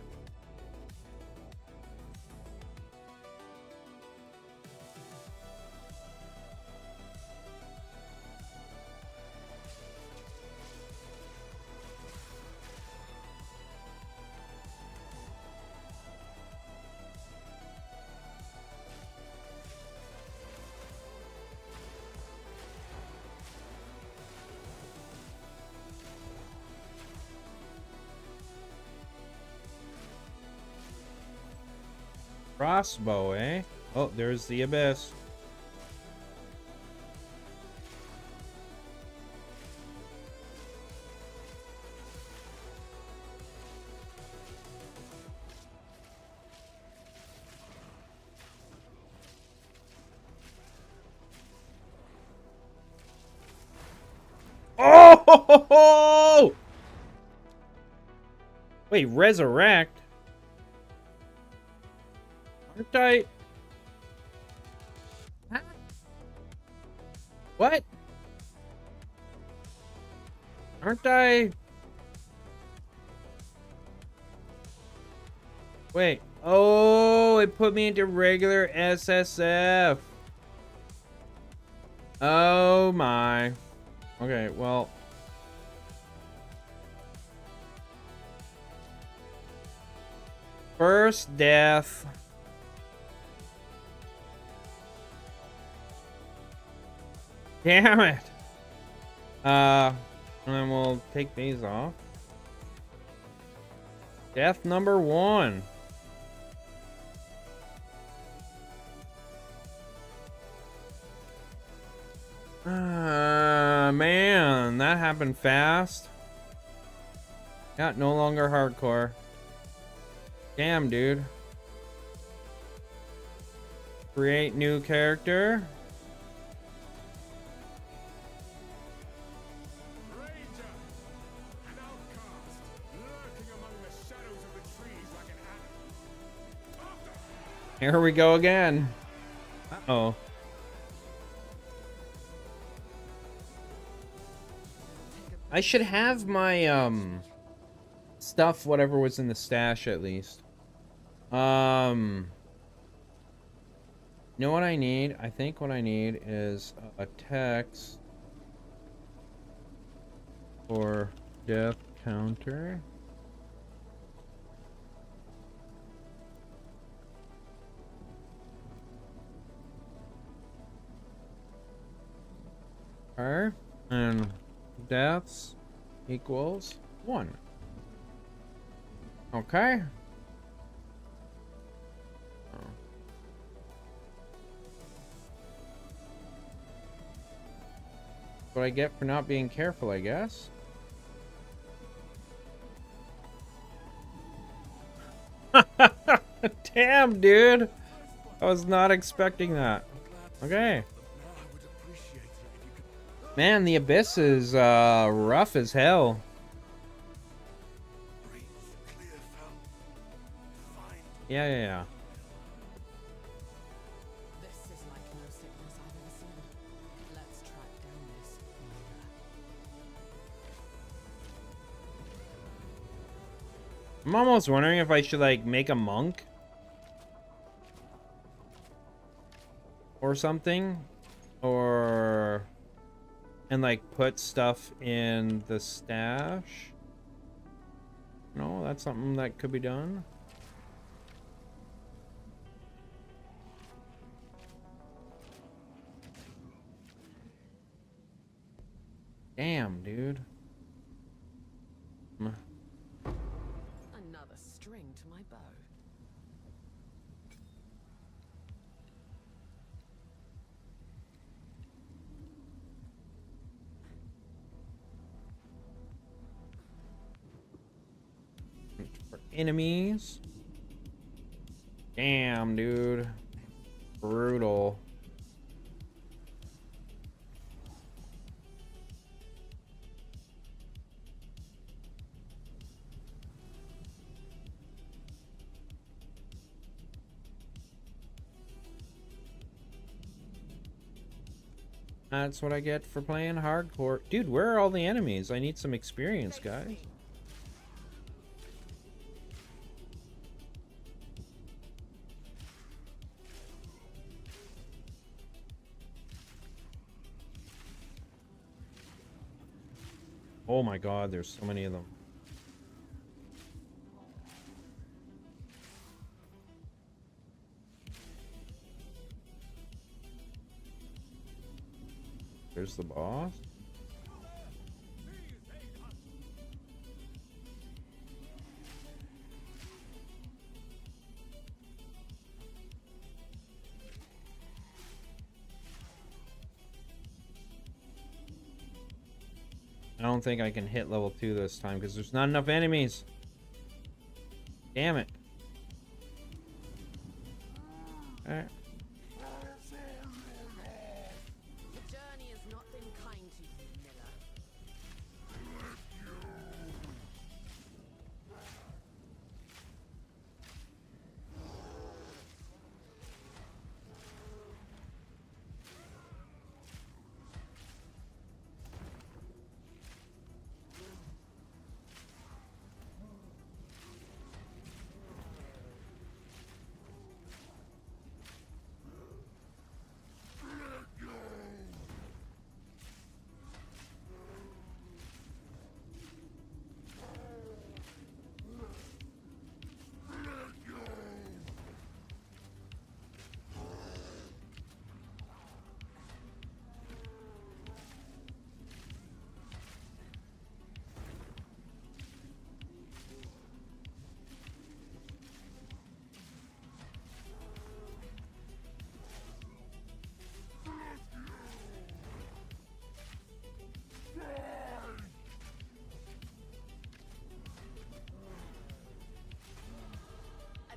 Speaker 1: Crossbow, eh? Oh, there's the abyss. Oh! Wait, resurrect? Aren't I? Huh? What? Aren't I? Wait. Oh, it put me into regular SSF. Oh my. Okay, well. First death. Damn it. And then we'll take these off. Death number 1. Man, that happened fast. Yeah, no longer hardcore. Damn, dude. Create new character.
Speaker 2: Ranger, an outcast, lurking among the shadows of the trees like an animal.
Speaker 1: Here we go again. Uh-oh. I should have my stuff, whatever was in the stash at least. You know what I need? I think what I need is a text for death counter. Okay. And deaths equals 1. Okay. What I get for not being careful, I guess. Damn, dude. I was not expecting that. Okay. Man, the abyss is rough as hell. Yeah.
Speaker 3: This is like no sickness I've ever seen. Let's track down this healer.
Speaker 1: I'm almost wondering if I should like make a monk or something, and like put stuff in the stash. No, that's something that could be done. Damn, dude.
Speaker 3: Another string to my bow.
Speaker 1: For enemies. Damn, dude. Brutal. That's what I get for playing hardcore. Dude, where are all the enemies? I need some experience, guys. Oh my god, there's so many of them. There's the boss. I don't think I can hit level 2 this time because there's not enough enemies. Damn it. Alright.
Speaker 3: The journey has not been kind to you, Miller.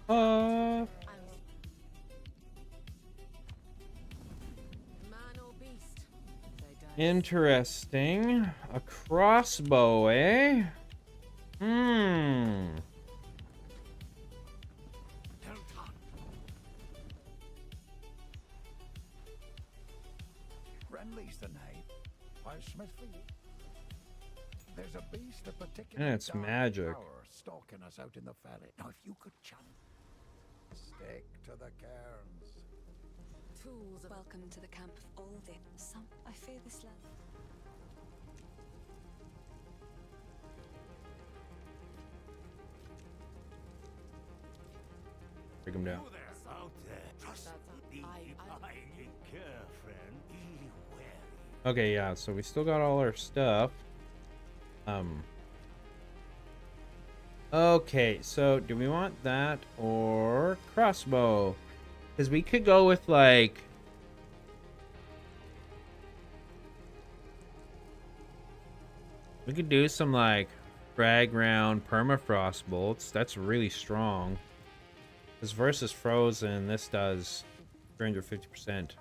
Speaker 1: Uh,
Speaker 3: Man or beast? They don't.
Speaker 1: interesting. A crossbow, eh?
Speaker 5: Don't hunt.
Speaker 6: Friendly's the name. I'll smith for you. There's a beast of particular
Speaker 1: And it's
Speaker 6: dark
Speaker 1: magic.
Speaker 6: power stalking us out in the valley. Now, if you could chant, stick to the cairns.
Speaker 3: Tools of
Speaker 4: Welcome to the camp of all the some. I fear this land.
Speaker 1: Take him down.
Speaker 5: You there, out there. Trust
Speaker 3: That's
Speaker 5: me.
Speaker 3: I-
Speaker 5: Take care, friend. Be wary.
Speaker 1: Okay, yeah, so we still got all our stuff. Okay, so do we want that or crossbow? Because we could go with like... We could do some like frag round permafrost bolts. That's really strong. This versus frozen, this does 350%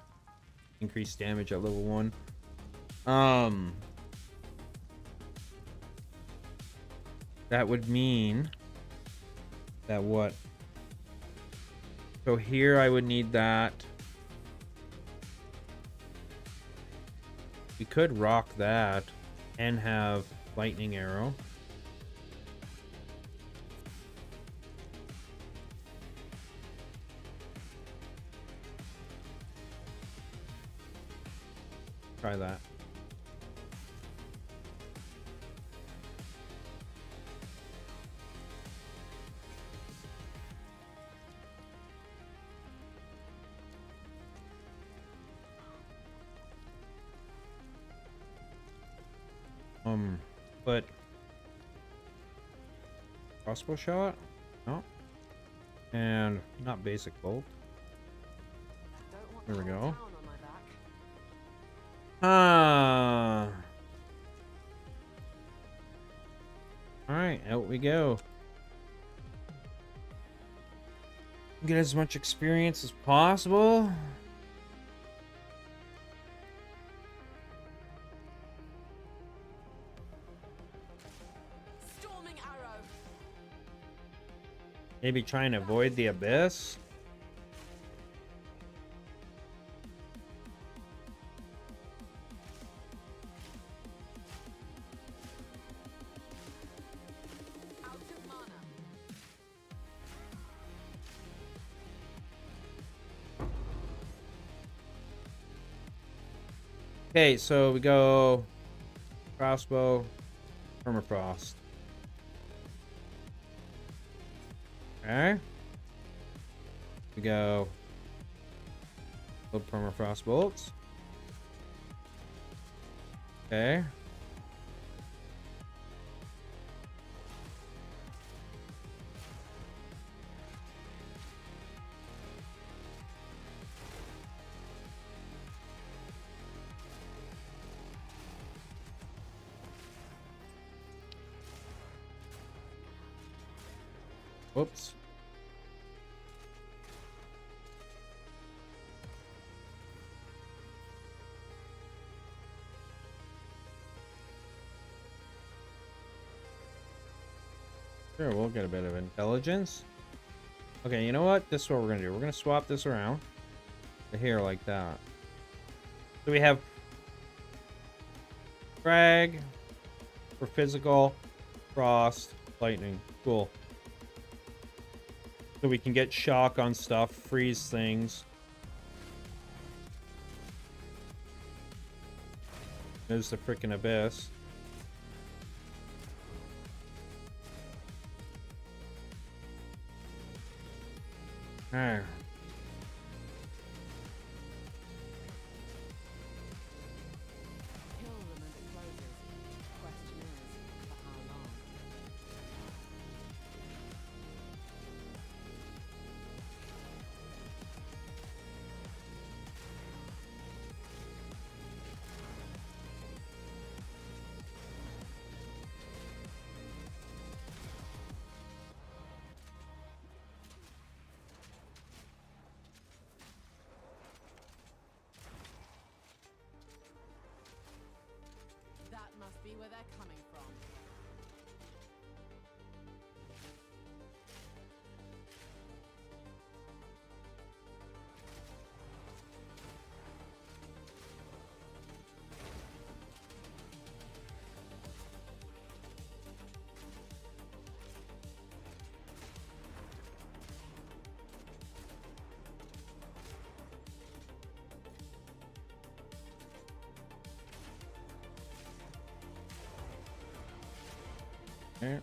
Speaker 1: increased damage at level 1. That would mean that what? So here I would need that. We could rock that and have lightning arrow. Try that. But crossbow shot? No. And not basic bolt.
Speaker 3: don't want
Speaker 1: There we
Speaker 3: the whole
Speaker 1: go.
Speaker 3: town on my back.
Speaker 1: Ah. Alright, out we go. Get as much experience as possible.
Speaker 3: Storming arrow.
Speaker 1: Maybe try and avoid the abyss.
Speaker 3: Out of mana.
Speaker 1: Okay, so we go crossbow, permafrost. Okay. We go permafrost bolts. Okay. Whoops. Sure, we'll get a bit of intelligence. Okay, you know what? This is what we're gonna do. We're gonna swap this around to here like that. So we have frag for physical, frost, lightning. Cool. So we can get shock on stuff, freeze things. There's the freaking abyss. Alright.
Speaker 3: Kill them as it closes. Question is, for how long?
Speaker 1: Okay.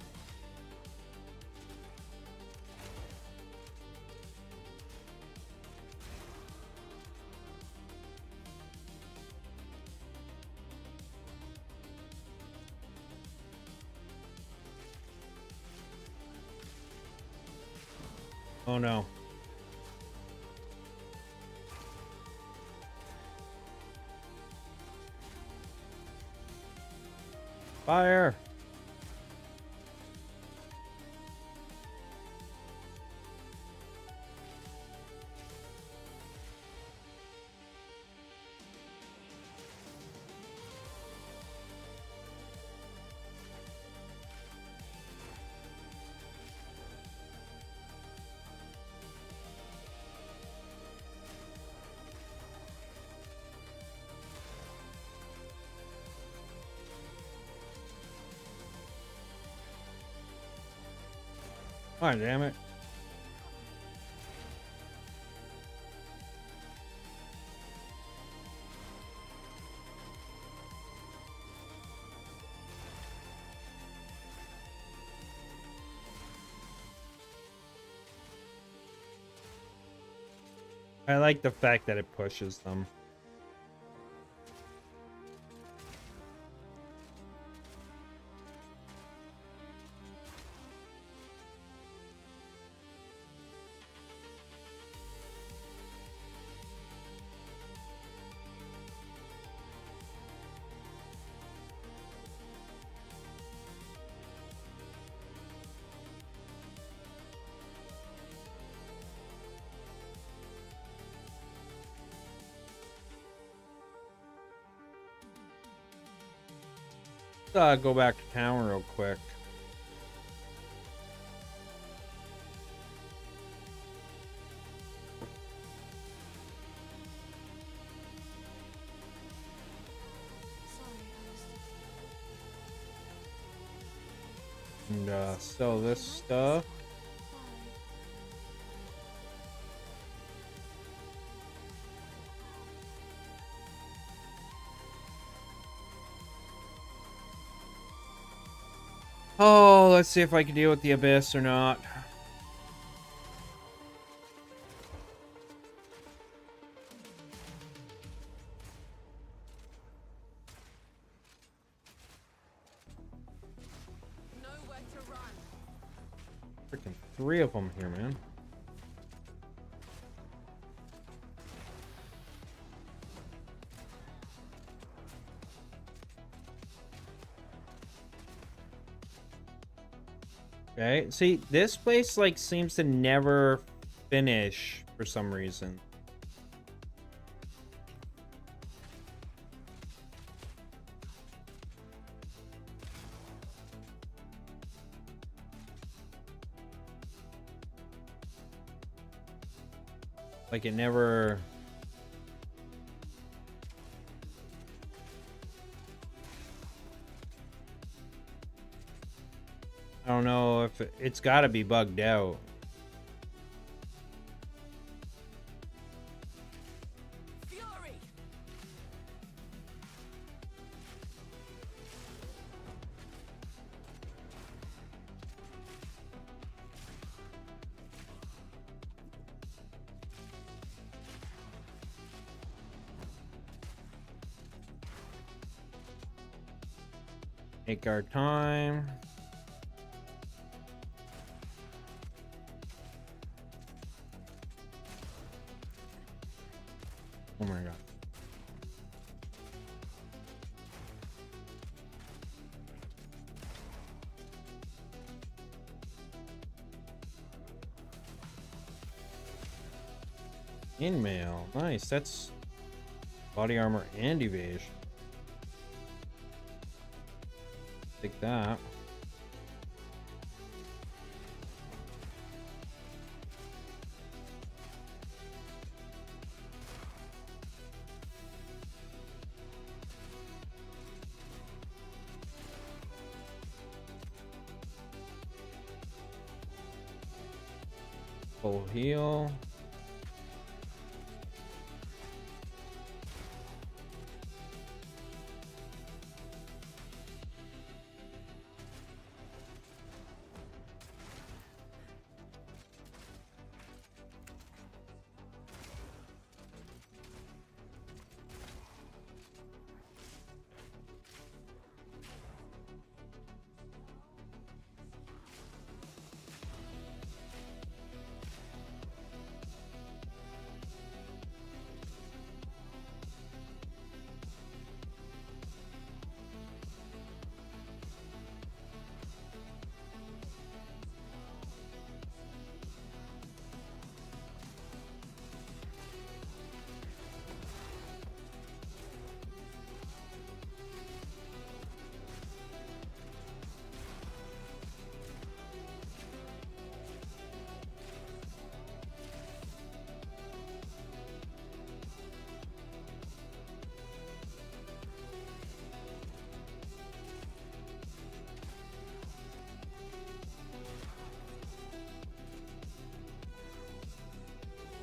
Speaker 1: Oh no. Fire! Oh, damn it. I like the fact that it pushes them. Go back to town real quick. And sell this stuff. Oh, let's see if I can deal with the abyss or not.
Speaker 3: Nowhere to run.
Speaker 1: Freaking 3 of them here, man. Okay, see, this place, like, seems to never finish for some reason. Like, it never... I don't know if it's got to be bugged out.
Speaker 3: Fury.
Speaker 1: Take our time. Oh my god. Inmail. Nice. That's body armor and evasion. Take that. Full heal.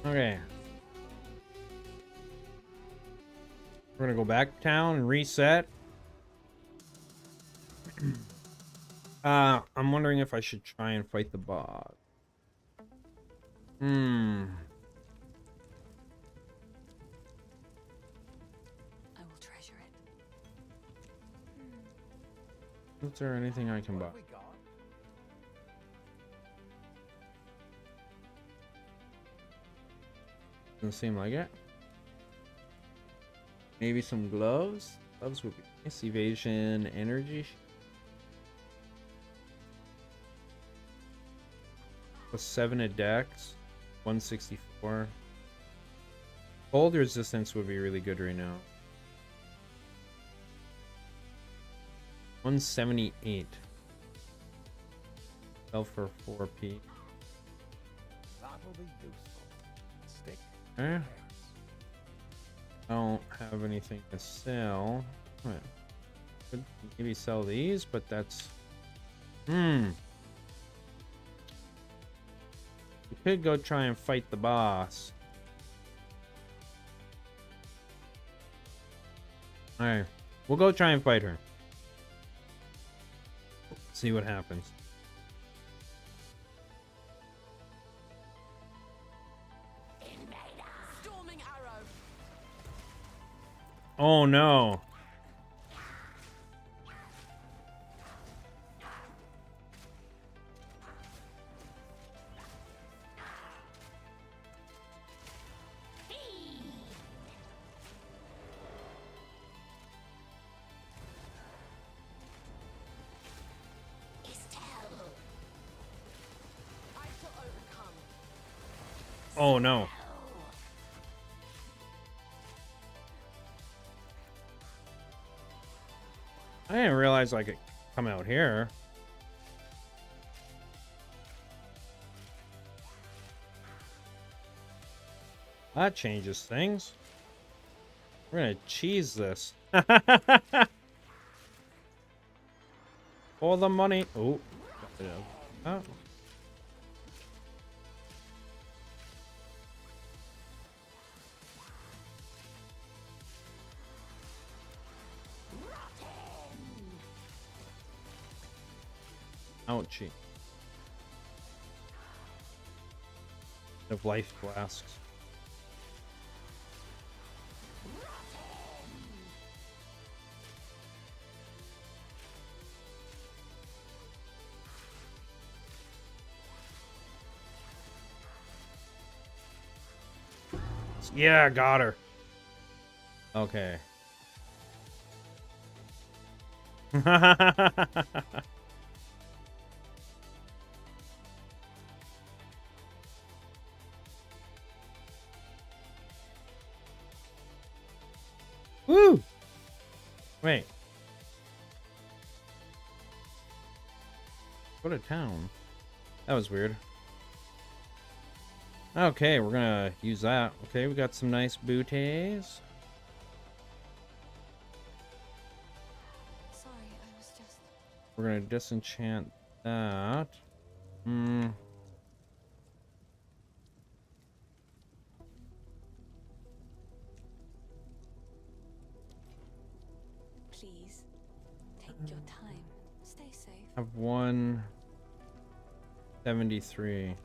Speaker 1: Okay. We're gonna go back to town and reset. I'm wondering if I should try and fight the boss. Hmm.
Speaker 4: I will treasure it.
Speaker 1: Is there anything I can buy?
Speaker 6: What have we got?
Speaker 1: Doesn't seem like it. Maybe some gloves? Gloves would be nice. Evasion, energy. Plus 7 at dex. 164. Cold resistance would be really good right now. 178. Sell for 4p.
Speaker 6: That'll be useful. Stick.
Speaker 1: Eh? I don't have anything to sell. Right. Could maybe sell these, but that's... We could go try and fight the boss. Alright. We'll go try and fight her. See what happens.
Speaker 3: Storming arrow.
Speaker 1: Oh no.
Speaker 3: I shall overcome.
Speaker 1: Oh no. I didn't realize I could come out here. That changes things. We're gonna cheese this. For the money. Oh. Oh. Ouchie. Of life flasks. Yeah, got her. Okay. Woo! Wait. Go to town. That was weird. Okay, we're gonna use that. Okay, we got some nice booties.
Speaker 4: Sorry, I was just.
Speaker 1: We're gonna disenchant that.
Speaker 4: Please, take your time. Stay safe.
Speaker 1: Have 173.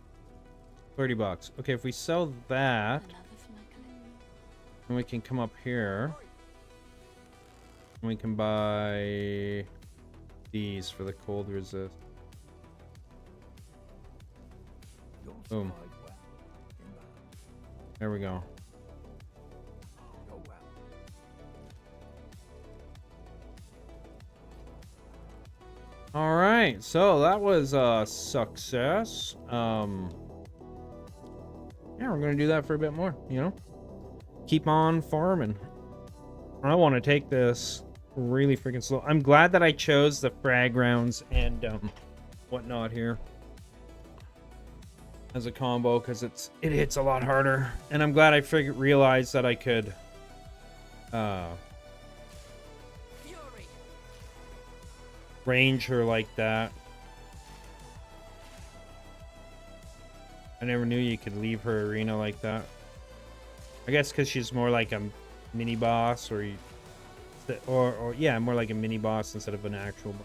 Speaker 1: $30. Okay, if we sell that,
Speaker 4: Another for my collection.
Speaker 1: then we can come up here. And we can buy these for the cold resist.
Speaker 6: You'll
Speaker 1: Boom.
Speaker 6: survive well. Inbound.
Speaker 1: There we go.
Speaker 6: Go well.
Speaker 1: All right, so that was a success. Yeah, we're gonna do that for a bit more, you know? Keep on farming. I want to take this really freaking slow. I'm glad that I chose the frag rounds and whatnot here as a combo, because it hits a lot harder. And I'm glad I realized that I could
Speaker 3: Fury.
Speaker 1: range her like that. I never knew you could leave her arena like that. I guess because she's more like a mini boss, or yeah, more like a mini boss instead of an actual boss.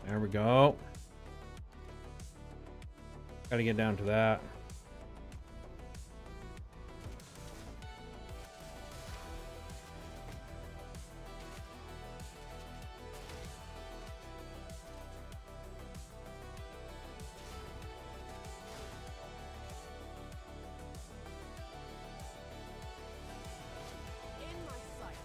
Speaker 1: There we go. Gotta get down to that.
Speaker 3: In my sights.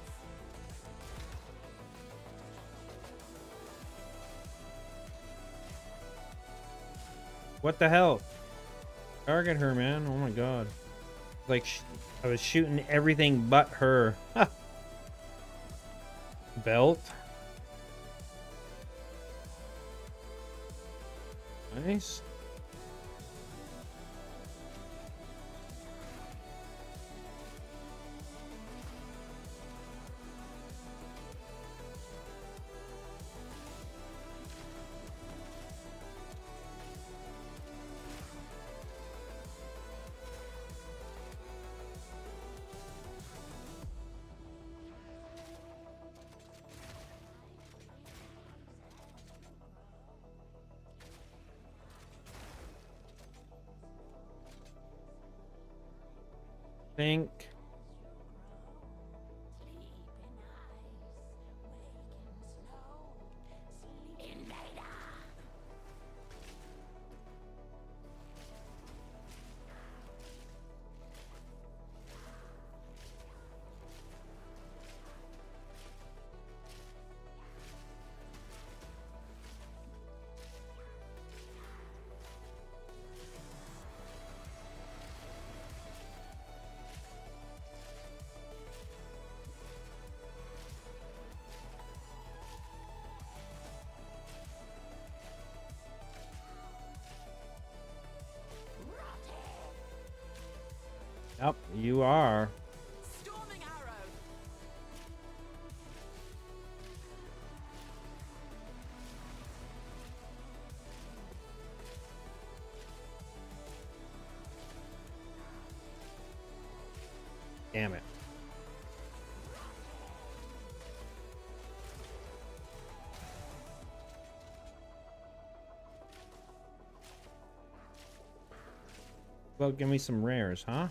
Speaker 1: What the hell? Target her, man. Oh my god. Like, I was shooting everything but her. Belt. Nice. Think. Yep, you are.
Speaker 3: Storming arrow.
Speaker 1: Damn it. Well, give me some rares, huh?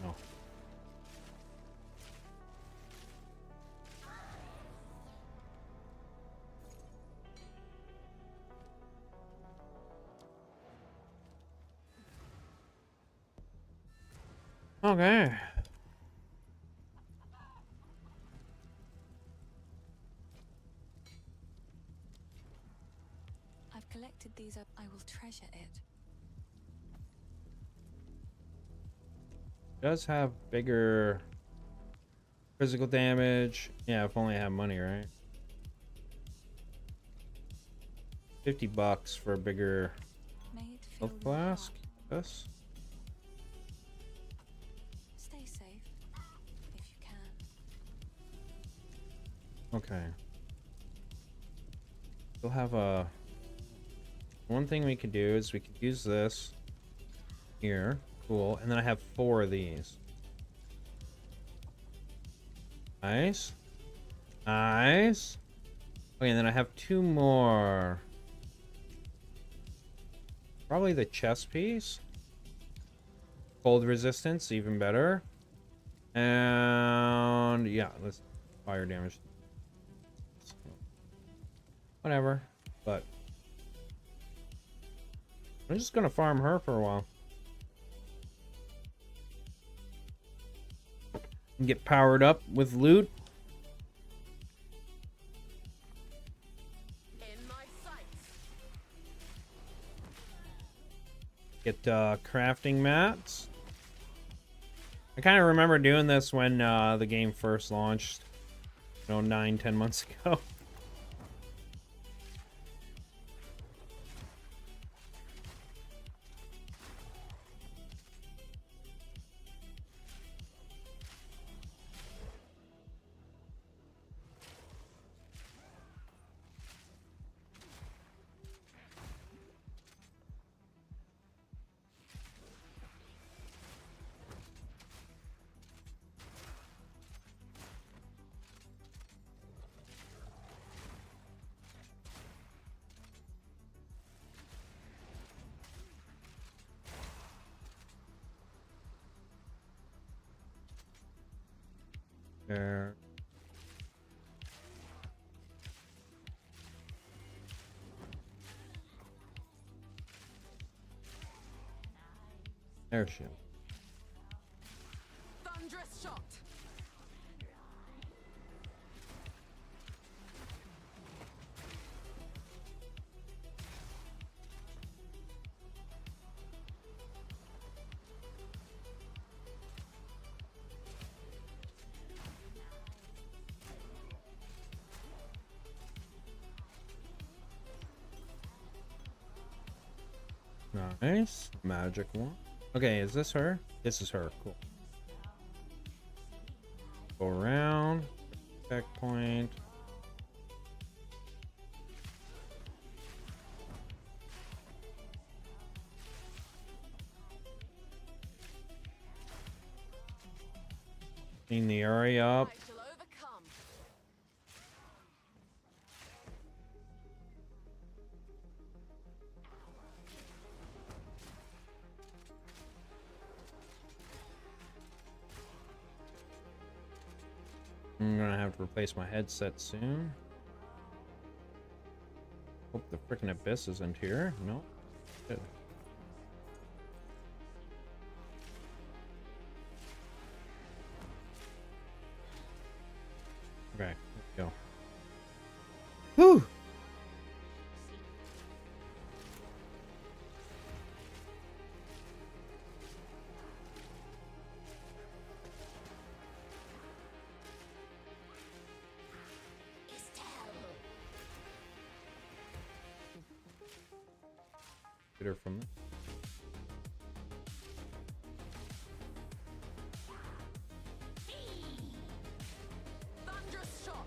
Speaker 1: No. Okay.
Speaker 4: I've collected these up. I will treasure it.
Speaker 1: Does have bigger physical damage. Yeah, if only I have money, right? $50 for a bigger
Speaker 4: May it fill
Speaker 1: health
Speaker 4: your heart.
Speaker 1: flask. Yes.
Speaker 4: Stay safe, if you can.
Speaker 1: Okay. We'll have a... One thing we could do is we could use this here. Cool. And then I have 4 of these. Nice. Nice. Okay, and then I have 2 more. Probably the chest piece. Cold resistance, even better. And yeah, let's fire damage. Whatever. But I'm just gonna farm her for a while. And get powered up with loot.
Speaker 3: In my sights.
Speaker 1: Get crafting mats. I kind of remember doing this when the game first launched, 9-10 months ago. There. Airship.
Speaker 3: Thunderous shot.
Speaker 1: Nice. Magic one. Okay, is this her? This is her. Cool. Go around. Checkpoint. Clean the area up.
Speaker 3: I shall overcome.
Speaker 1: I'm gonna have to replace my headset soon. Hope the freaking abyss isn't here. No. Good. Okay, let's go. Whew! Get her from there.
Speaker 3: Thunderous shot.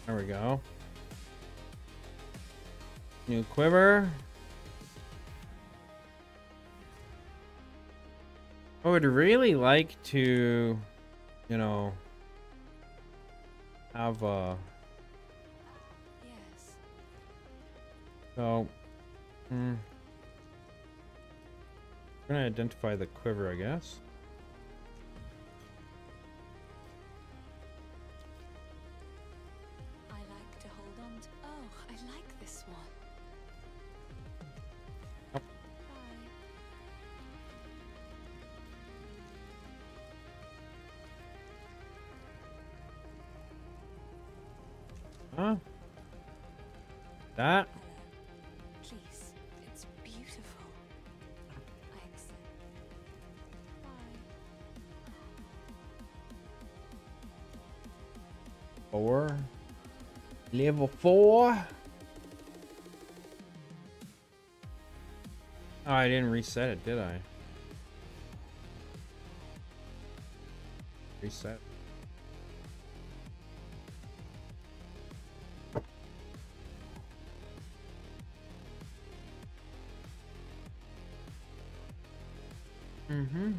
Speaker 1: There we go. New quiver. I would really like to, have
Speaker 4: Yes.
Speaker 1: so, we're gonna identify the quiver, I guess.
Speaker 4: I like to hold on to. Oh, I like this one.
Speaker 1: Yep.
Speaker 4: Bye.
Speaker 1: Huh? That?
Speaker 4: Hello. Please. It's beautiful. I accept. Bye.
Speaker 1: 4. Level 4. Oh, I didn't reset it, did I? Reset. Mm-hmm.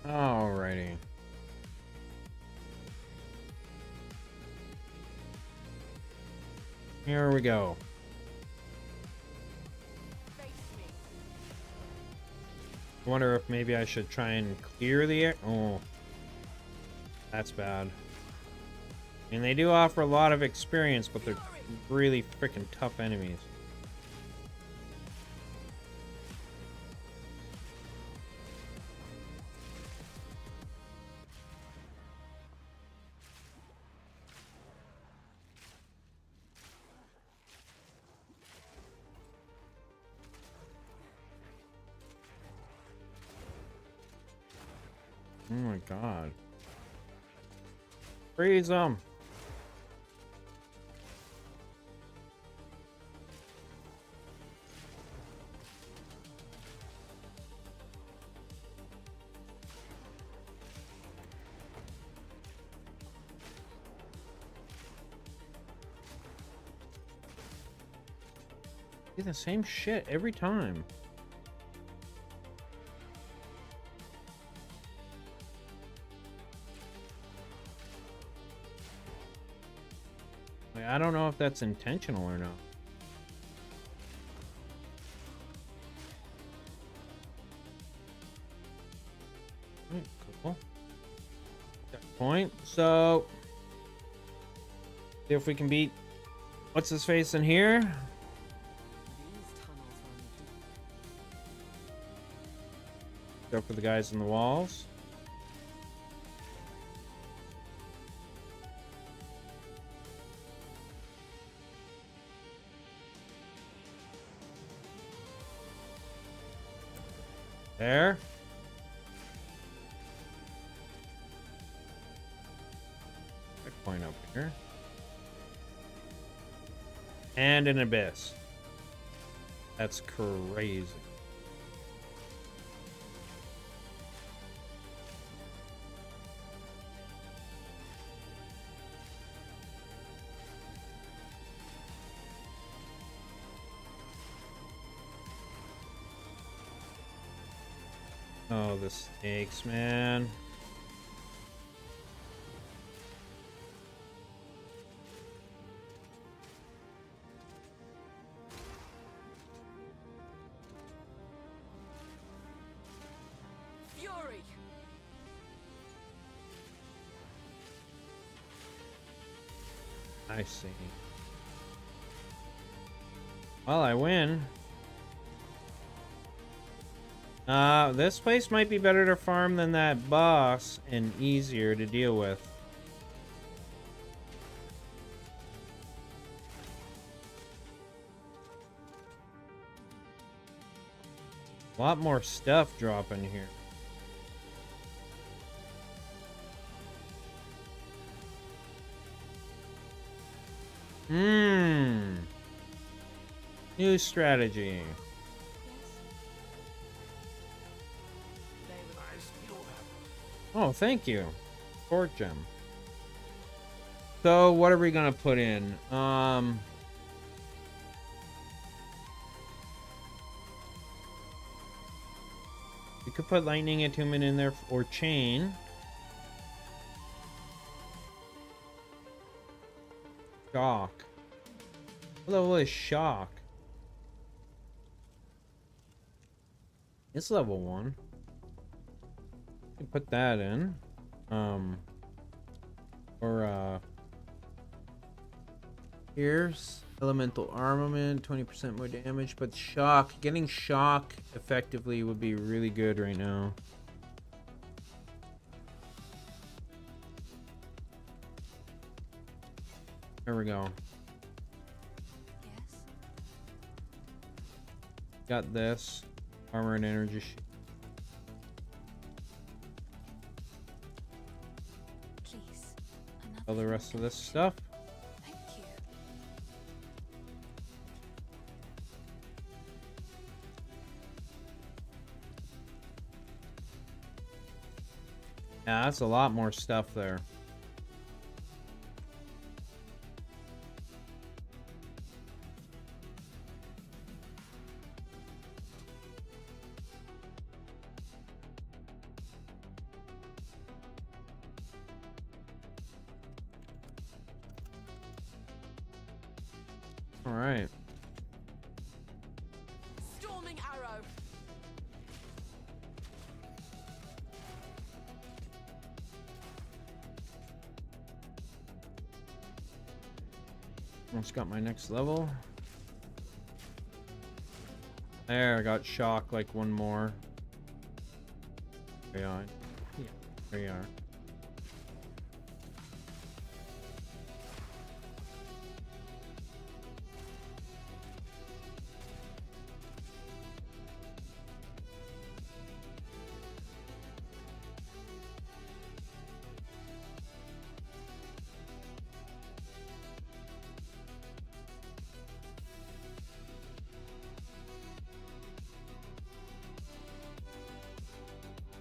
Speaker 1: Alrighty. Here we go. I wonder if maybe I should try and clear the air. Oh, that's bad. And they do offer a lot of experience, but they're really freaking tough enemies. Oh my god. Freeze them. Do the same shit every time. Like, I don't know if that's intentional or not. Cool. Point. So, see if we can beat what's his face in here.
Speaker 3: These tunnels run deep.
Speaker 1: Go for the guys in the walls. There. Checkpoint up here. And an abyss. That's crazy. Oh, the snakes, man.
Speaker 3: Fury!
Speaker 1: I see. Well, I win. This place might be better to farm than that boss and easier to deal with. A lot more stuff dropping here. New strategy.
Speaker 5: I still have
Speaker 1: Oh, thank you. Fort gem. So, what are we gonna put in? We could put lightning attunement in there or chain. Shock. What level is shock? It's level 1. Can put that in. Here's elemental armament, 20% more damage, but shock, getting shock effectively would be really good right now. There we go.
Speaker 4: Yes?
Speaker 1: Got this. Armor and energy shield.
Speaker 4: Please.
Speaker 1: All the rest of this stuff.
Speaker 4: Thank you.
Speaker 1: Yeah, that's a lot more stuff there. All right.
Speaker 3: Storming arrow.
Speaker 1: Almost got my next level. There, I got shock like one more. There you are. Yeah, there you are.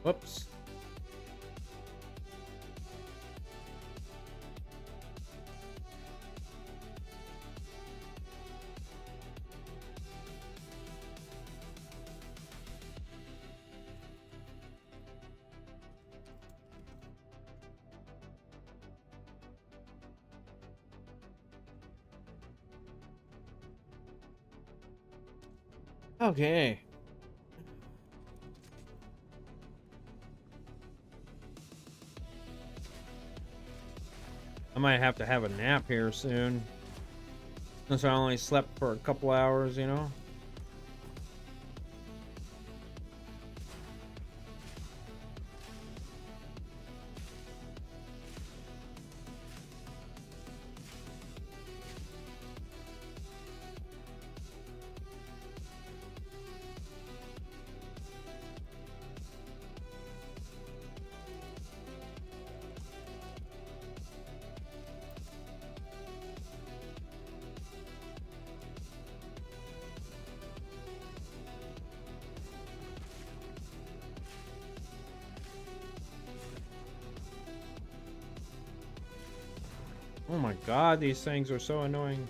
Speaker 1: Whoops. Okay. I might have to have a nap here soon. Since I only slept for a couple hours, you know? Oh my god, these things are so annoying.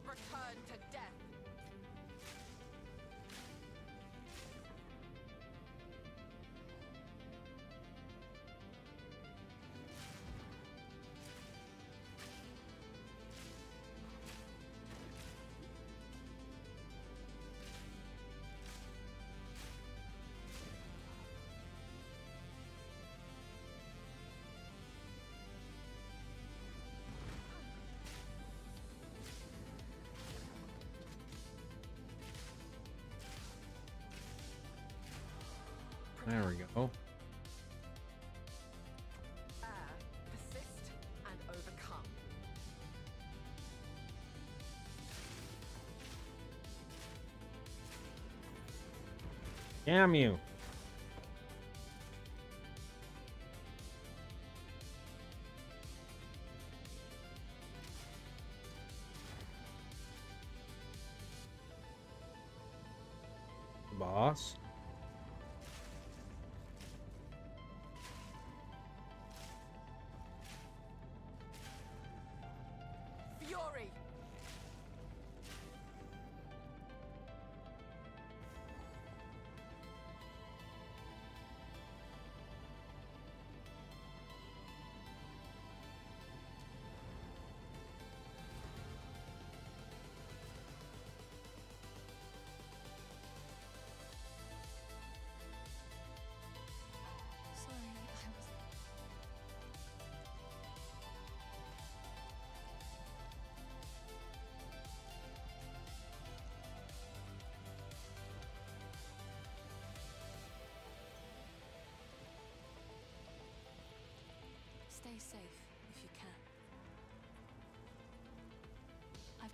Speaker 3: Return to death.
Speaker 1: There we go.
Speaker 3: Persist and overcome.
Speaker 1: Damn you. Boss.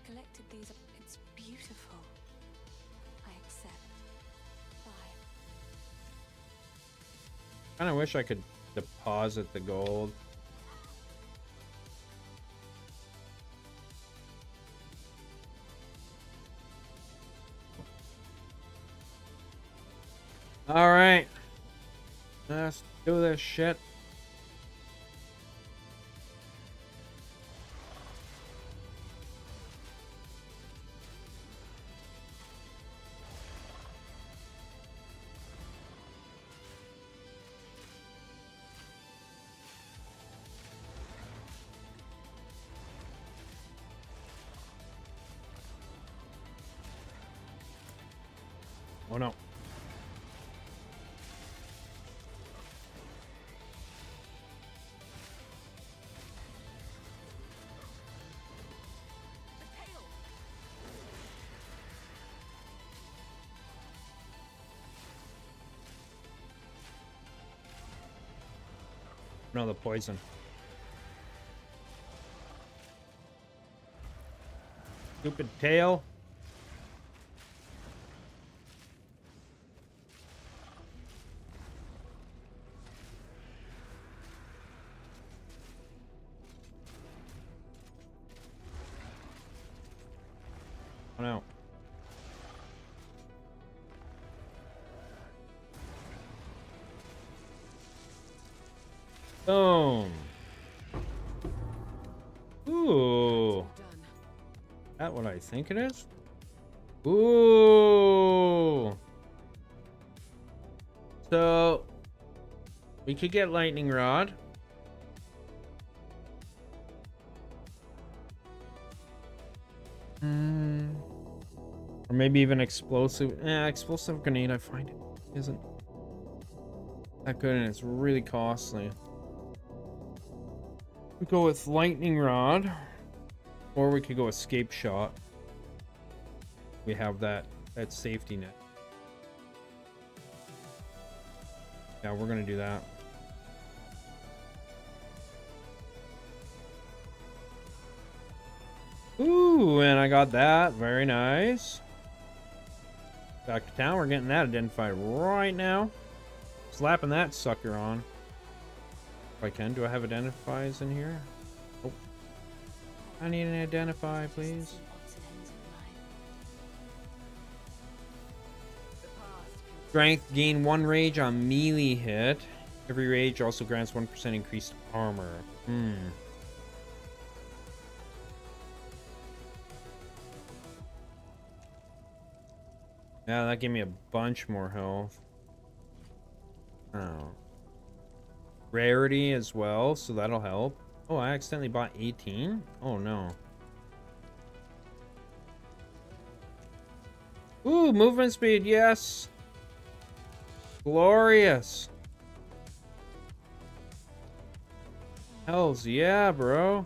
Speaker 4: collected these. It's beautiful. I accept. Bye.
Speaker 1: Kind of wish I could deposit the gold. All right, let's do this shit. Oh no. No, the poison. Stupid tail. Oh no. Boom. Ooh.
Speaker 3: Done.
Speaker 1: That what I think it is? Ooh. So we could get lightning rod. Or maybe even explosive. Explosive grenade, I find it isn't that good and it's really costly. We go with lightning rod, or we could go escape shot. We have that safety net. Yeah, we're gonna do that. Ooh, and I got that. Very nice. Back to town. We're getting that identified right now. Slapping that sucker on. If I can. Do I have identifies in here? Oh. I need an identify, please.
Speaker 4: See odds and ends of life.
Speaker 3: The past can
Speaker 1: Strength, gain 1 rage on melee hit. Every rage also grants 1% increased armor. Yeah, that gave me a bunch more health. Oh. Rarity as well, so that'll help. Oh, I accidentally bought 18? Oh no. Ooh, movement speed, yes. Glorious. Hells yeah, bro.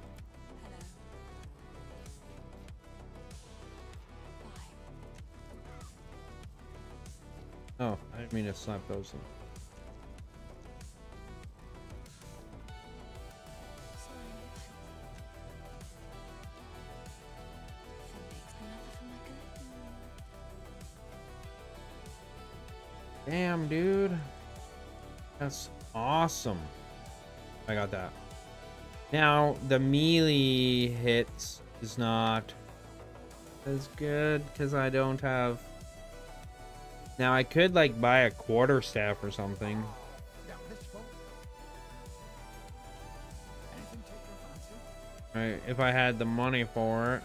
Speaker 4: Hello. Bye.
Speaker 1: Oh, I didn't mean to slap those in.
Speaker 4: Sorry. Thanks. Another for my good.
Speaker 1: Damn, dude. That's awesome. I got that. Now, the melee hits is not as good because I don't have... Now, I could, like, buy a quarterstaff or something.
Speaker 6: Down this way. Anything take your fancy?
Speaker 1: Right, if I had the money for it.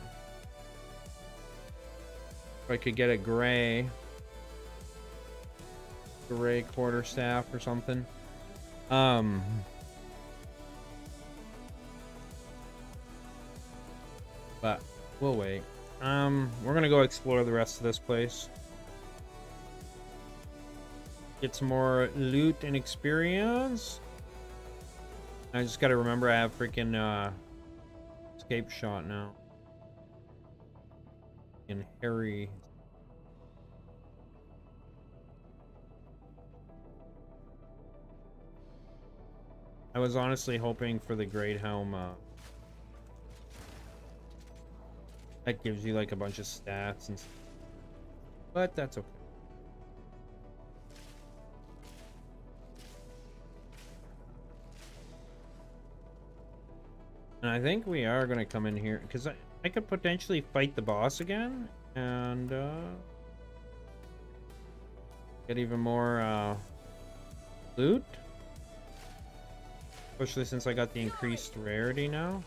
Speaker 1: If I could get a gray quarterstaff or something. But we'll wait. We're gonna go explore the rest of this place. Get some more loot and experience. I just gotta remember I have freaking escape shot now. And Harry. I was honestly hoping for the Great Helm That gives you like a bunch of stats and stuff. But that's okay. And I think we are going to come in here because I could potentially fight the boss again and get even more loot. Especially since I got the increased rarity now.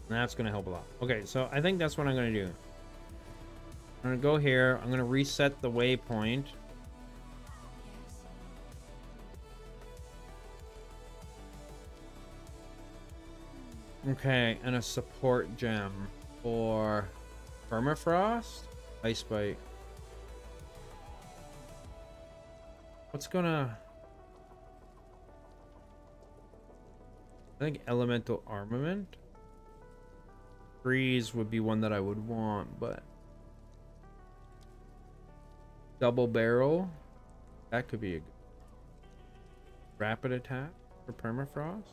Speaker 1: And that's going to help a lot. Okay, so I think that's what I'm going to do. I'm going to go here. I'm going to reset the waypoint. Okay, and a support gem for permafrost, ice bite. What's gonna? I think elemental armament. Freeze would be one that I would want, but double barrel, that could be a good. Rapid attack for permafrost.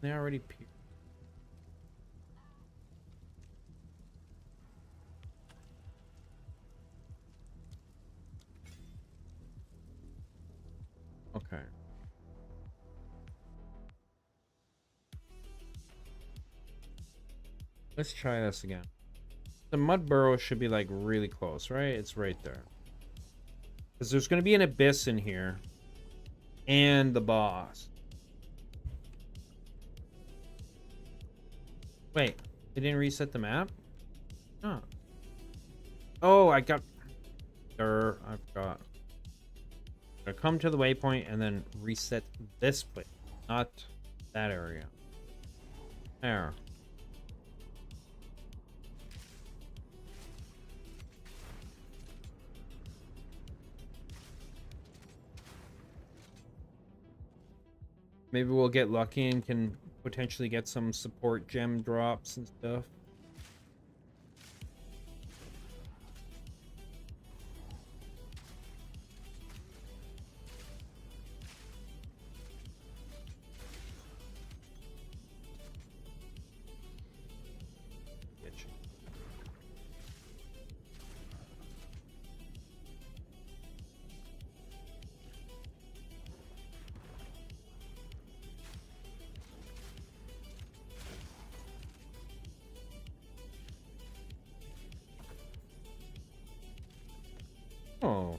Speaker 1: They already peeled. Okay. Let's try this again. The mud burrow should be like really close, right? It's right there. Because there's going to be an abyss in here. And the boss. Wait, they didn't reset the map? Huh. Oh, I got... I forgot. I come to the waypoint and then reset this place, not that area. There. Maybe we'll get lucky and can potentially get some support gem drops and stuff. Oh,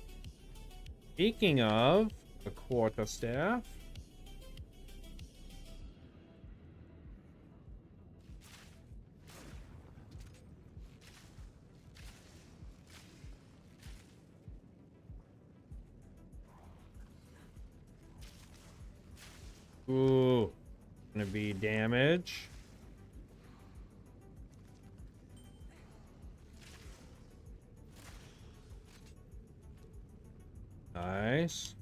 Speaker 1: speaking of the quarterstaff, ooh, gonna be damage. Nice.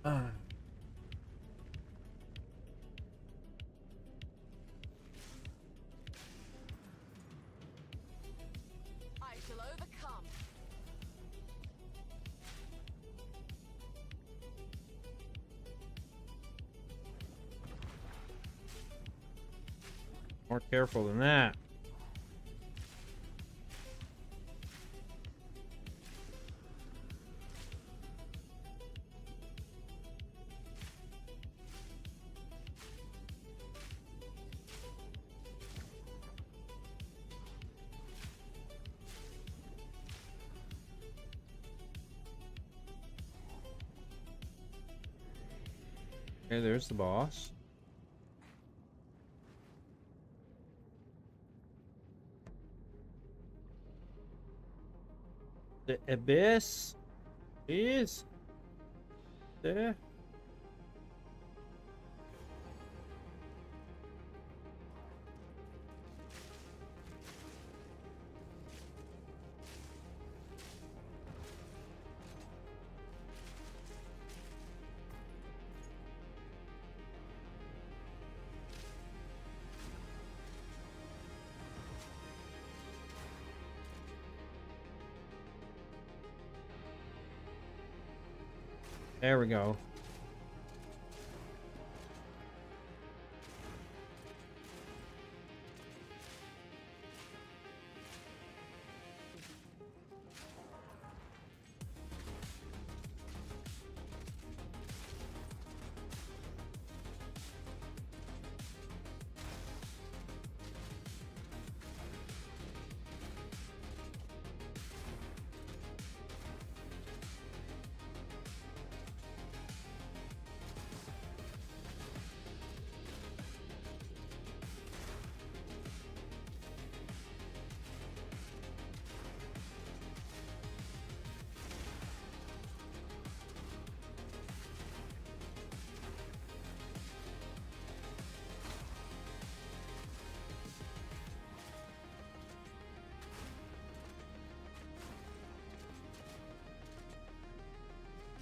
Speaker 3: I shall overcome.
Speaker 1: More careful than that. Okay, there's the boss. The abyss is there. There we go.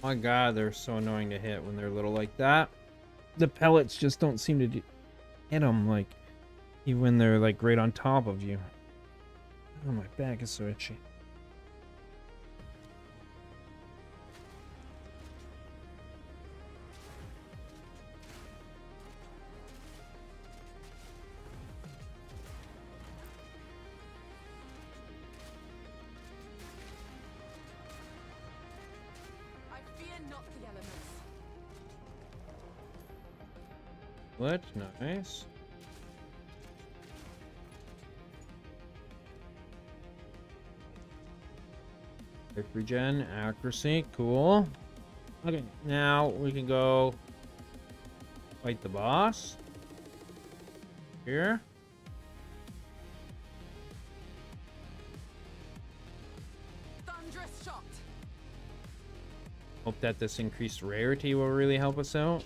Speaker 1: My god, they're so annoying to hit when they're little like that. The pellets just don't seem to hit them, like, even when they're, like, right on top of you. Oh, my back is so itchy.
Speaker 3: I fear not the elements.
Speaker 1: What? Nice. Quick regen, accuracy, cool. Okay, now we can go fight the boss. Here.
Speaker 3: Thunderous shot.
Speaker 1: Hope that this increased rarity will really help us out.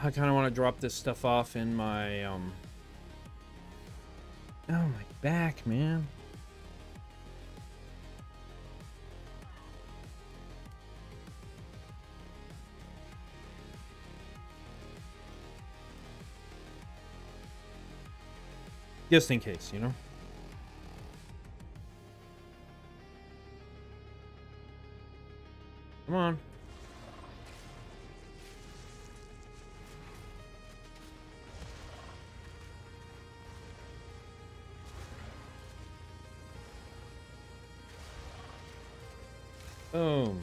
Speaker 1: I kind of want to drop this stuff off in my, Oh, my back, man. Just in case, you know? Come on. Boom.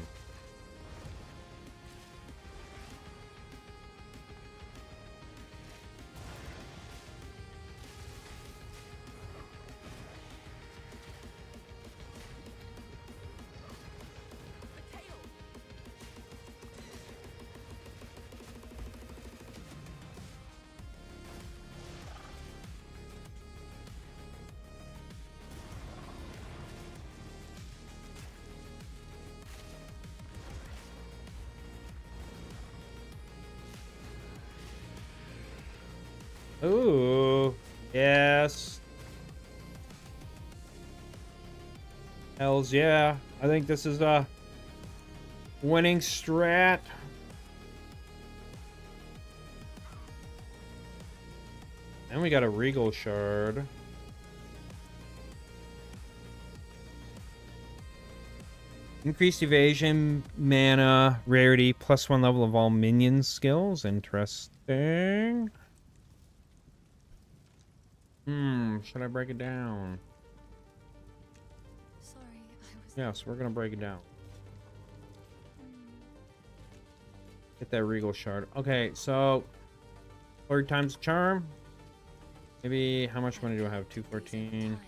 Speaker 1: Ooh, yes. Hells yeah. I think this is a winning strat. And we got a Regal Shard. Increased evasion, mana, rarity, +1 level of all minion skills. Interesting. Should I break it down?
Speaker 4: Sorry, I was.
Speaker 1: Yes, we're gonna break it down. Get that Regal Shard. Okay, so 4 times the charm. Maybe how much money do I have? 214.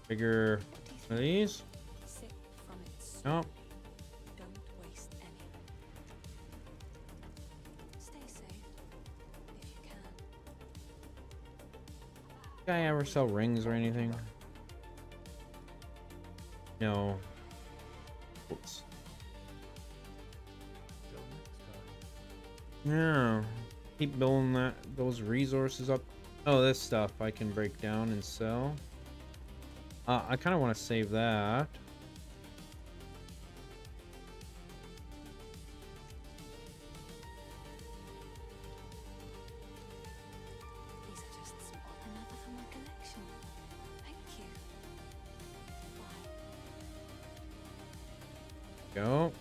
Speaker 1: Bigger one of these.
Speaker 4: Sick from its
Speaker 1: Nope.
Speaker 4: Don't waste any. Stay safe if you can.
Speaker 1: Guy ever sell rings or anything? No. Oops. Yeah. Keep building those resources up. Oh, this stuff I can break down and sell. I kind of want to save that.
Speaker 4: These are just some another for my collection. Thank you.
Speaker 1: Go.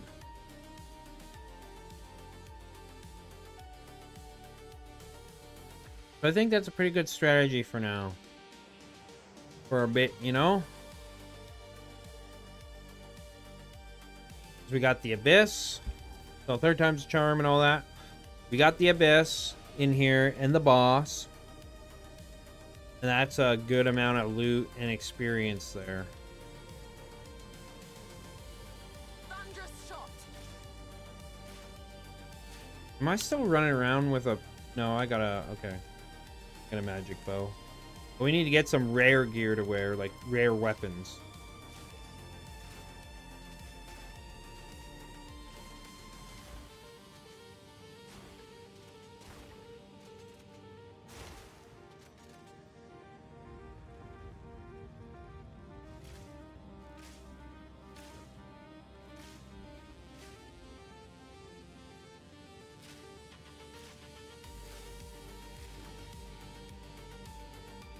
Speaker 1: So I think that's a pretty good strategy for now. For a bit, you know? We got the Abyss. So third time's a charm and all that. We got the Abyss in here and the boss. And that's a good amount of loot and experience there.
Speaker 3: Thunderous shot.
Speaker 1: Am I still running around with a... No, I got a... Okay. Got a magic bow. But we need to get some rare gear to wear, like rare weapons.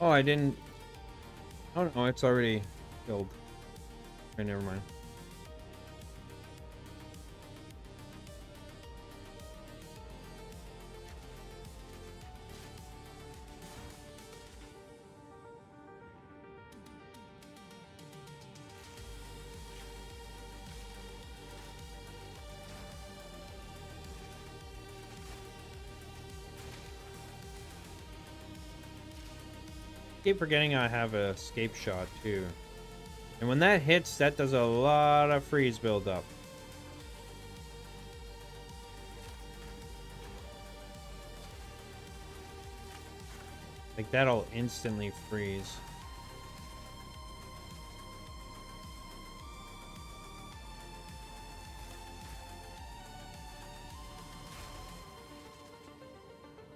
Speaker 1: Oh, I didn't... Oh, no, it's already killed. Okay, never mind. Keep forgetting I have a escape shot too. And when that hits, that does a lot of freeze buildup. Like that'll instantly freeze.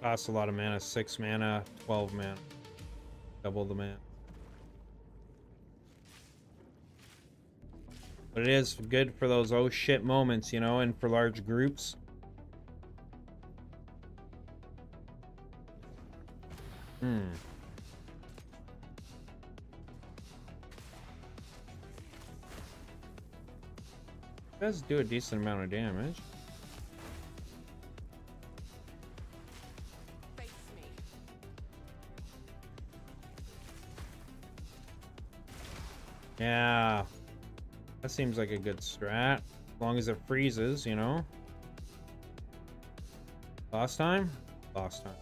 Speaker 1: Costs a lot of mana, 6 mana, 12 mana. Double the mana. But it is good for those oh shit moments, you know, and for large groups. It does do a decent amount of damage.
Speaker 3: Face me.
Speaker 1: Yeah. That seems like a good strat. As long as it freezes, you know. Last time? Last time.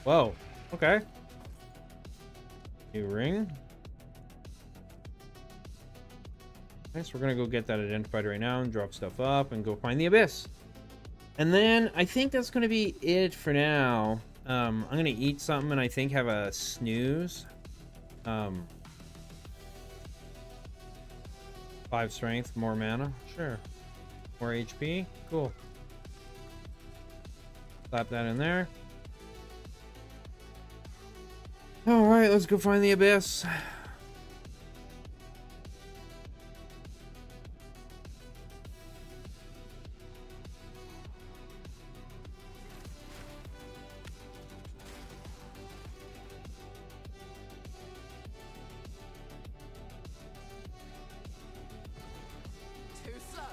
Speaker 1: Whoa. Okay. New ring. Nice. We're gonna go get that identified right now and drop stuff up and go find the Abyss. And then I think that's gonna be it for now. I'm gonna eat something and I think have a snooze. 5 strength, more mana. Sure. More HP. Cool. Slap that in there. All right, let's go find the Abyss.
Speaker 3: Too slow.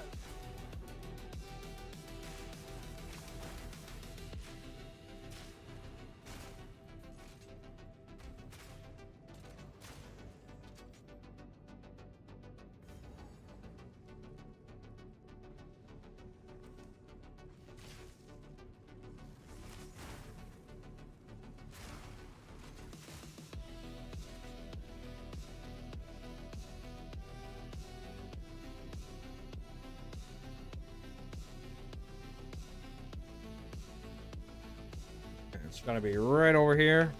Speaker 1: It's gonna be right over here.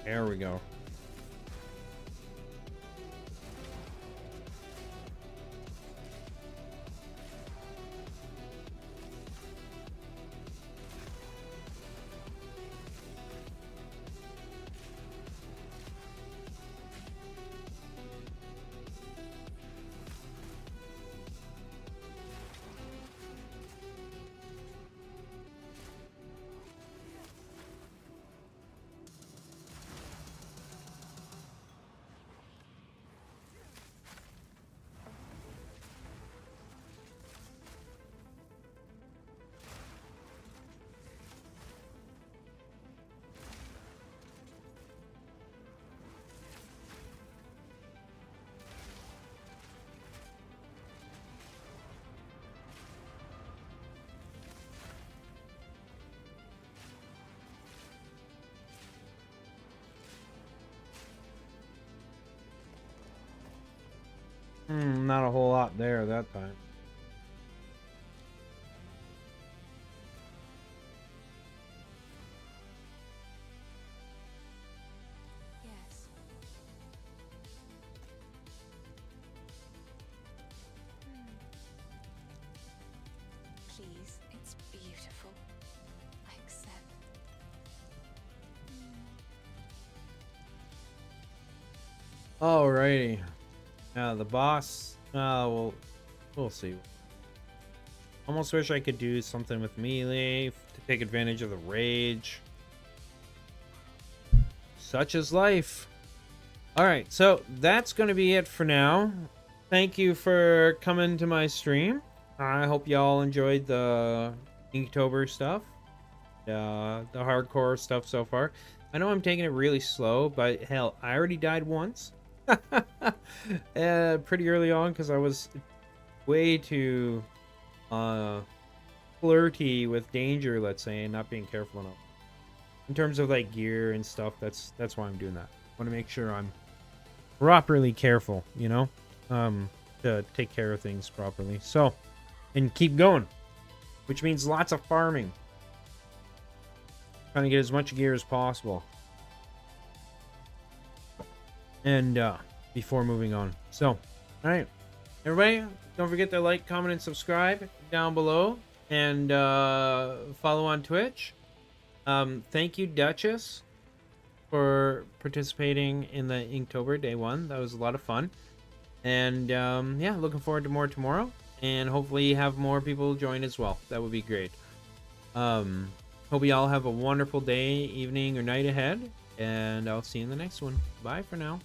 Speaker 1: There we go. Not a whole lot there that time.
Speaker 4: Yes. Please, it's beautiful. I accept.
Speaker 1: Alrighty. Now the boss. We'll see. Almost wish I could do something with melee to take advantage of the rage. Such is life. Alright, so that's going to be it for now. Thank you for coming to my stream. I hope y'all enjoyed the Inktober stuff. The hardcore stuff so far. I know I'm taking it really slow, but hell, I already died once. Pretty early on because I was way too flirty with danger, let's say, and not being careful enough in terms of like gear and stuff. That's why I'm doing that. I want to make sure I'm properly careful, you know, to take care of things properly. So, and keep going, which means lots of farming, trying to get as much gear as possible. And before moving on. So, all right, everybody, don't forget to like, comment, and subscribe down below, and follow on Twitch. Thank you, Duchess, for participating in the Inktober Day 1. That was a lot of fun. And yeah, looking forward to more tomorrow, and hopefully have more people join as well. That would be great. Hope you all have a wonderful day, evening, or night ahead, and I'll see you in the next one. Bye for now.